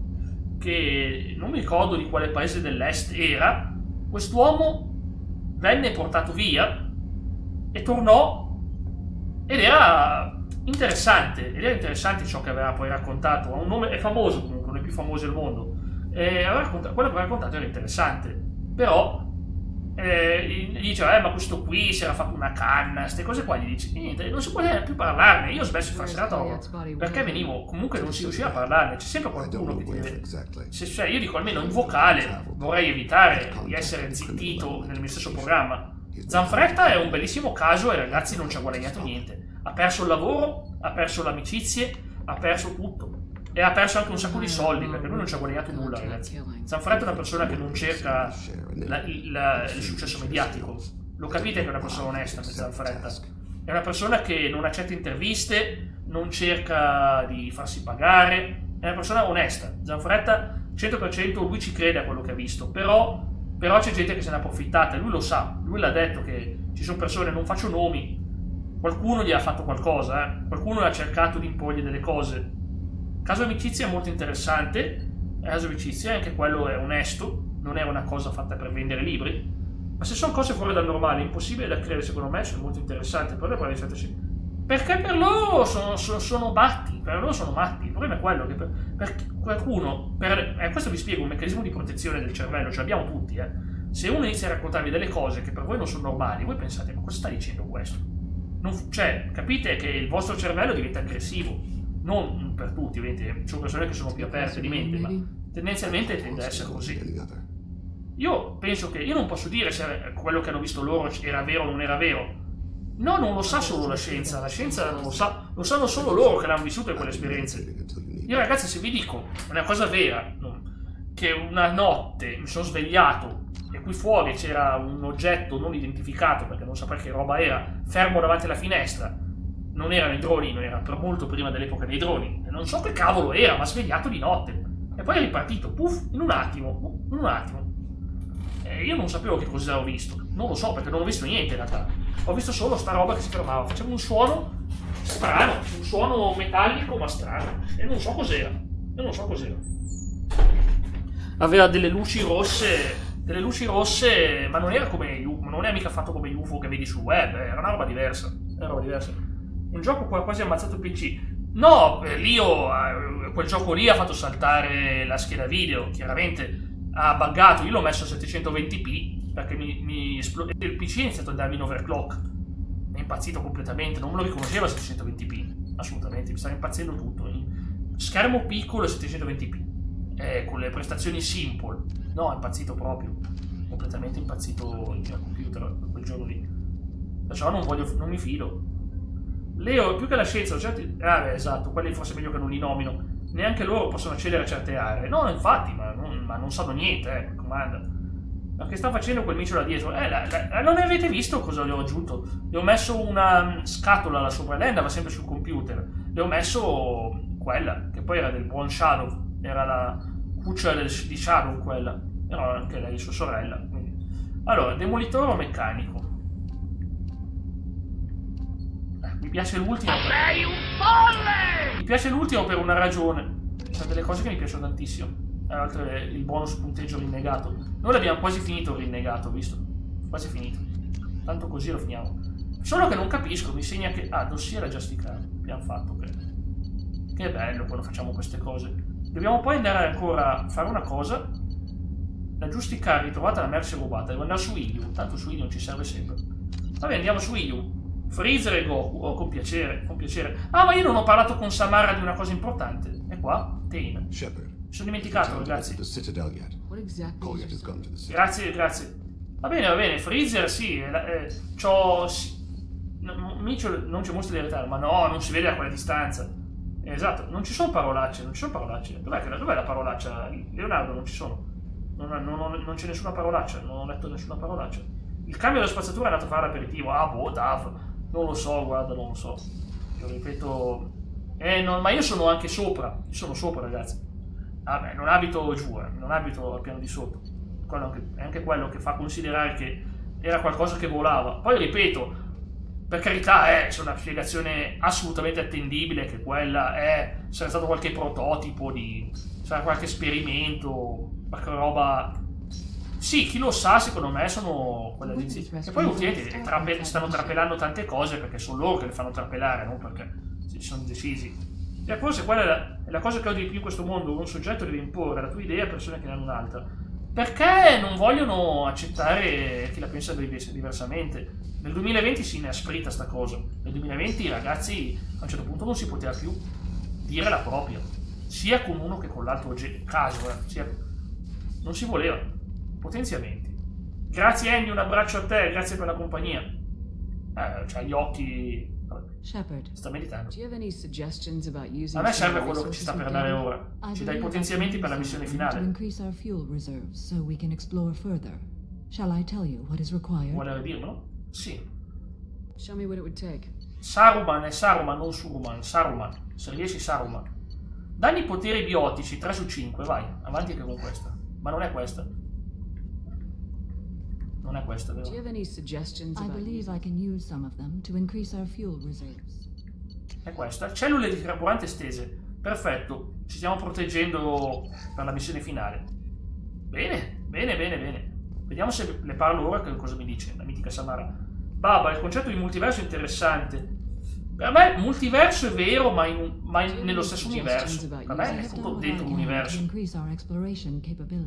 che non mi ricordo di quale paese dell'est era. Quest'uomo venne portato via e tornò ed era interessante ciò che aveva poi raccontato. Ha un nome, è famoso comunque, uno dei più famosi al mondo. Quello che aveva raccontato era interessante, però gli diceva ma questo qui si era fatto una canna, queste cose qua. Gli dice niente, non si può più parlarne. Io ho smesso di fare serata perché venivo, comunque non si riusciva a parlarne, c'è sempre qualcuno che ti deve. Cioè, io dico, almeno in vocale vorrei evitare di essere zittito nel mio stesso programma. Zanfretta è un bellissimo caso e ragazzi non ci ha guadagnato niente. Ha perso il lavoro, ha perso le amicizie, ha perso tutto. E ha perso anche un sacco di soldi, perché lui non ci ha guadagnato nulla, ragazzi. Zanfretta è una persona che non cerca il successo mediatico. Lo capite che è una persona onesta, Zanfretta. È una persona che non accetta interviste, non cerca di farsi pagare. È una persona onesta. Zanfretta, 100% lui ci crede a quello che ha visto. Però c'è gente che se ne è approfittata, e lui lo sa. Lui l'ha detto che ci sono persone, non faccio nomi, qualcuno gli ha fatto qualcosa, qualcuno ha cercato di imporgli delle cose. Caso Amicizia è molto interessante, Caso Amicizia anche quello è onesto, non è una cosa fatta per vendere libri, ma se sono cose fuori dal normale, impossibile da credere, secondo me sono molto interessanti, perché per loro sono matti, per loro sono matti. Il problema è quello che per qualcuno, questo vi spiego un meccanismo di protezione del cervello, ce l'abbiamo tutti, Se uno inizia a raccontarvi delle cose che per voi non sono normali, voi pensate, ma cosa sta dicendo questo? Cioè, capite che il vostro cervello diventa aggressivo. Non per tutti, ovviamente, ci sono persone che sono più aperte di mente, ma Tendenzialmente tende a essere così. Io penso che... Io non posso dire se quello che hanno visto loro era vero o non era vero. No, non lo sa solo la scienza non lo sa, lo sanno solo loro che l'hanno vissuto in quelle esperienze. Io ragazzi, se vi dico una cosa vera, che una notte mi sono svegliato e qui fuori c'era un oggetto non identificato, perché non saprei che roba era, fermo davanti alla finestra, non erano i droni, non era per molto prima dell'epoca dei droni, non so che cavolo era, ma svegliato di notte, e poi è ripartito, puff, in un attimo. Io non sapevo che cosa ho visto, non lo so perché non ho visto niente in realtà, ho visto solo sta roba che si fermava, faceva un suono strano, un suono metallico ma strano, e non so cos'era. Aveva delle luci rosse, ma non era come UFO, non è mica fatto come UFO che vedi sul web, era una roba diversa. Un gioco che ha quasi ammazzato il PC. No, quel gioco lì ha fatto saltare la scheda video, chiaramente ha buggato, io l'ho messo a 720p perché il PC ha iniziato a darmi in overclock, è impazzito completamente, non me lo riconosceva a 720p, assolutamente, mi stava impazzendo tutto, schermo piccolo e 720p, con le prestazioni simple, no, è impazzito proprio, completamente impazzito il mio computer quel giorno lì, perciò non mi fido. Leo, più che la scienza, esatto, quelli forse è meglio che non li nomino, neanche loro possono accedere a certe aree. No, infatti, ma non sanno niente, comanda. Ma che sta facendo quel micio là dietro? Non avete visto cosa le ho aggiunto? Le ho messo una scatola là sopra, lei andava sempre sul computer. Le ho messo quella, che poi era del buon Shadow, era la cuccia di Shadow quella. Era anche lei, sua sorella. Quindi. Allora, demolitore o meccanico? Mi piace l'ultimo. Sei un folle! Mi piace l'ultimo per una ragione. Sono delle cose che mi piacciono tantissimo. Oltre il bonus punteggio rinnegato. Noi l'abbiamo quasi finito il rinnegato, visto? Quasi finito. Tanto così lo finiamo. Solo che non capisco, mi segna che... dossier da giustificare. Abbiamo fatto, che bello quando facciamo queste cose. Dobbiamo poi andare ancora a fare una cosa. Da giustificare, ritrovata la merce rubata. Devo andare su Ilium. Tanto su Ilium ci serve sempre. Vabbè, andiamo su Ilium. Freezer e Goku, con piacere. Ma io non ho parlato con Samara di una cosa importante. È qua, Tain. Shepard. Mi sono dimenticato, ragazzi. Grazie. Va bene, Freezer sì. Mitchell non ci mostra di verità, ma no, non si vede a quella distanza. Esatto, non ci sono parolacce. Dov'è la parolaccia? Leonardo, non ci sono. Non c'è nessuna parolaccia, non ho letto nessuna parolaccia. Il cambio della spazzatura è andato a fare l'aperitivo. Dav. Non lo so, guarda, non lo so. Io ripeto... ma io sono anche sopra. Io sono sopra, ragazzi. Vabbè, non abito giù, non abito al piano di sotto. È anche quello che fa considerare che era qualcosa che volava. Poi, ripeto, per carità, c'è una spiegazione assolutamente attendibile che quella sarà stato qualche prototipo sarà qualche esperimento, qualche roba... Sì, chi lo sa, secondo me sono quelle agenzie. E poi ultimamente stanno trapelando tante cose perché sono loro che le fanno trapelare, non perché si sono decisi. E forse quella è la cosa che odio di più in questo mondo. Un soggetto deve imporre la tua idea a persone che ne hanno un'altra. Perché non vogliono accettare chi la pensa diversamente. Nel 2020 si inasprita sta cosa. Nel 2020, ragazzi, a un certo punto non si poteva più dire la propria. Sia con uno che con l'altro caso. Non si voleva. Potenziamenti. Grazie Andy, un abbraccio a te, grazie per la compagnia. C'ha gli occhi... Shepard, sta meditando. A me serve quello che ci sta per dare ora. Ci dai potenziamenti per la missione finale. Vuole dirlo? Sì. Saruman è Saruman, non Suruman. Saruman. Se riesci Saruman. Danni poteri biotici 3 su 5, vai, avanti anche con questa. Ma non è questa. Non è questa, vero? È questa. Cellule di carburante estese. Perfetto. Ci stiamo proteggendo per la missione finale. Bene. Vediamo se le parlo ora che cosa mi dice la mitica Samara. Baba, il concetto di multiverso è interessante. Per me multiverso è vero, ma nello stesso universo. Per me è tutto dentro l'universo.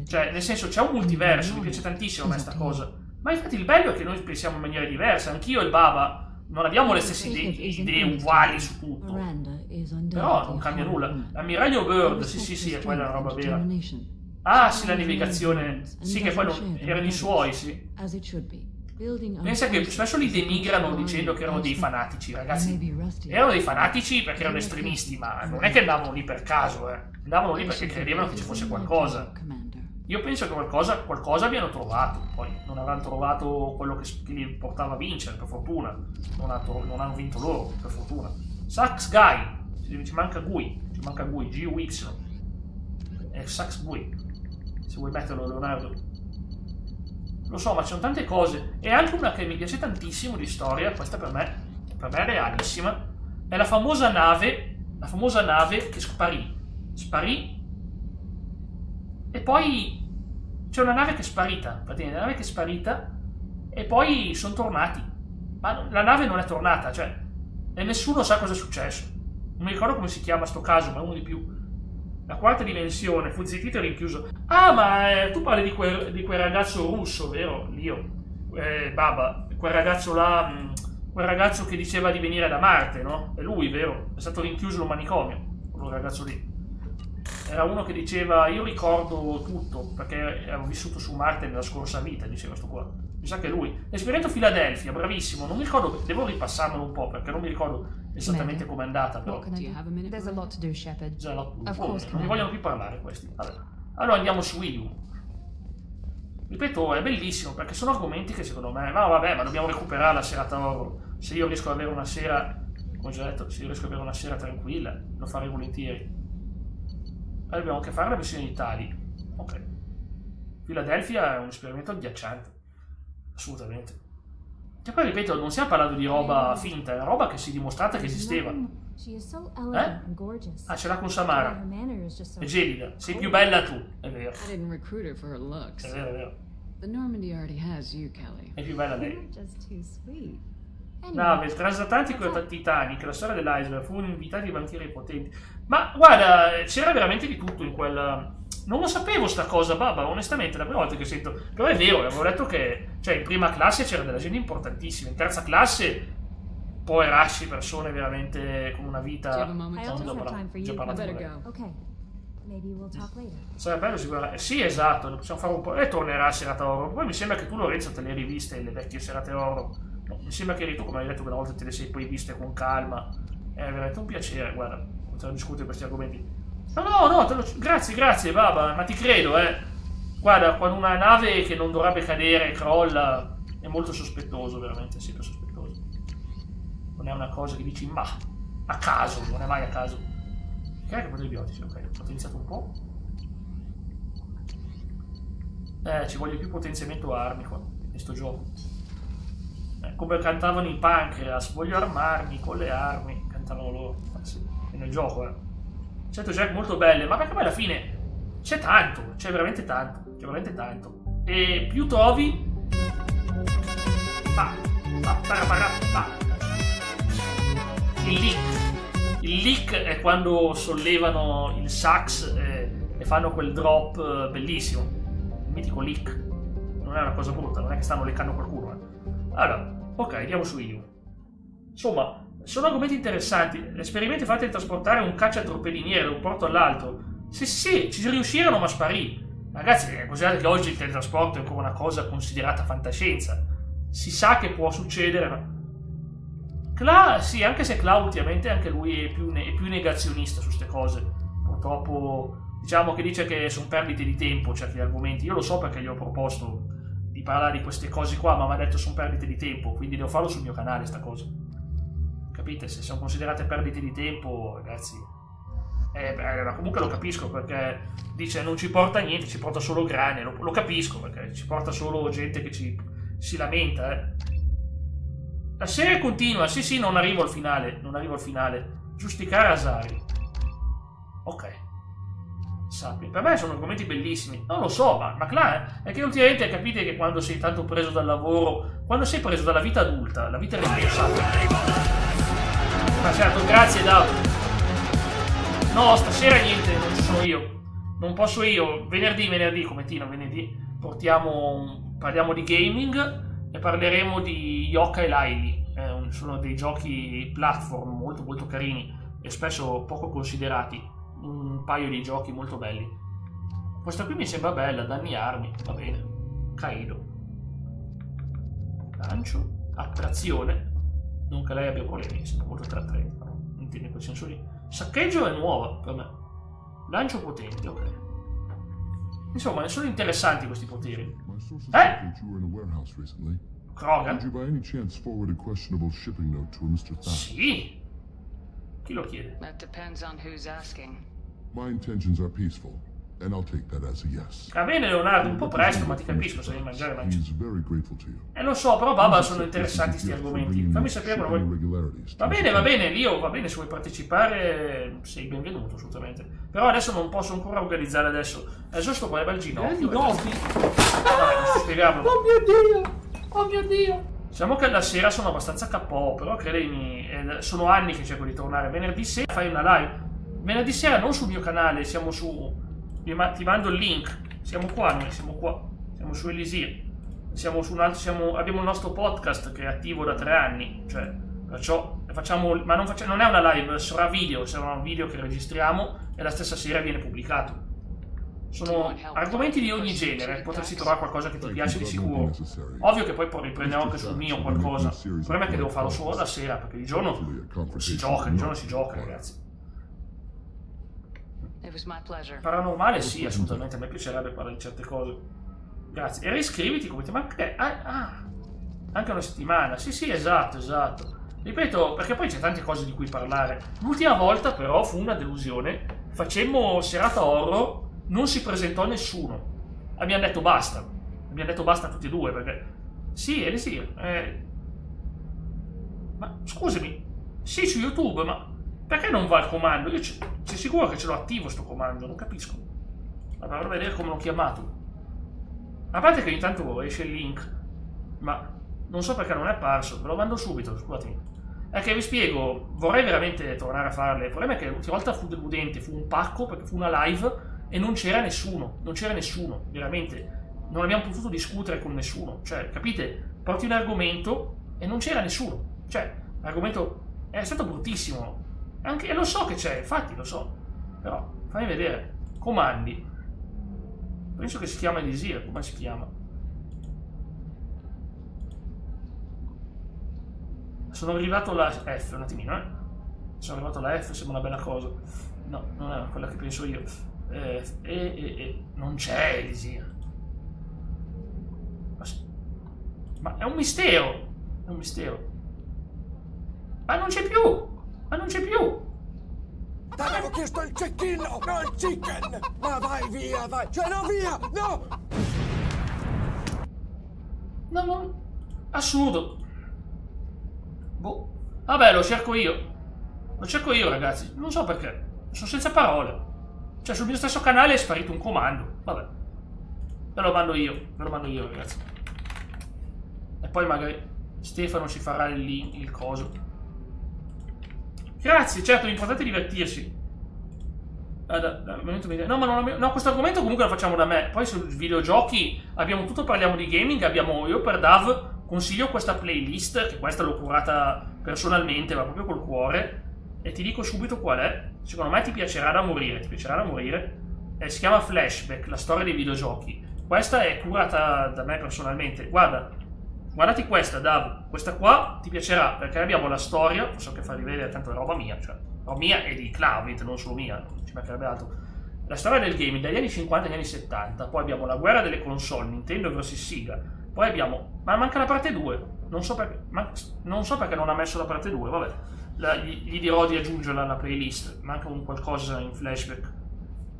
Cioè, nel senso, c'è un multiverso, mi piace tantissimo questa cosa. Ma infatti il bello è che noi pensiamo in maniera diversa. Anch'io e il Baba non abbiamo le stesse idee uguali su tutto. Però non cambia nulla. L'ammiraglio Bird, sì, è quella roba vera. Ah, sì, la navigazione. Sì, che poi non erano i suoi, sì. Pensa che spesso li denigrano dicendo che erano dei fanatici, ragazzi. Erano dei fanatici perché erano estremisti, ma non è che andavano lì per caso, Andavano lì perché credevano che ci fosse qualcosa. Io penso che qualcosa abbiano trovato, poi non avranno trovato quello che li portava a vincere, per fortuna. Non hanno vinto loro, per fortuna. Sax Guy, ci manca Gui, G-U-Y. È Sax Gui, se vuoi metterlo, Leonardo. Lo so, ma ci sono tante cose. E anche una che mi piace tantissimo di storia, questa per me è realissima, è la famosa nave che sparì, e poi c'è una nave che è sparita, e poi sono tornati, ma la nave non è tornata, cioè, e nessuno sa cosa è successo. Non mi ricordo come si chiama sto caso, ma è uno di più. La quarta dimensione, fu zittito e rinchiuso. Ah, ma tu parli di quel ragazzo russo, vero? Baba, quel ragazzo là, quel ragazzo che diceva di venire da Marte, no? È lui, vero? È stato rinchiuso in un manicomio, quel ragazzo lì. Era uno che diceva, io ricordo tutto, perché ero vissuto su Marte nella scorsa vita, diceva sto qua. Mi sa che è lui. Esperimento Philadelphia, bravissimo. Non mi ricordo, devo ripassarmelo un po', perché non mi ricordo esattamente com'è andata, però. There's a lot to do, Shepard. Non mi vogliono più parlare questi. Allora andiamo su Wii U. Ripeto, è bellissimo, perché sono argomenti che secondo me, ma vabbè, ma dobbiamo recuperare la serata oro. Se io riesco ad avere una sera, come ho già detto, se io riesco ad avere una sera tranquilla, lo farei volentieri. Allora dobbiamo anche fare la missione di Tali. Ok. Philadelphia è un esperimento agghiacciante. Assolutamente. E poi ripeto, non stiamo parlando di roba finta, è una roba che si è dimostrata che esisteva. Ah, ce l'ha con Samara. È gelida. Sei più bella tu, è vero. È vero, è vero. È più bella lei. Nave, il transatlantico Titanic, la storia dell'iceberg, fu invitati di banchieri potenti. Ma guarda, c'era veramente di tutto in quella... Non lo sapevo sta cosa, Baba, onestamente, la prima volta che sento... Però è vero, avevo letto che... Cioè, in prima classe c'era della gente importantissima, in terza classe... Poveracci, persone veramente con una vita... Sarebbe bello sicuramente. Sì, esatto, ne possiamo fare un po'. E tornerà a serata oro. Poi mi sembra che tu, Lorenzo, te le hai riviste le vecchie serate oro. No, mi sembra che eri tu, come hai detto, che una volta te le sei poi viste con calma. È veramente un piacere, guarda, poter discutere questi argomenti. No, grazie, Baba, ma ti credo, Guarda, quando una nave che non dovrebbe cadere crolla, è molto sospettoso, veramente, sempre sospettoso. Non è una cosa che dici, ma a caso, non è mai a caso. Che è che potrebbe biotici, ok, ho potenziato un po'. Ci voglio più potenziamento armi qua, in sto gioco. Come cantavano i Pancreas, voglio armarmi con le armi, cantavano loro, sì, è nel gioco, Certo, Jack molto belle, ma perché poi alla fine c'è tanto, c'è veramente tanto, e più trovi... Il leak è quando sollevano il sax e fanno quel drop bellissimo, il mitico leak, non è una cosa brutta, non è che stanno leccando qualcuno, Allora, ok, andiamo su Wii U. Insomma, sono argomenti interessanti. Esperimenti fatti di trasportare un cacciatorpediniere da un porto all'altro. Sì, ci riuscirono, ma sparì. Ragazzi, considerate che oggi il teletrasporto è ancora una cosa considerata fantascienza. Si sa che può succedere, ma... sì, anche se Cla ultimamente anche lui è più negazionista su queste cose. Purtroppo, diciamo che dice che sono perdite di tempo certi argomenti. Io lo so perché gli ho proposto di parlare di queste cose qua, ma mi ha detto sono perdite di tempo, quindi devo farlo sul mio canale sta cosa. Capite? Se sono considerate perdite di tempo, ragazzi, ma comunque lo capisco, perché dice non ci porta niente, ci porta solo grane, lo capisco, perché ci porta solo gente che si lamenta, La serie continua, sì, non arrivo al finale, giusticare Asari. Ok. Sappi, per me sono argomenti bellissimi, non lo so, ma Cla, è che ultimamente capite che quando sei tanto preso dal lavoro, quando sei preso dalla vita adulta, la vita responsabile. Ma certo, grazie Dav. No, stasera niente, non ci sono io. Non posso io. Venerdì, come Tino, venerdì parliamo di gaming e parleremo di Yoka e Laili. Sono dei giochi platform molto molto carini e spesso poco considerati. Un paio di giochi molto belli. Questa qui mi sembra bella, danni armi, va bene. Kaido. Lancio, attrazione. Non che lei abbia problemi, sembra molto attraente, però non intende in quel senso lì. Saccheggio è nuova per me. Lancio potente, ok. Insomma, ne sono interessanti questi poteri. Krogan? Sì. Chi lo chiede? That depends on who's asking. My intentions are peaceful, and I'll take that as a yes. Va bene Leonardo, un po' presto, ma ti capisco se devi mangiare mangi. Lo so, però Baba sono interessanti sti argomenti. Fammi sapere quando vuoi. Va bene, Lio, va bene, se vuoi partecipare sei benvenuto, assolutamente. Però adesso non posso ancora organizzare adesso. Adesso sto qua al ginocchio. No, non sto spiegando. Oh mio Dio! Diciamo che la sera sono abbastanza KO, però credimi, sono anni che cerco di tornare. Venerdì sera fai una live. Venerdì sera non sul mio canale, siamo su... Ti mando il link. Siamo qua noi, siamo qua. Siamo su Elisir. Siamo su un altro... abbiamo il nostro podcast che è attivo da 3 anni. Cioè, perciò facciamo... Ma non è una live, sarà un video che registriamo e la stessa sera viene pubblicato. Sono argomenti di ogni genere, potresti trovare qualcosa che ti piace di sicuro. Ovvio che poi riprenderò anche sul mio qualcosa. Il problema è che devo farlo solo la sera, perché di giorno si gioca, ragazzi. Paranormale sì, assolutamente, a me piacerebbe parlare di certe cose. Grazie. E riscriviti come ti manca. Anche una settimana. Sì, esatto. Ripeto, perché poi c'è tante cose di cui parlare. L'ultima volta però fu una delusione. Facemmo serata horror. Non si presentò nessuno. Abbiamo detto basta tutti e due, perché... Sì, Elisir, ma scusami, sì su YouTube, ma perché non va il comando? Io sei sicuro che ce l'ho attivo sto comando? Non capisco. Ma vorrei vedere come l'ho chiamato. A parte che ogni tanto esce il link, ma non so perché non è apparso, ve lo mando subito, scusatemi. È che vi spiego, vorrei veramente tornare a farle. Il problema è che l'ultima volta fu deludente, fu un pacco, perché fu una live... E non c'era nessuno, veramente. Non abbiamo potuto discutere con nessuno. Cioè, capite? Porti un argomento e non c'era nessuno. Cioè, l'argomento è stato bruttissimo. E lo so che c'è, infatti lo so. Però, fammi vedere. Comandi. Penso che si chiama Elisir, come si chiama? Sono arrivato alla F, un attimino, Sono arrivato alla F, sembra una bella cosa. No, non è quella che penso io. Non c'è Elisir. Ma è un mistero. Ma non c'è più. Ti avevo chiesto il check-in, non il chicken. Ma vai via. Cioè no, via, no. No, assurdo. Boh. Vabbè, lo cerco io, ragazzi. Non so perché. Sono senza parole. Cioè, sul mio stesso canale è sparito un comando. Vabbè. Ve lo mando io, ragazzi. E poi magari Stefano ci farà il link, il coso. Grazie, certo, l'importante è divertirsi. No, questo argomento comunque lo facciamo da me. Poi sui videogiochi abbiamo tutto, parliamo di gaming. Io per Dav consiglio questa playlist, che questa l'ho curata personalmente, ma proprio col cuore. E ti dico subito qual è. Secondo me ti piacerà da morire. Si chiama Flashback, la storia dei videogiochi. Questa è curata da me personalmente. Guardati questa, Dav. Questa qua ti piacerà, perché abbiamo la storia. Non so che farvi vedere, tanto è roba mia. Cioè, roba mia e di Clavit, non solo mia. Non ci mancherebbe altro. La storia del gaming dagli anni 50 agli anni 70. Poi abbiamo la guerra delle console, Nintendo vs Sega. Poi abbiamo... Ma manca la parte 2. Non so perché non ha messo la parte 2, vabbè. Gli dirò di aggiungerla alla playlist. Manca un qualcosa in Flashback.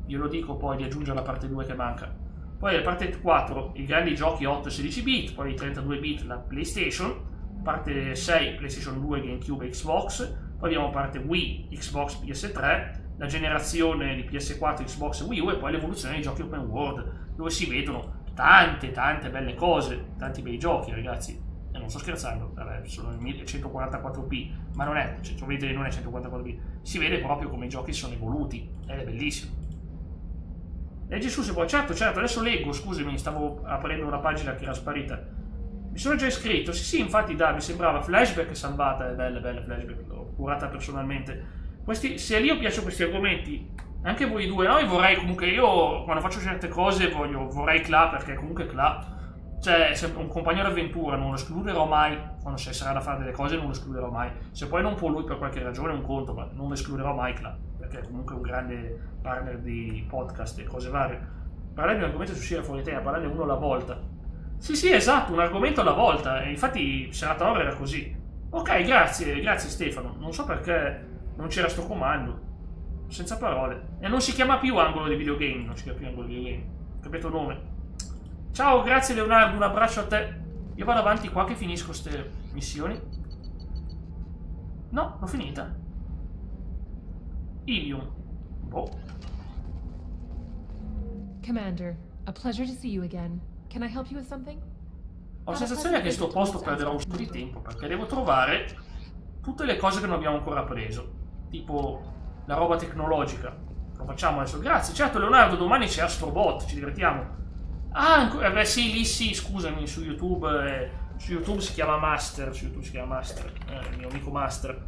Glielo dico poi di aggiungere la parte 2 che manca. Poi la parte 4, i grandi giochi 8 e 16 bit. Poi i 32 bit, la PlayStation. Parte 6, PlayStation 2, GameCube e Xbox. Poi abbiamo parte Wii, Xbox, PS3. La generazione di PS4, Xbox e Wii U. E poi l'evoluzione dei giochi open world, dove si vedono tante belle cose. Tanti bei giochi, ragazzi. E non sto scherzando, vabbè, sono il 144p, ma non è 144p, si vede proprio come i giochi sono evoluti, ed è bellissimo. Leggi su se vuoi. Certo, adesso leggo, scusami, stavo aprendo una pagina che era sparita. Mi sono già iscritto, sì, infatti mi sembrava Flashback salvata, è bella Flashback, l'ho curata personalmente. Se a Lio piacciono questi argomenti, Anche voi due, no? Io vorrei comunque, io quando faccio certe cose vorrei Cla, perché comunque Cla, cioè, è sempre un compagno d'avventura, non lo escluderò mai, quando ci sarà da fare delle cose non lo escluderò mai. Se poi non può lui per qualche ragione, un conto, ma non lo escluderò mai Cla, perché è comunque un grande partner di podcast e cose varie. Parlare di un argomento su uscire fuori tema, parlare uno alla volta. Sì, esatto, un argomento alla volta, e infatti serata ora era così. Ok, grazie Stefano, non so perché non c'era sto comando. Senza parole. E non si chiama più angolo di videogame. Non si chiama più angolo di videogame. Capito il nome? Ciao, grazie Leonardo, un abbraccio a te. Io vado avanti qua che finisco queste missioni. No, l'ho finita. Ilium. Boh. Commander, a pleasure to see you again. Can I help you with something? Ho la sensazione che sto posto perderò un po' di tempo, perché devo trovare tutte le cose che non abbiamo ancora preso. Tipo la roba tecnologica. Lo facciamo adesso. Grazie. Certo Leonardo, domani c'è Astrobot, ci divertiamo. Ah, beh sì, lì sì, scusami, su YouTube si chiama Master, il mio amico Master,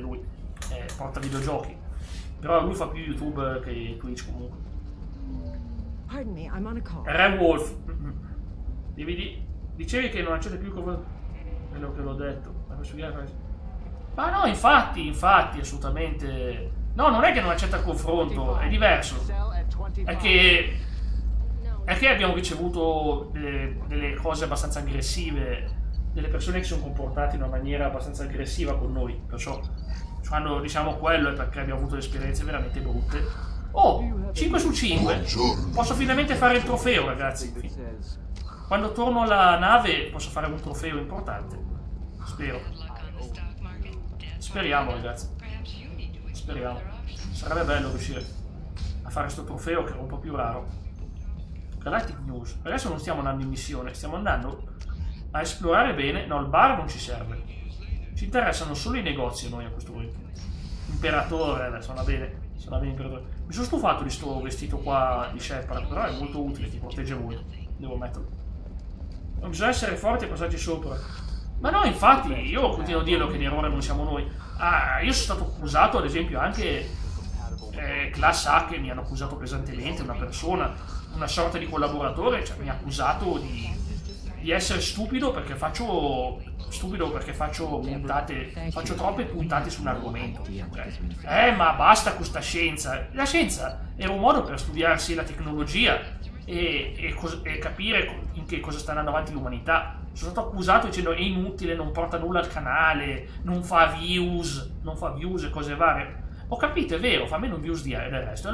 lui porta videogiochi. Però lui fa più YouTube che Twitch comunque. Pardon me, I'm on a call. Red Wolf. Dicevi che non accetta più quello che l'ho detto. Ma no, infatti, assolutamente. No, non è che non accetta il confronto, è diverso. È che abbiamo ricevuto delle cose abbastanza aggressive, delle persone che si sono comportate in una maniera abbastanza aggressiva con noi. Perciò, quando diciamo quello è perché abbiamo avuto esperienze veramente brutte. Oh, 5 su 5. Posso finalmente fare il trofeo, ragazzi. Quando torno alla nave posso fare un trofeo importante. Spero. Speriamo, ragazzi. Speriamo. Sarebbe bello riuscire a fare questo trofeo che è un po' più raro. Galactic News. Adesso non stiamo andando in missione, stiamo andando a esplorare bene. No, il bar non ci serve. Ci interessano solo i negozi a noi a questo punto. Imperatore, adesso va bene. Imperatore. Mi sono stufato di sto vestito qua di Shepard, però è molto utile, ti protegge molto. Devo metterlo. Non bisogna essere forti e passarci sopra. Ma no, infatti, io continuo a dirlo che l'errore non siamo noi. Io sono stato accusato, ad esempio, anche Class A, che mi hanno accusato pesantemente, una persona, una sorta di collaboratore, cioè mi ha accusato di essere stupido perché faccio troppe puntate su un argomento. Ma basta con sta scienza. La scienza era un modo per studiarsi la tecnologia e capire in che cosa sta andando avanti l'umanità. Sono stato accusato dicendo è inutile, non porta nulla al canale, non fa views e cose varie. Ho capito, è vero, fa meno views del resto.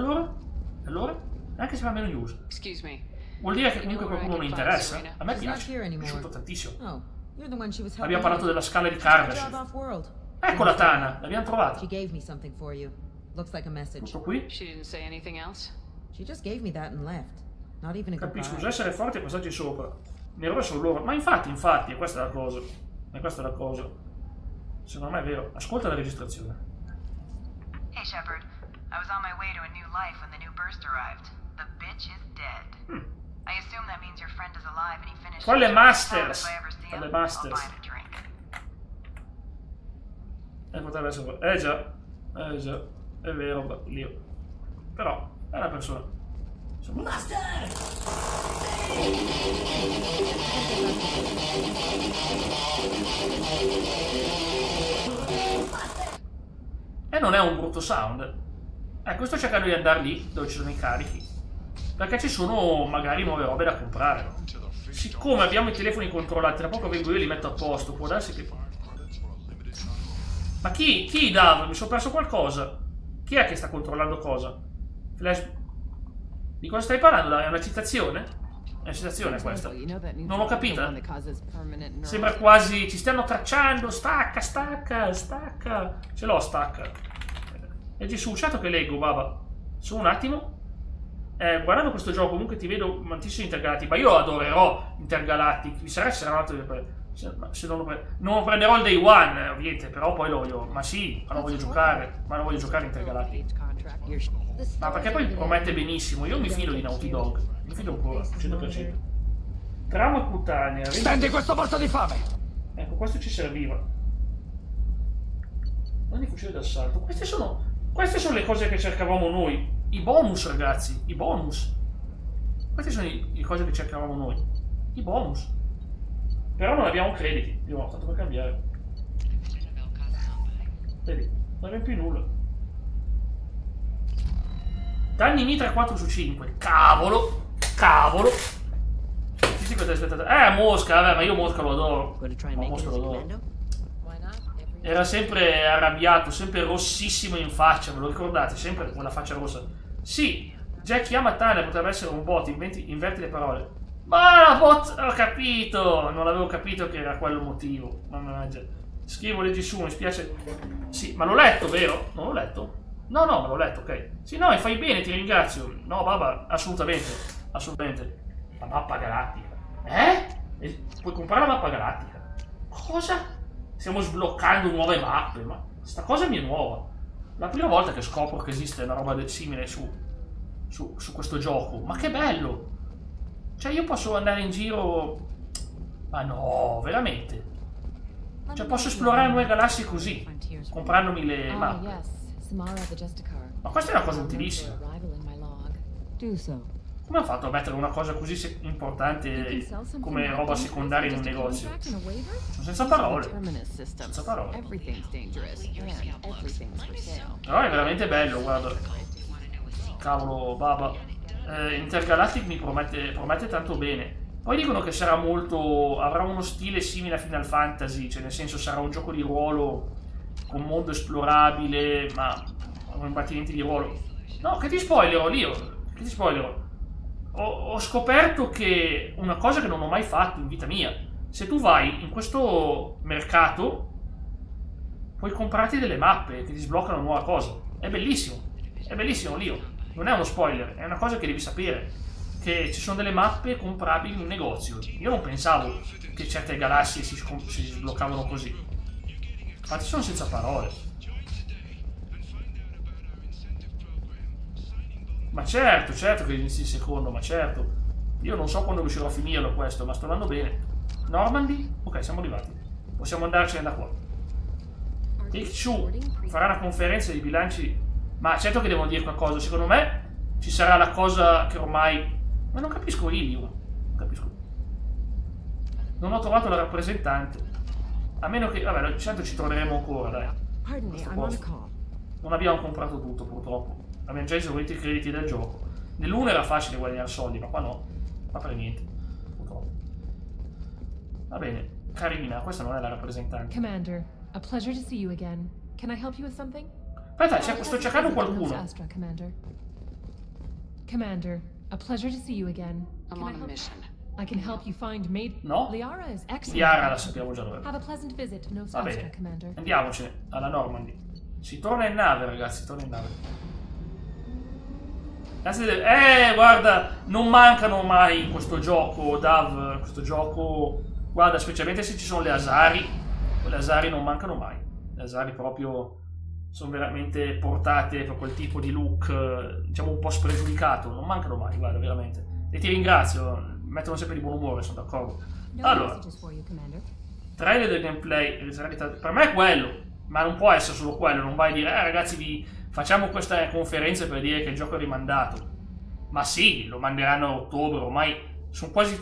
Allora? Anche se fa meno views. Vuol dire che comunque qualcuno non interessa? A me piace, mi è piaciuto tantissimo. Abbiamo parlato della scala di Kardashev. Ecco la Tana, l'abbiamo trovata. Tutto qui? Capisco, bisogna essere forti e passarci sopra. L'errore sono loro. Ma infatti, è questa la cosa. Secondo me è vero. Ascolta la registrazione. Hey Shepard, I was on my way to a new life when the new burst arrived. The bitch is dead. I assume that means your friend is alive and he finished. Quelle Masters. Potrebbe essere. Già, è vero, Leo. Però è una persona. Master! E non è un brutto sound. Sto cercando di andare lì dove ci sono i carichi, perché ci sono magari nuove robe da comprare. Siccome abbiamo i telefoni controllati, tra poco vengo io e li metto a posto. Può darsi che... Ma chi Dav? Mi sono perso qualcosa. Chi è che sta controllando cosa? Flash... Di cosa stai parlando? È una citazione? È una citazione questa. Non l'ho capita. Sembra quasi ci stiano tracciando. Stacca. Ce l'ho, stacca. Leggi su, certo che leggo, baba. Su un attimo. Guardando questo gioco comunque ti vedo tantissimi intergalatti. Ma io adorerò Intergalactic. Mi sarà serrato se non lo prenderò il day one, ovviamente. Però poi lo voglio. Ma sì, ma lo voglio giocare. Ma lo voglio giocare Intergalactic. Ma perché poi promette benissimo. Io mi fido di Naughty Dog. Mi fido ancora, 100%. Trama cutanea. Stendi questo morto di fame! Ecco, questo ci serviva. Non di fucile d'assalto. Queste sono le cose che cercavamo noi. I bonus, ragazzi, i bonus. Queste sono le cose che cercavamo noi. I bonus. Però non abbiamo crediti. Io ho fatto per cambiare. Vedi, non abbiamo più nulla. Danni mitra 4 su 5. Cavolo. Cavolo. Mosca, vabbè, ma io Mosca lo adoro. No, Mosca lo adoro. Era sempre arrabbiato, sempre rossissimo in faccia, ve lo ricordate? Sempre con la faccia rossa. Sì, Jack chiama Tania, potrebbe essere un bot, inverti le parole. Ma la bot, ho capito! Non avevo capito che era quello il motivo. Mannaggia. Scrivo, leggi su, mi spiace. Sì, ma l'ho letto, vero? Non l'ho letto? No, ma l'ho letto, ok. Sì, no, e fai bene, ti ringrazio. No, baba, assolutamente. Assolutamente. La mappa galattica. Puoi comprare la mappa galattica? Cosa? Stiamo sbloccando nuove mappe, ma sta cosa mi è nuova. La prima volta che scopro che esiste una roba simile su questo gioco. Ma che bello! Cioè io posso andare in giro... Ma no, veramente? Cioè posso esplorare nuove galassie così, comprandomi le mappe. Ma questa è una cosa utilissima. Come hanno fatto a mettere una cosa così importante come roba secondaria in un negozio? Sono senza parole. Senza parole. Però è veramente bello, guarda. Cavolo, baba. Intergalactic mi promette tanto bene. Poi dicono che sarà avrà uno stile simile a Final Fantasy, cioè nel senso sarà un gioco di ruolo con mondo esplorabile, ma con combattimenti di ruolo. No, che ti spoilerò, Lio? Che ti spoilerò? Ho scoperto che una cosa che non ho mai fatto in vita mia. Se tu vai in questo mercato, puoi comprarti delle mappe che ti sbloccano nuova cosa. È bellissimo, Lio. Non è uno spoiler, è una cosa che devi sapere. Che ci sono delle mappe comprabili in un negozio. Io non pensavo che certe galassie si sbloccavano così. Infatti sono senza parole. Ma certo che inizi il secondo, ma certo. Io non so quando riuscirò a finirlo questo, ma sto andando bene. Normandy? Ok, siamo arrivati. Possiamo andarcene da qua. Take-Two farà una conferenza di bilanci. Ma certo che devono dire qualcosa. Secondo me ci sarà la cosa che ormai... Ma non capisco io. Non capisco. Non ho trovato la rappresentante. A meno che... Vabbè, certo ci troveremo ancora, dai. Non abbiamo comprato tutto, purtroppo. Abbiamo già esaurito i crediti del gioco. Nell'1 era facile guadagnare soldi, ma qua no. Ma per niente. Purtroppo. Va bene. Carina, questa non è la rappresentante. Commander, a pleasure to see you again. Can I help you with something? Aspetta, sto cercando qualcuno. Commander, a pleasure to see you again. I'm on a mission. I can help you find Maid. No? Liara is excellent. Liara la sappiamo già dove. Have a pleasant visit to Va Nostastra, bene. Commander. Andiamocene alla Normandy. Si torna in nave, ragazzi, torna in nave. Guarda, non mancano mai in questo gioco, Dav, questo gioco, guarda, specialmente se ci sono le Asari non mancano mai. Le Asari proprio sono veramente portate per quel tipo di look, diciamo un po' spregiudicato, non mancano mai, guarda, veramente. E ti ringrazio, mi mettono sempre di buon umore, sono d'accordo. Allora, trailer del gameplay, per me è quello, ma non può essere solo quello, non vai a dire, ragazzi, facciamo questa conferenza per dire che il gioco è rimandato. Ma sì, lo manderanno a ottobre, ormai sono quasi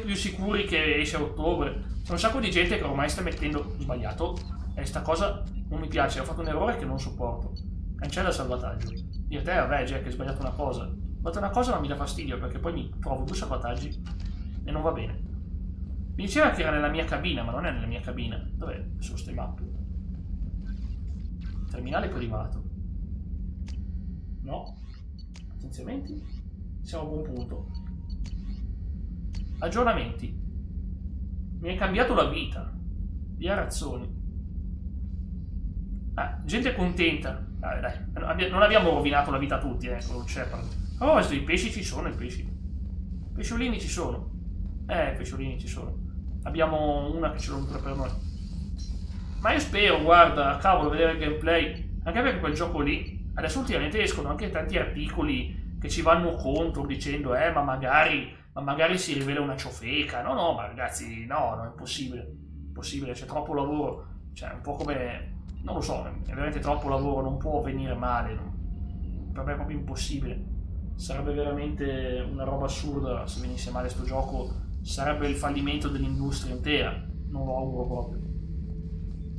più sicuri che esce a ottobre. C'è un sacco di gente che ormai sta mettendo sbagliato e sta cosa non mi piace, ho fatto un errore che non sopporto. Cancella il salvataggio. Io te, vabbè, Jack, hai sbagliato una cosa. Ho fatto una cosa ma mi dà fastidio perché poi mi trovo 2 salvataggi e non va bene. Mi diceva che era nella mia cabina, ma non è nella mia cabina. Dov'è? Sono queste mappe. Terminale privato. No. Potenziamenti. Siamo a buon punto. Aggiornamenti. Mi hai cambiato la vita. Via Razzoni. Gente contenta. Dai. Non abbiamo rovinato la vita a tutti, con Shepard. Oh, questo, i pesci ci sono, i pesci. Pesciolini ci sono. Pesciolini ci sono. Abbiamo una che ce l'ho per noi. Ma io spero, guarda, cavolo, vedere il gameplay. Anche perché quel gioco lì, adesso ultimamente escono anche tanti articoli che ci vanno contro dicendo, ma magari si rivela una ciofeca. No, ma ragazzi, no, è impossibile. Impossibile, c'è troppo lavoro. Cioè, un po' come... Non lo so, è veramente troppo lavoro, non può venire male. per me è proprio impossibile. Sarebbe veramente una roba assurda se venisse male sto gioco, sarebbe il fallimento dell'industria intera, non lo auguro proprio.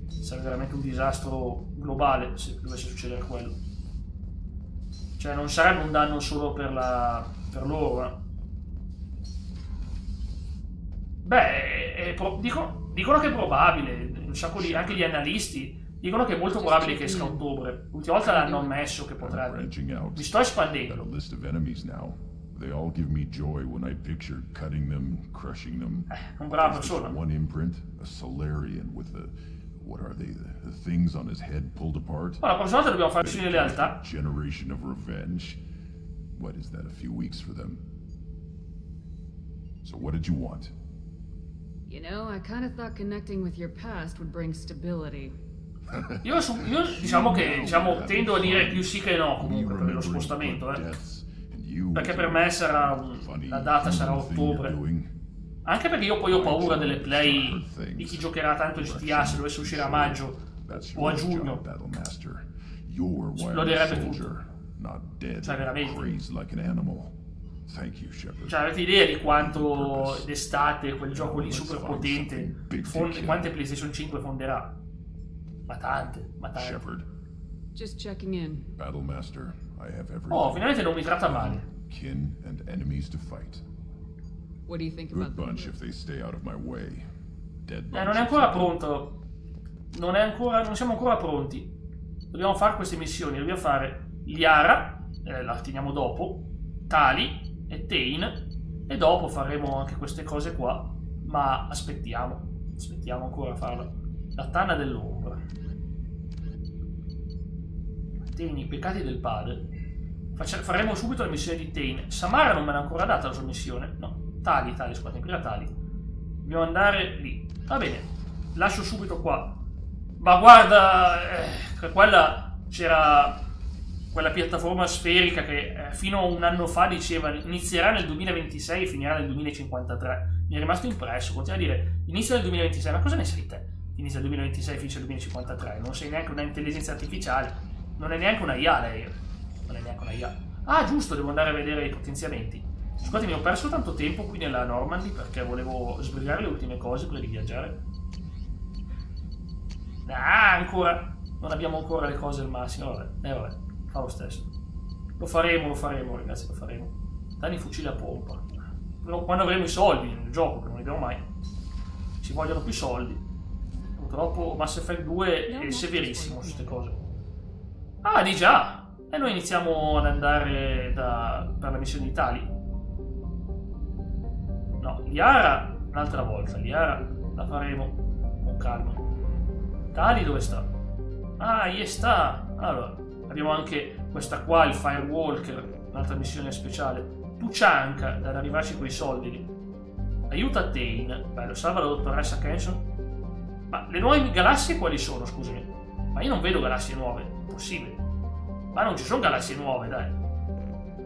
Sarebbe veramente un disastro globale se dovesse succedere quello. Cioè non sarebbe un danno solo per loro. Beh, dicono che è probabile, un sacco di, anche gli analisti dicono che è molto probabile che esca a ottobre. L'ultima volta l'hanno ammesso che potrebbe. Mi sto espandendo. They all give me joy when I picture cutting them, crushing them. Un bravo persona. One imprint, a Solarian with the, what are they, the things on his head pulled apart. La prossima volta dobbiamo fare missioni di lealtà. Generation of revenge. What is that, a few weeks for them? So what did you want? You know, I kind of thought connecting with your past would bring stability. Io diciamo che tendo a dire più sì che no comunque per lo spostamento, perché per me sarà la data sarà ottobre, anche perché io poi ho paura delle play di chi giocherà tanto GTA se dovesse uscire a maggio o a giugno, esploderebbe tutto, cioè veramente. Cioè avete idea di quanto d'estate quel gioco lì super potente quante PlayStation 5 fonderà? Ma tante. Just checking in. Battlemaster, I have everything. Oh, finalmente non mi tratta male. Kin and enemies to fight. What do you think Good about bunch if they stay out of my way. Dead bunch. Non è ancora pronto. Non siamo ancora pronti. Dobbiamo fare queste missioni. Dobbiamo fare Liara, la teniamo dopo, Tali e Tain, e dopo faremo anche queste cose qua. Ma aspettiamo ancora a farla. La Tana dell'ombra. Tain, i peccati del padre. Faremo subito la missione di Tain. Samara non me l'ha ancora data la sua missione. No, Tali, scusate, prima Tali. Dobbiamo andare lì. Va bene, lascio subito qua. Ma guarda, quella c'era quella piattaforma sferica che fino a un anno fa diceva inizierà nel 2026 e finirà nel 2053. Mi è rimasto impresso, continua a dire inizio nel 2026, ma cosa ne sai te? Inizia nel 2026 e finisce nel 2053, non sei neanche una intelligenza artificiale, non è neanche una IA lei, non è neanche una IA. Ah giusto, devo andare a vedere i potenziamenti. Scusatemi, ho perso tanto tempo qui nella Normandy perché volevo sbrigare le ultime cose prima di viaggiare. Ancora, non abbiamo ancora le cose al massimo, vabbè, fa lo stesso. Lo faremo ragazzi, lo faremo. Danni fucile a pompa. Quando avremo i soldi nel gioco, che non ne abbiamo mai. Ci vogliono più soldi. Purtroppo Mass Effect 2 è severissimo su queste cose. Ah, di già! E noi iniziamo ad andare per la missione di Tali. No, Liara un'altra volta. Liara la faremo con calma. Tali dove sta? Ah, lì sta! Allora, abbiamo anche questa qua, il Firewalker, un'altra missione speciale. Tuchanka, da arrivarci quei soldi lì. Aiuta Tain. Bello, salva la dottoressa Kenson. Ma le nuove galassie quali sono, scusami? Ma io non vedo galassie nuove, impossibile. Ma non ci sono galassie nuove, dai.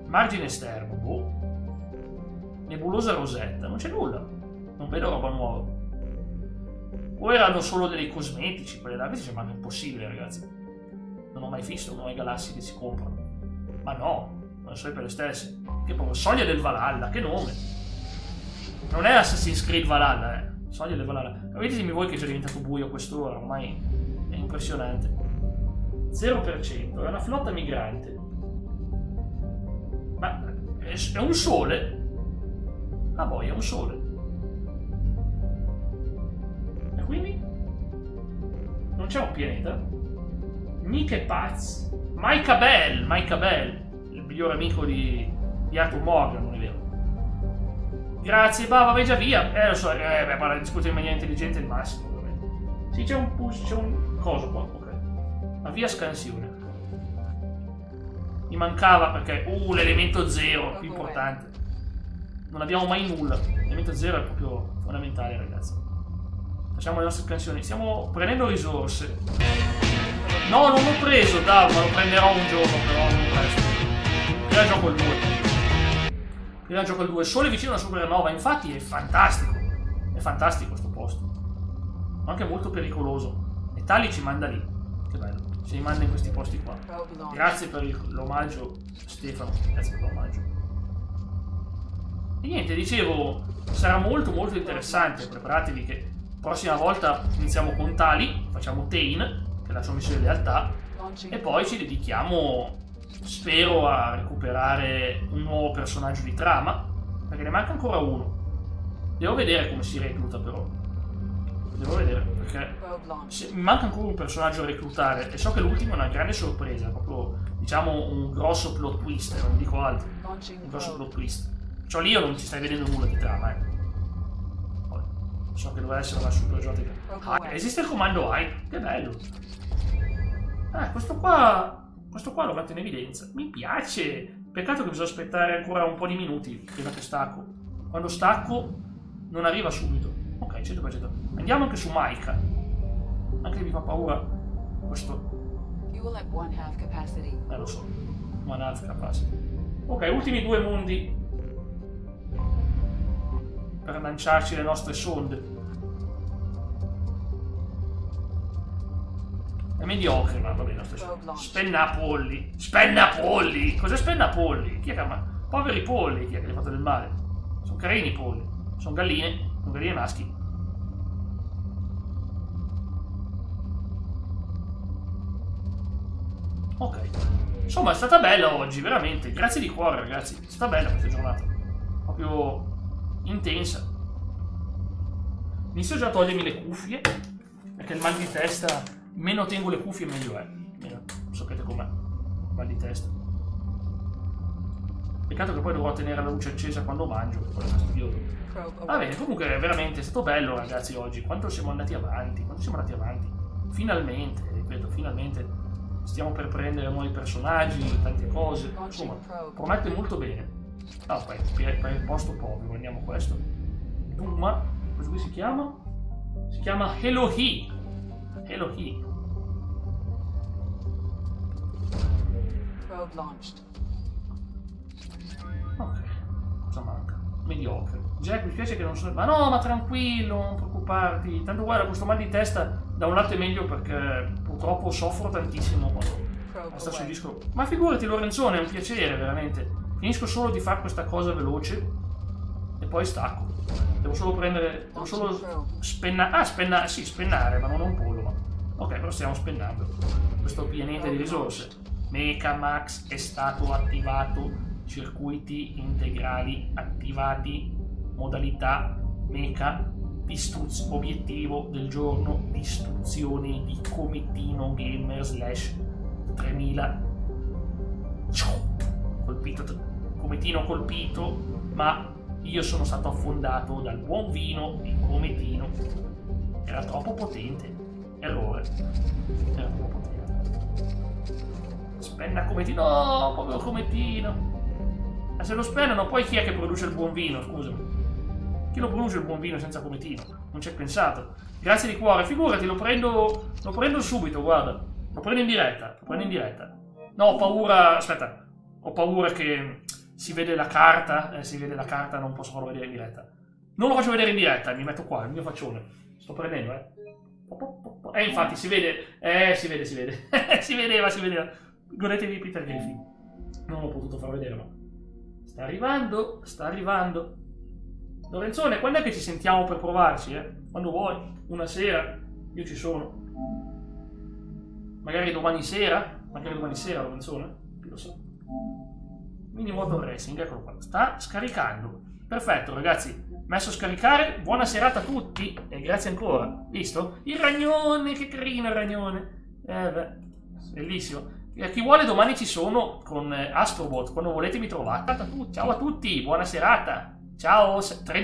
Margine esterno, boh. Nebulosa Rosetta, non c'è nulla. Non vedo roba nuova. O erano solo dei cosmetici, quelle là, invece sembra impossibile, ragazzi. Non ho mai visto nuove galassie che si comprano. Ma no, non sono per le stesse. Che proprio Soglia del Valhalla, che nome. Non è Assassin's Creed Valhalla, Soglia del Valhalla. Vedetemi voi che c'è diventato buio a quest'ora, ormai è impressionante. 0%, è una flotta migrante. Ma è un sole? Ah boh, è un sole. E quindi? Non c'è un pianeta? Mica Paz. Micah Bell, il migliore amico di Arthur Morgan, non è vero? Grazie, vai già via. Lo so, parla di discutere in maniera intelligente il massimo, ovviamente. Sì, c'è un push, c'è un coso qua, ok. Avvia scansione. Mi mancava perché, l'elemento 0, più importante. Non abbiamo mai nulla. L'elemento 0 è proprio fondamentale, ragazzi. Facciamo le nostre scansioni. Stiamo prendendo risorse. No, non l'ho preso, ma lo prenderò un giorno, però non presto. Prima gioco il 2. Sole vicino a una supernova, infatti è fantastico. È fantastico sto posto. Anche molto pericoloso. E Tali ci manda lì. Che bello. se li manda in questi posti qua. Grazie per l'omaggio, Stefano. Grazie per l'omaggio. E niente, dicevo, sarà molto molto interessante. Preparatevi che prossima volta iniziamo con Tali, facciamo Tain, che è la sua missione di lealtà, e poi ci dedichiamo, spero, a recuperare un nuovo personaggio di trama, perché ne manca ancora uno. Devo vedere come si recluta, però. Devo vedere, perché mi manca ancora un personaggio da reclutare e so che l'ultimo è una grande sorpresa, proprio, diciamo, un grosso plot twist, non dico altro. Un grosso plot twist. Cioè lì io non ci stai vedendo nulla di trama, So che doveva essere una super giornata. Esiste il comando AI, che bello. Questo qua lo metto in evidenza. Mi piace. Peccato che bisogna aspettare ancora un po' di minuti prima che stacco. Quando stacco non arriva subito. Ok, 100%. Andiamo anche su Maika. Anche se mi fa paura questo. Lo so. 1/2 capacity. Ok, ultimi 2 mondi per lanciarci le nostre sonde. È mediocre, ma va bene lo stesso. Spennapolli. Spennapolli! Cos'è spennapolli? Chi è che poveri polli, chi è che gli ha fatto del male? Sono carini i polli. Sono galline maschi. Ok. Insomma, è stata bella oggi, veramente. Grazie di cuore, ragazzi. È stata bella questa giornata. Proprio intensa. Inizio già a togliermi le cuffie, perché il mal di testa, meno tengo le cuffie meglio è. Sapete com'è, mal di testa. Peccato che poi dovrò tenere la luce accesa quando mangio, che poi è fastidioso. Va bene, comunque veramente è stato bello, ragazzi, oggi. Quanto siamo andati avanti, Finalmente, ripeto, finalmente stiamo per prendere nuovi personaggi, tante cose. Insomma, promette molto bene. Per il posto povero, andiamo questo. Duma, questo qui si chiama? Si chiama Elohi. Elohi. Ok, cosa manca? Mediocre. Jack, mi spiace che non sono... Ma no, ma tranquillo, non preoccuparti. Tanto guarda, questo mal di testa da un lato è meglio perché purtroppo soffro tantissimo quando sta sul disco. Ma figurati Lorenzone, è un piacere, veramente. Finisco solo di fare questa cosa veloce e poi stacco. Devo solo spennare. Sì, spennare, ma non è un pollo. Ma... Ok, però stiamo spennando questo pianeta di risorse. Mecha Max è stato attivato, circuiti integrali attivati, modalità Mecha, obiettivo del giorno, distruzione di Cometino Gamer / 3000. Colpito, Cometino colpito, ma io sono stato affondato dal buon vino di Cometino. Era troppo potente. Errore. Era troppo potente. Spenna Cometino. No, povero Cometino. Ma se lo spennano, poi chi è che produce il buon vino? Scusami. Chi lo produce il buon vino senza Cometino? Non ci hai pensato. Grazie di cuore. Figurati, lo prendo subito, guarda. Lo prendo in diretta. No, ho paura. Aspetta. Ho paura che si vede la carta, non posso farlo vedere in diretta. Non lo faccio vedere in diretta, mi metto qua, il mio faccione. Sto prendendo, infatti si vede. Si vede. si vedeva. Godetevi Peter Griffin. Non l'ho potuto far vedere, ma sta arrivando. Lorenzone, quando è che ci sentiamo per provarci, Quando vuoi, una sera, io ci sono. Magari domani sera, Lorenzone, chi lo so. Mini Motor Racing, eccolo qua, sta scaricando. Perfetto, ragazzi, messo a scaricare. Buona serata a tutti e grazie ancora. Visto? Il ragnone, che carino il ragnone. Bellissimo. E a chi vuole domani ci sono con Astrobot, quando volete mi trovate. Ciao a tutti, buona serata. Ciao, 30